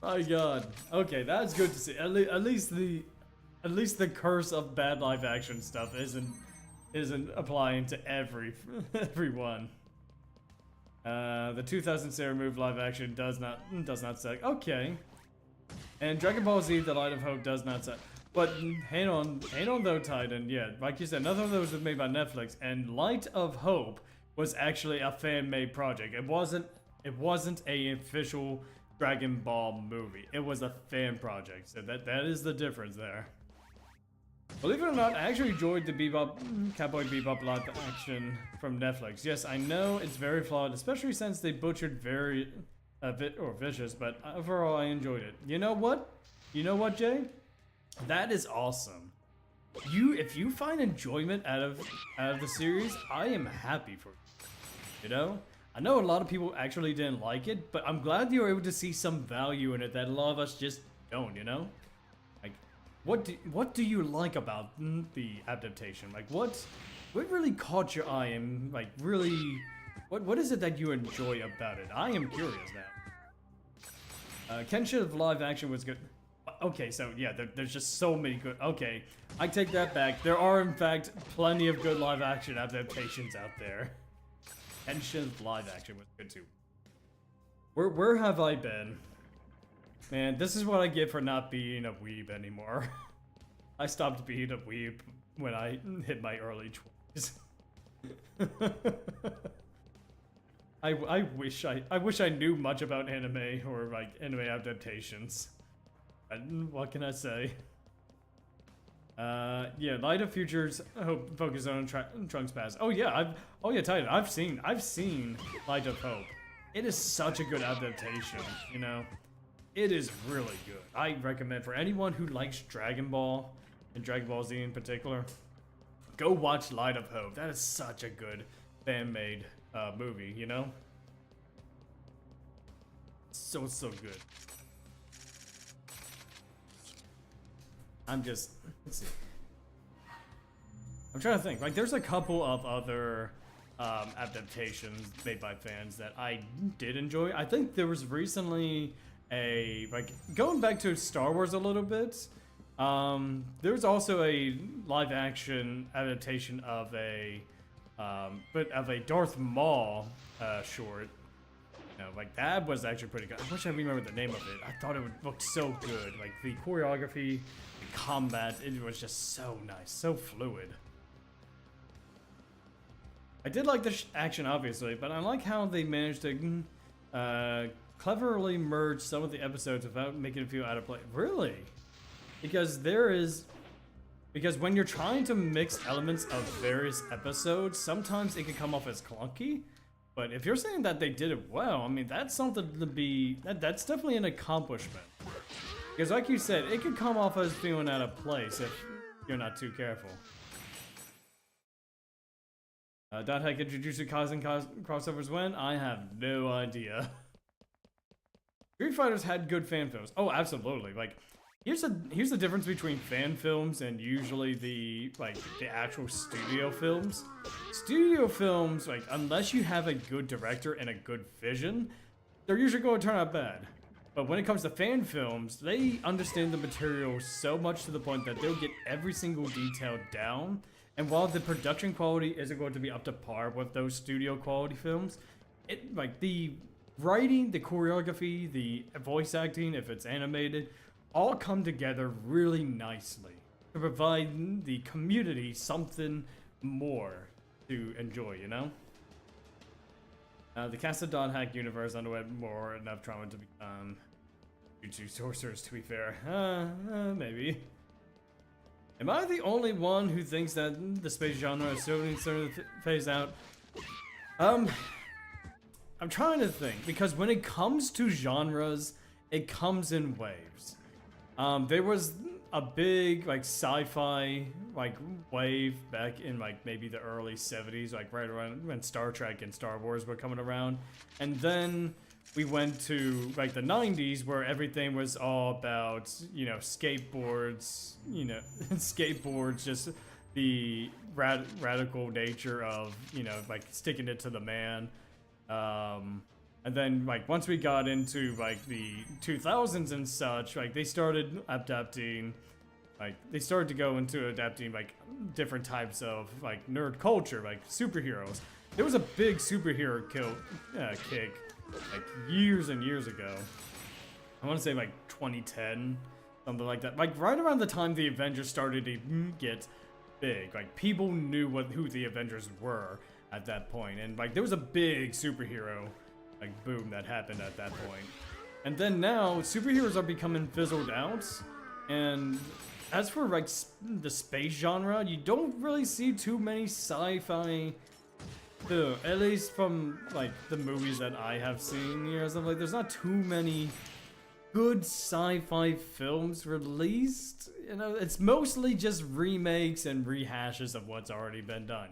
My god. Okay, that's good to see. At least the curse of bad live action stuff isn't applying to everyone. The 2000 Sarah move live action does not suck. Okay. And Dragon Ball Z: The Light of Hope does not suck. But hang on though, Titan. Yeah, like you said, none of those was made by Netflix. And Light of Hope was actually a fan-made project. It wasn't a official Dragon Ball movie. It was a fan project. So that is the difference there. Believe it or not, I actually enjoyed the Cowboy Bebop live action from Netflix. Yes, I know it's very flawed, especially since they butchered Vicious, but overall I enjoyed it. You know what? You know what, Jay? That is awesome. If you find enjoyment out of the series, I am happy for you. You know? I know a lot of people actually didn't like it, but I'm glad you were able to see some value in it that a lot of us just don't, you know? Like, what do you like about the adaptation? Like, what really caught your eye and, like, really, what is it that you enjoy about it? I am curious now. Kenshin's live action was good. Okay, so yeah, there's just so many good. Okay, I take that back. There are, in fact, plenty of good live action adaptations out there. Kenshin's live action was good too. Where have I been? Man, this is what I get for not being a weeb anymore. I stopped being a weeb when I hit my early 20s. I wish I knew much about anime or like anime adaptations. What can I say? Yeah, Light of Futures. Hope focus on Trunks Pass. Oh yeah, Titan. I've seen Light of Hope. It is such a good adaptation. You know, it is really good. I recommend for anyone who likes Dragon Ball and Dragon Ball Z in particular, go watch Light of Hope. That is such a good fan-made movie. You know, so good. Let's see. I'm trying to think. Like, there's a couple of other adaptations made by fans that I did enjoy. I think there was recently going back to Star Wars a little bit. There's also a live action adaptation of a Darth Maul short. You know, like that was actually pretty good. I wish I remember the name of it. I thought it would look so good. Like the choreography, the combat, it was just so nice, so fluid. I did like the action, obviously, but I like how they managed to cleverly merge some of the episodes without making it feel out of place. Really? Because when you're trying to mix elements of various episodes, sometimes it can come off as clunky. But if you're saying that they did it well, I mean, that's something to be... That's definitely an accomplishment. Because like you said, it could come off as feeling out of place if you're not too careful. Dot Hack and Jujutsu Kaisen crossovers when? I have no idea. Street Fighters had good fan films. Oh, absolutely. Like, Here's the difference between fan films and usually the actual studio films. Studio films, like, unless you have a good director and a good vision, they're usually going to turn out bad. But when it comes to fan films, they understand the material so much to the point that they'll get every single detail down. And while the production quality isn't going to be up to par with those studio quality films, the writing, the choreography, the voice acting, if it's animated, all come together really nicely to provide the community something more to enjoy, you know? The cast of Don Hack universe underwent more enough trauma to become YouTube sorcerers, to be fair. Maybe. Am I the only one who thinks that the space genre is starting to phase out? I'm trying to think, because when it comes to genres, it comes in waves. There was a big sci-fi wave back in maybe the early 70s, right around when Star Trek and Star Wars were coming around, and then we went to the 90s where everything was all about skateboards, skateboards, just the radical nature of sticking it to the man. And then, once we got into, the 2000s and such, they started adapting, they started to go into adapting, different types of, nerd culture, superheroes. There was a big superhero kick, years and years ago. I want to say, 2010, something like that. Right around the time the Avengers started to get big. People knew who the Avengers were at that point. And, there was a big superhero boom that happened at that point. And then now superheroes are becoming fizzled out, and as for the space genre, you don't really see too many sci-fi, at least from the movies that I have seen here. There's not too many good sci-fi films released. It's mostly just remakes and rehashes of what's already been done,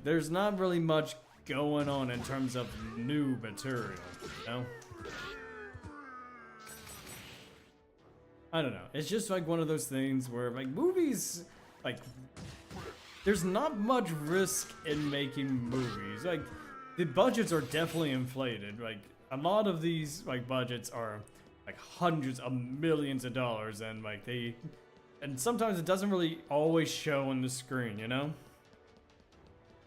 there's not really much going on in terms of new material, I don't know. It's just one of those things where movies, there's not much risk in making movies. The budgets are definitely inflated. A lot of these budgets are hundreds of millions of dollars, and and sometimes it doesn't really always show on the screen,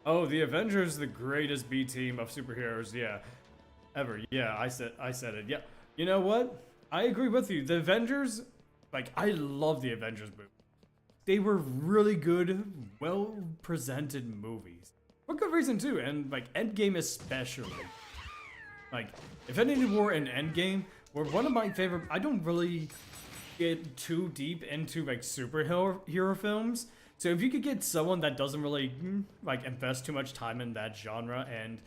Oh, the Avengers, the greatest B team of superheroes, yeah, ever. Yeah, I said it. Yeah, you know what? I agree with you. The Avengers, I love the Avengers movie. They were really good, well-presented movies. For good reason too, and Endgame especially. Infinity War and Endgame were one of my favorite. I don't really get too deep into superhero films. So if you could get someone that doesn't really invest too much time in that genre, and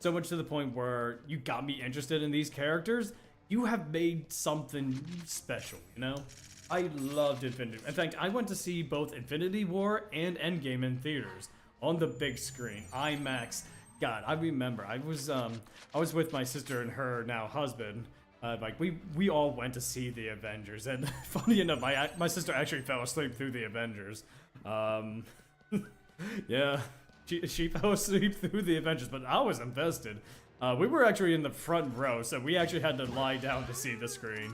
so much to the point where you got me interested in these characters, you have made something special, I loved Infinity War. In fact, I went to see both Infinity War and Endgame in theaters on the big screen, IMAX. God, I remember. I was with my sister and her now husband. We all went to see the Avengers, and funny enough, my sister actually fell asleep through the Avengers. Yeah, she fell asleep through the Avengers, but I was invested. We were actually in the front row, so we actually had to lie down to see the screen.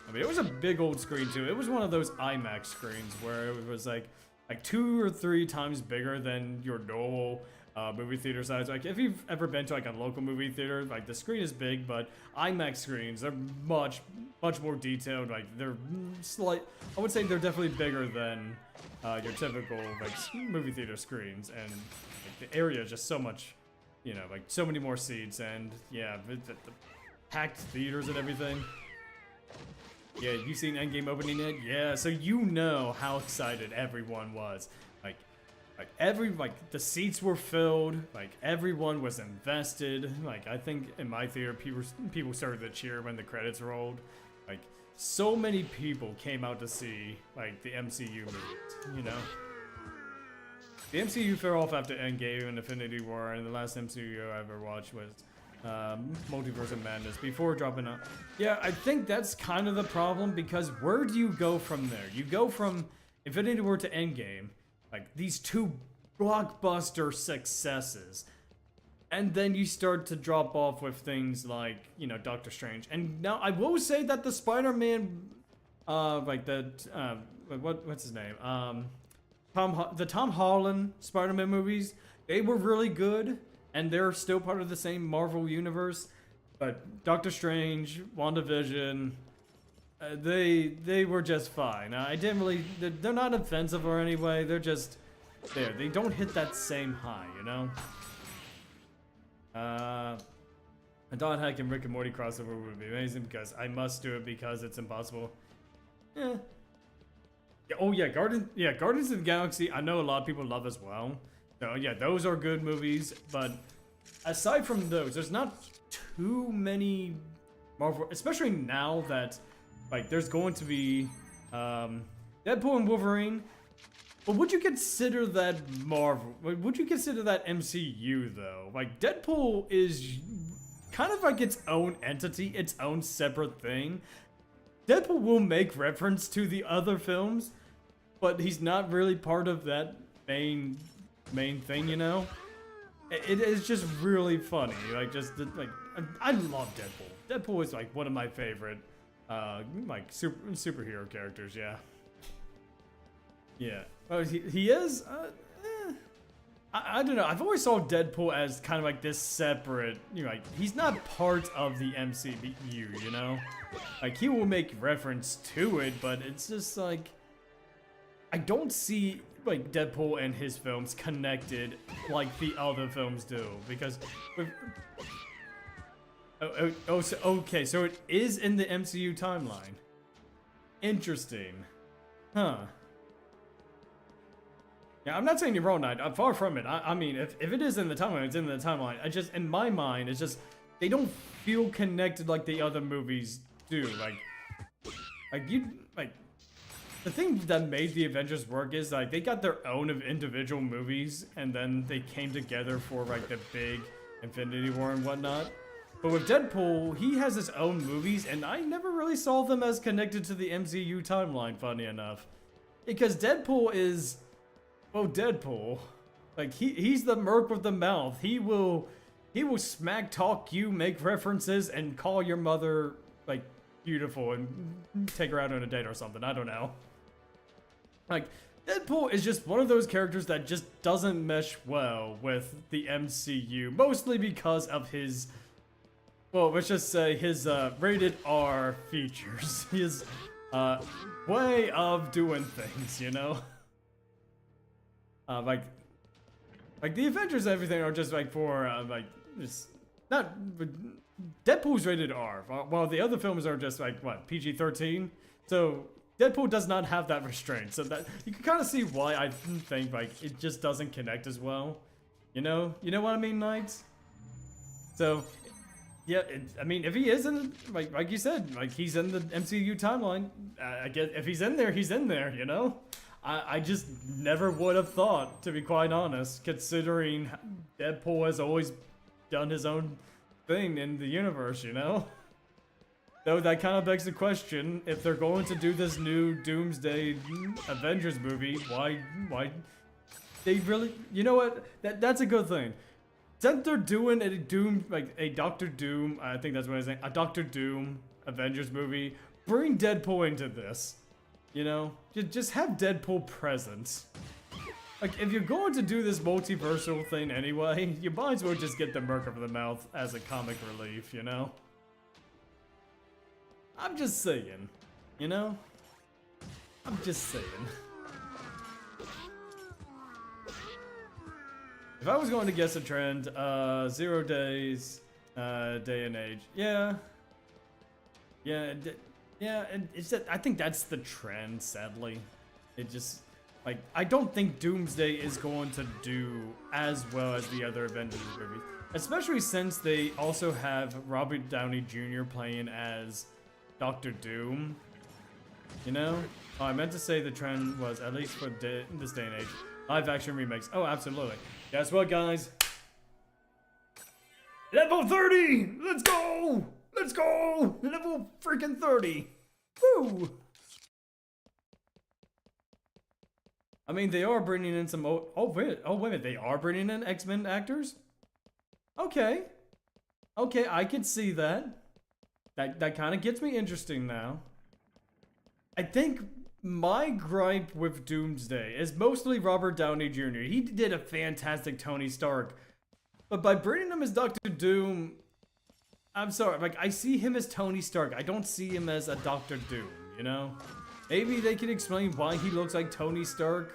I mean, it was a big old screen too. It was one of those IMAX screens where it was like 2 or 3 times bigger than your normal movie theater size. If you've ever been to a local movie theater, the screen is big, but IMAX screens are much more detailed. They're I would say they're definitely bigger than your typical movie theater screens, and the area is just so much, so many more seats, and yeah, the packed theaters and everything. Yeah, you seen Endgame opening it? Yeah, so how excited everyone was. The seats were filled, everyone was invested. I think in my theater, people started to cheer when the credits rolled. So many people came out to see, the MCU movies, The MCU fell off after Endgame and Infinity War, and the last MCU I ever watched was Multiverse of Madness before dropping out. Yeah, I think that's kind of the problem, because where do you go from there? You go from Infinity War to Endgame, like these two blockbuster successes, and then you start to drop off with things like, you know, Doctor Strange. And now I will say that the Spider-Man, like the what's his name, the Tom Holland Spider-Man movies, they were really good. And they're still part of the same Marvel universe, but Doctor Strange, WandaVision, they were just fine. I didn't really, they're not offensive or anyway. They're just there. They don't hit that same high, you know. A Dot Hack and Rick and Morty crossover would be amazing, because I must do it because it's impossible. Yeah. Oh yeah, Guardians of the Galaxy. I know a lot of people love as well. So yeah, those are good movies, but aside from those, there's not too many Marvel, especially now that, like, there's going to be Deadpool and Wolverine. But would you consider that Marvel? Would you consider that MCU though? Like, Deadpool is kind of like its own entity, its own separate thing. Deadpool will make reference to the other films, but he's not really part of that main thing, you know. It is just really funny. Like, just like, I love Deadpool. Deadpool is like one of my favorite like superhero characters. Yeah. Oh, he is. I don't know. I've always saw Deadpool as kind of like this separate. You know, like, he's not part of the MCU. You know, like, he will make reference to it, but it's just like, I don't see like Deadpool and his films connected like the other films do, because okay, so it is in the MCU timeline. Interesting. Huh. Yeah, I'm not saying you're wrong, Knight. I'm far from it. I mean, if it is in the timeline, it's in the timeline. I just, in my mind, it's just, they don't feel connected like the other movies do. The thing that made the Avengers work is, like, they got their own of individual movies, and then they came together for, like, the big Infinity War and whatnot. But with Deadpool, he has his own movies, and I never really saw them as connected to the MCU timeline, funny enough. Because Deadpool is, well, Deadpool. Like, he's the merc with the mouth. He will smack talk you, make references, and call your mother, like, beautiful, and take her out on a date or something. I don't know. Like, Deadpool is just one of those characters that just doesn't mesh well with the MCU, mostly because of his, well, let's just say his rated R features, his way of doing things, you know? Like the Avengers and everything are just like for, like, just not, Deadpool's rated R, while the other films are just like, what, PG-13? So Deadpool does not have that restraint, so that you can kind of see why I think, like, it just doesn't connect as well. You know what I mean, Knights? So, yeah, I mean, if he is in, like you said, like, he's in the MCU timeline, I guess if he's in there, you know? I just never would have thought, to be quite honest, considering Deadpool has always done his own thing in the universe, you know? Though that kind of begs the question, if they're going to do this new Doomsday Avengers movie, why they really, you know what, that's a good thing. Since they're doing a Doom, like a Doctor Doom, I think that's what I'm saying, a Doctor Doom Avengers movie, bring Deadpool into this, you know? Just have Deadpool present. Like, if you're going to do this multiversal thing anyway, you might as well just get the Merc of the Mouth as a comic relief, you know? I'm just saying, you know? I'm just saying. If I was going to guess a trend, 0 days, day and age. Yeah. Yeah, and it's just, I think that's the trend, sadly. It just, like, I don't think Doomsday is going to do as well as the other Avengers movies. Especially since they also have Robert Downey Jr. playing as Doctor Doom. You know? Oh, I meant to say the trend was, at least for this day and age, live action remakes. Oh, absolutely. Guess what, guys? Level 30! Let's go! Let's go! Level freaking 30! Woo! I mean, they are bringing in some... Oh, wait a minute. They are bringing in X-Men actors? Okay. Okay, I can see that. That kind of gets me interesting now. I think my gripe with Doomsday is mostly Robert Downey Jr. He did a fantastic Tony Stark. But by bringing him as Doctor Doom... I'm sorry, like, I see him as Tony Stark. I don't see him as a Doctor Doom, you know? Maybe they can explain why he looks like Tony Stark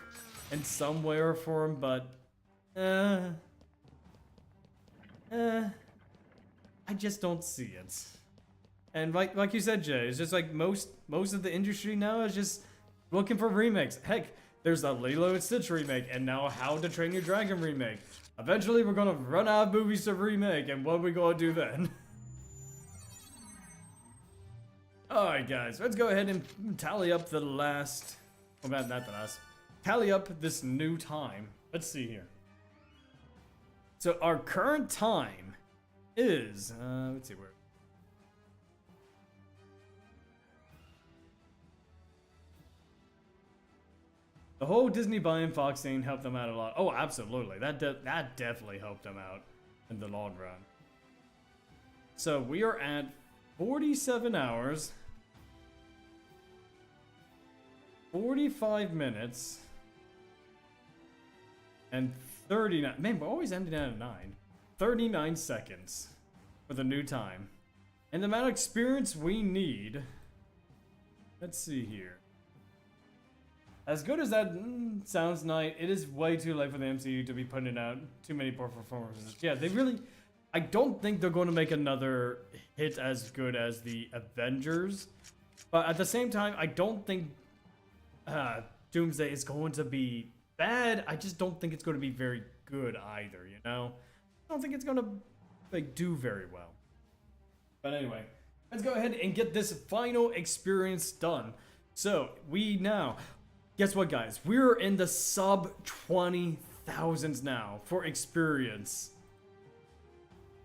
in some way or form, but... I just don't see it. And like you said, Jay, it's just like most of the industry now is just looking for remakes. Heck, there's a Lilo and Stitch remake, and now a How to Train Your Dragon remake. Eventually, we're gonna run out of movies to remake, and what are we gonna do then? Alright, guys, let's go ahead and tally up the last... Well, not the last. Tally up this new time. Let's see here. So, our current time is... let's see where... The whole Disney buying Fox thing helped them out a lot. Oh, absolutely. That definitely helped them out in the long run. So we are at 47 hours, 45 minutes, and 39... Man, we're always ending at 9. 39 seconds for the new time. And the amount of experience we need... Let's see here. As good as that sounds nice, it is way too late for the MCU to be putting out too many poor performances. Yeah, they really... I don't think they're going to make another hit as good as the Avengers. But at the same time, I don't think Doomsday is going to be bad. I just don't think it's going to be very good either, you know? I don't think it's going to like do very well. But anyway, let's go ahead and get this final experience done. So, we now... Guess what, guys? We're in the sub 20,000s now for experience.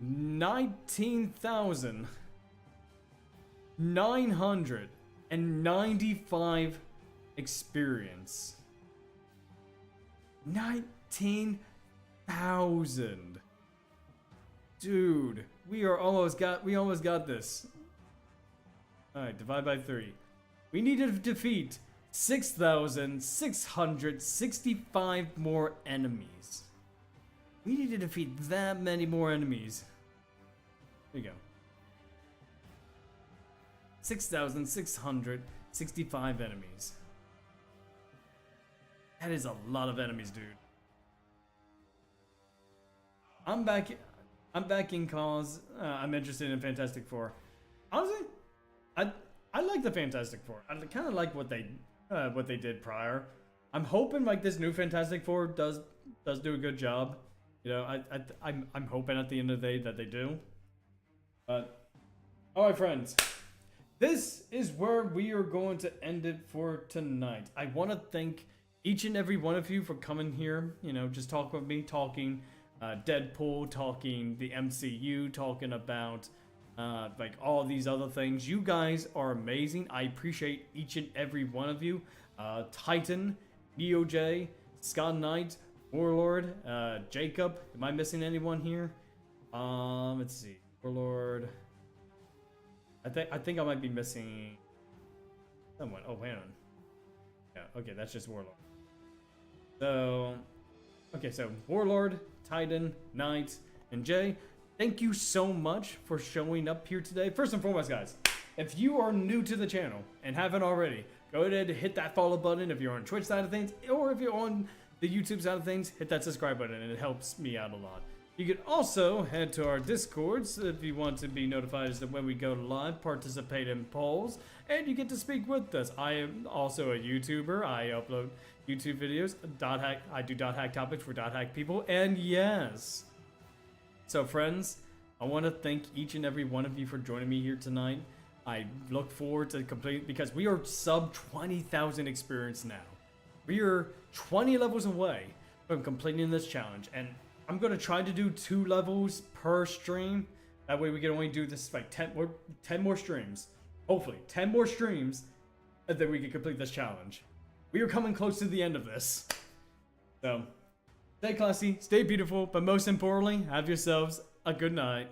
19,995 experience. 19,000. Dude, we almost got this. All right, divide by 3. We need to defeat 6,665 more enemies. We need to defeat that many more enemies. There you go. 6,665 enemies. That is a lot of enemies, dude. I'm back in cause. I'm interested in Fantastic Four. Honestly, I like the Fantastic Four. I kind of like what they did prior. I'm hoping like this new Fantastic Four does do a good job. You know, I'm hoping at the end of the day that they do. But all right, friends, this is where we are going to end it for tonight. I want to thank each and every one of you for coming here. You know, just talking with me, talking Deadpool, talking the MCU, talking about like all these other things. You guys are amazing. I appreciate each and every one of you. Titan, Neo J, Scott Knight, Warlord, Jacob. Am I missing anyone here? Let's see. Warlord. I think I might be missing someone. Oh, hang on. Yeah, okay, that's just Warlord. So, okay, so Warlord, Titan, Knight, and Jay. Thank you so much for showing up here today. First and foremost, guys, if you are new to the channel and haven't already, go ahead and hit that follow button if you're on Twitch side of things, or if you're on the YouTube side of things, hit that subscribe button, and it helps me out a lot. You can also head to our Discords if you want to be notified as to when we go live, participate in polls, and you get to speak with us. I am also a YouTuber. I upload YouTube videos. I do .hack topics for .hack people, and yes. So friends, I want to thank each and every one of you for joining me here tonight. I look forward to completing, because we are sub 20,000 experience now. We are 20 levels away from completing this challenge, and I'm gonna try to do 2 levels per stream. That way we can only do this like 10 more streams. Hopefully, 10 more streams, and then we can complete this challenge. We are coming close to the end of this. So, stay classy, stay beautiful, but most importantly, have yourselves a good night.